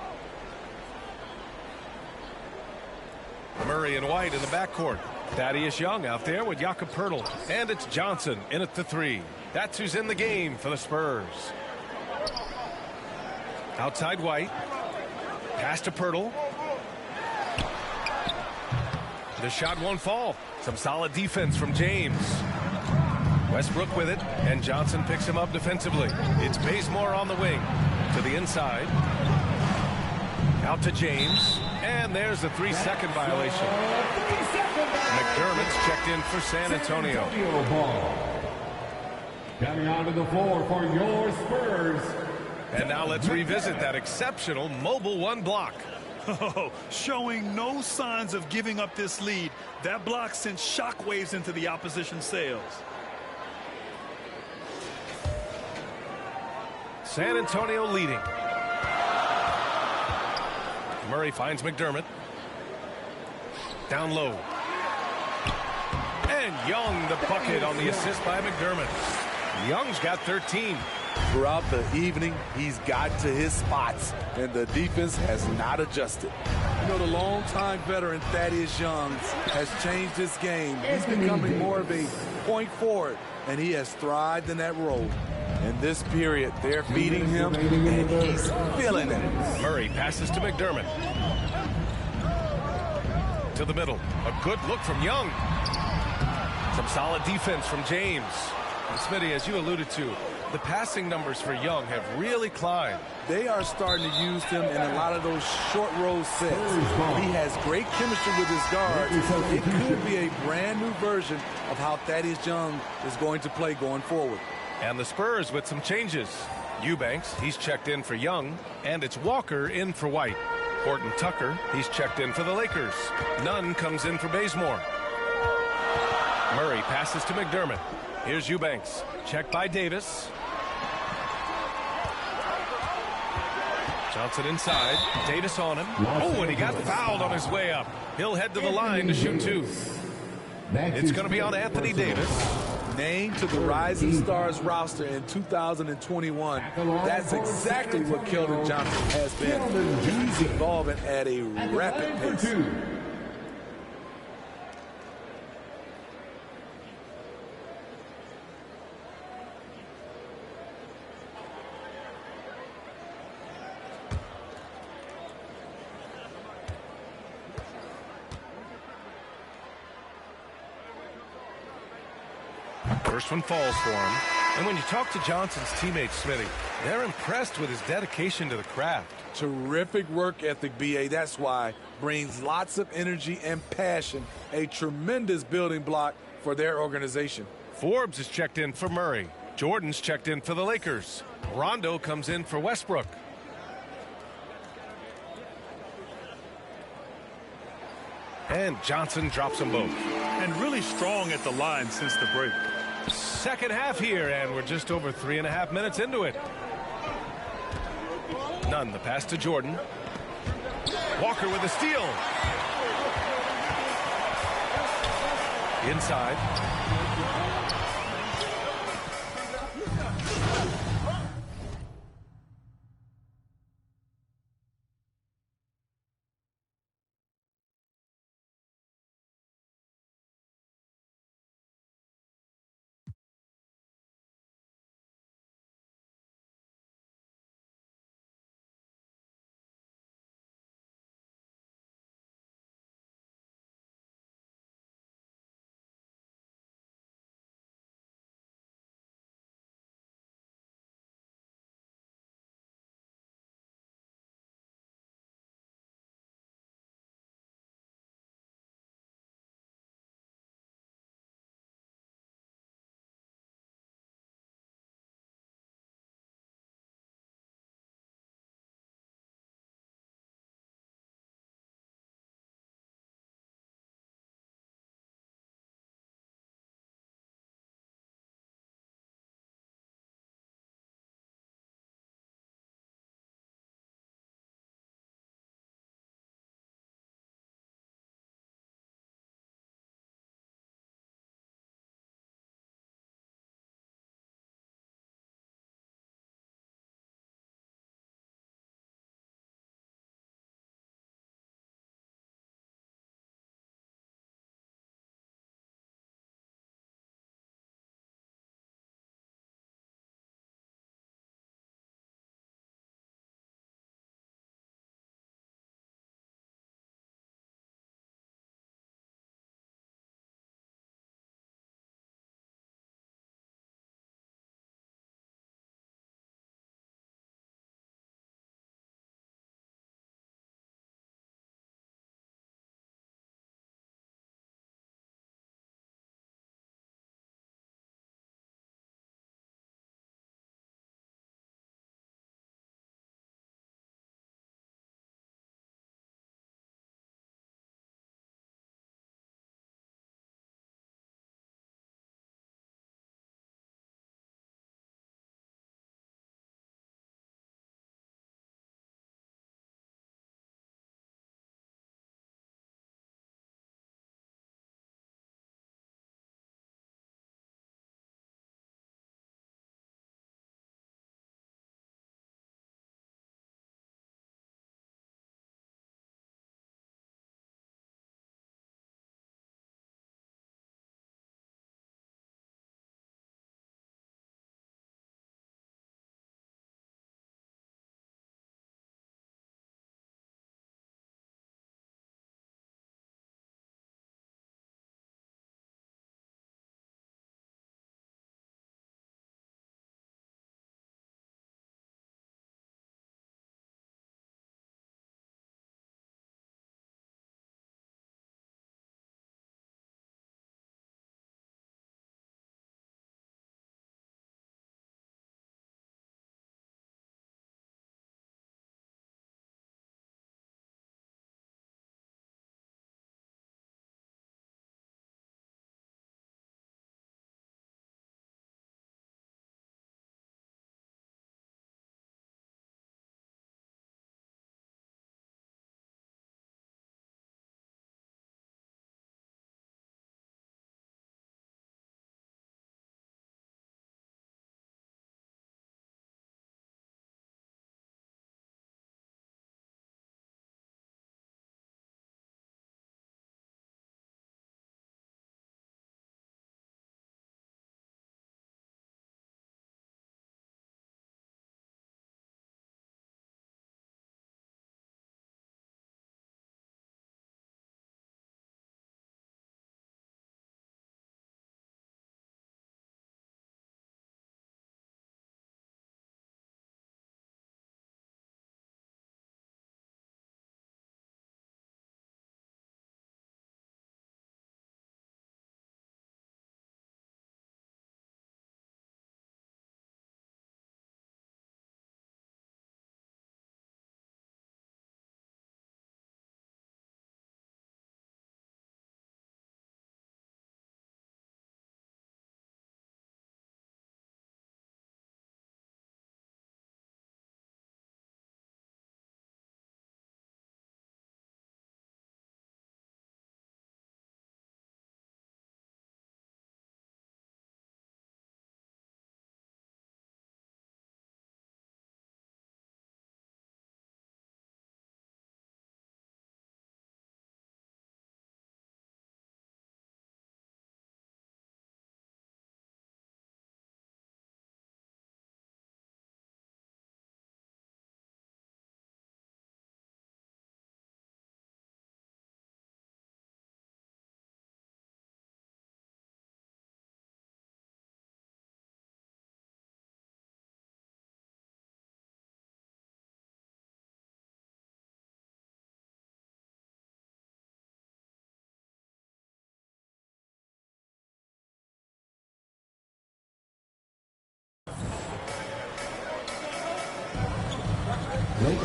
Murray and White in the backcourt. Thaddeus Young out there with Jakob Poeltl. And it's Johnson in at the 3. That's who's in the game for the Spurs. Outside White. Pass to Poeltl. The shot won't fall. Some solid defense from James. Westbrook with it, and Johnson picks him up defensively. It's Bazemore on the wing. To the inside. Out to James. And there's a 3-second violation. McDermott's checked in for San Antonio. Coming onto the floor for your Spurs. And now let's revisit that exceptional mobile 1 block. Oh, showing no signs of giving up this lead. That block sent shockwaves into the opposition sails. San Antonio leading. Murray finds McDermott. Down low. And Young the bucket on the assist by McDermott. Young's got 13. Throughout the evening, he's gotten to his spots, and the defense has not adjusted. You know, the longtime veteran Thaddeus Young has changed his game. He's becoming more of a point forward, and he has thrived in that role. In this period, they're feeding him, and he's feeling it. Murray passes to McDermott. To the middle. A good look from Young. Some solid defense from James. And Smitty, as you alluded to, the passing numbers for Young have really climbed. They are starting to use him in a lot of those short roll sets. He has great chemistry with his guards. It could be a brand new version of how Thaddeus Young is going to play going forward. And the Spurs with some changes. Eubanks, he's checked in for Young, and it's Walker in for White. Horton Tucker, he's checked in for the Lakers. Nunn comes in for Bazemore. Murray passes to McDermott. Here's Eubanks. Checked by Davis. Johnson inside. Davis on him. Oh, and he got fouled on his way up. He'll head to the line to shoot 2. It's going to be on Anthony Davis. Named to the Rising Stars roster in 2021. That's exactly what Keldon Johnson has been. He's evolving at a rapid pace. First one falls for him. And when you talk to Johnson's teammates, Smitty, they're impressed with his dedication to the craft. Terrific work ethic, B.A. That's why. Brings lots of energy and passion. A tremendous building block for their organization. Forbes is checked in for Murray. Jordan's checked in for the Lakers. Rondo comes in for Westbrook. And Johnson drops them both. And really strong at the line since the break. Second half here, and we're just over 3.5 minutes into it. Nunn, the pass to Jordan. Walker with a steal. Inside.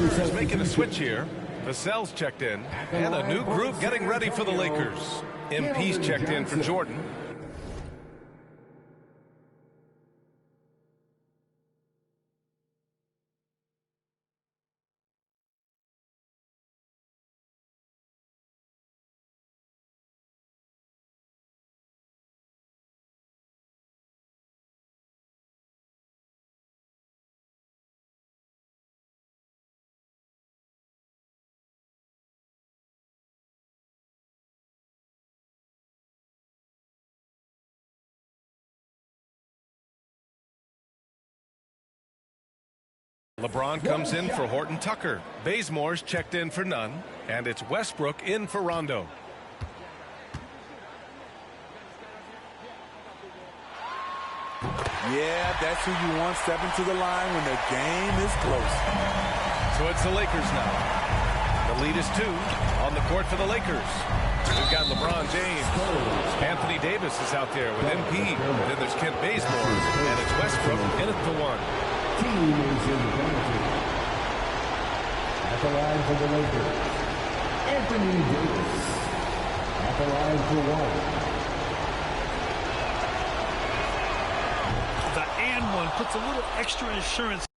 Lakers making a switch here. Vassell's checked in. And a new group getting ready for the Lakers. MP's checked in for Jordan. LeBron comes in for Horton Tucker. Bazemore's checked in for Nunn. And it's Westbrook in for Rondo. Yeah, that's who you want stepping to the line when the game is close. So it's the Lakers now. The lead is 2 on the court for the Lakers. We've got LeBron James. Anthony Davis is out there with MP. Then there's Kent Bazemore. And it's Westbrook in at the 1. Team is in penalty. At the line for the Lakers, Anthony Davis. At the line for 1. The and one puts a little extra insurance.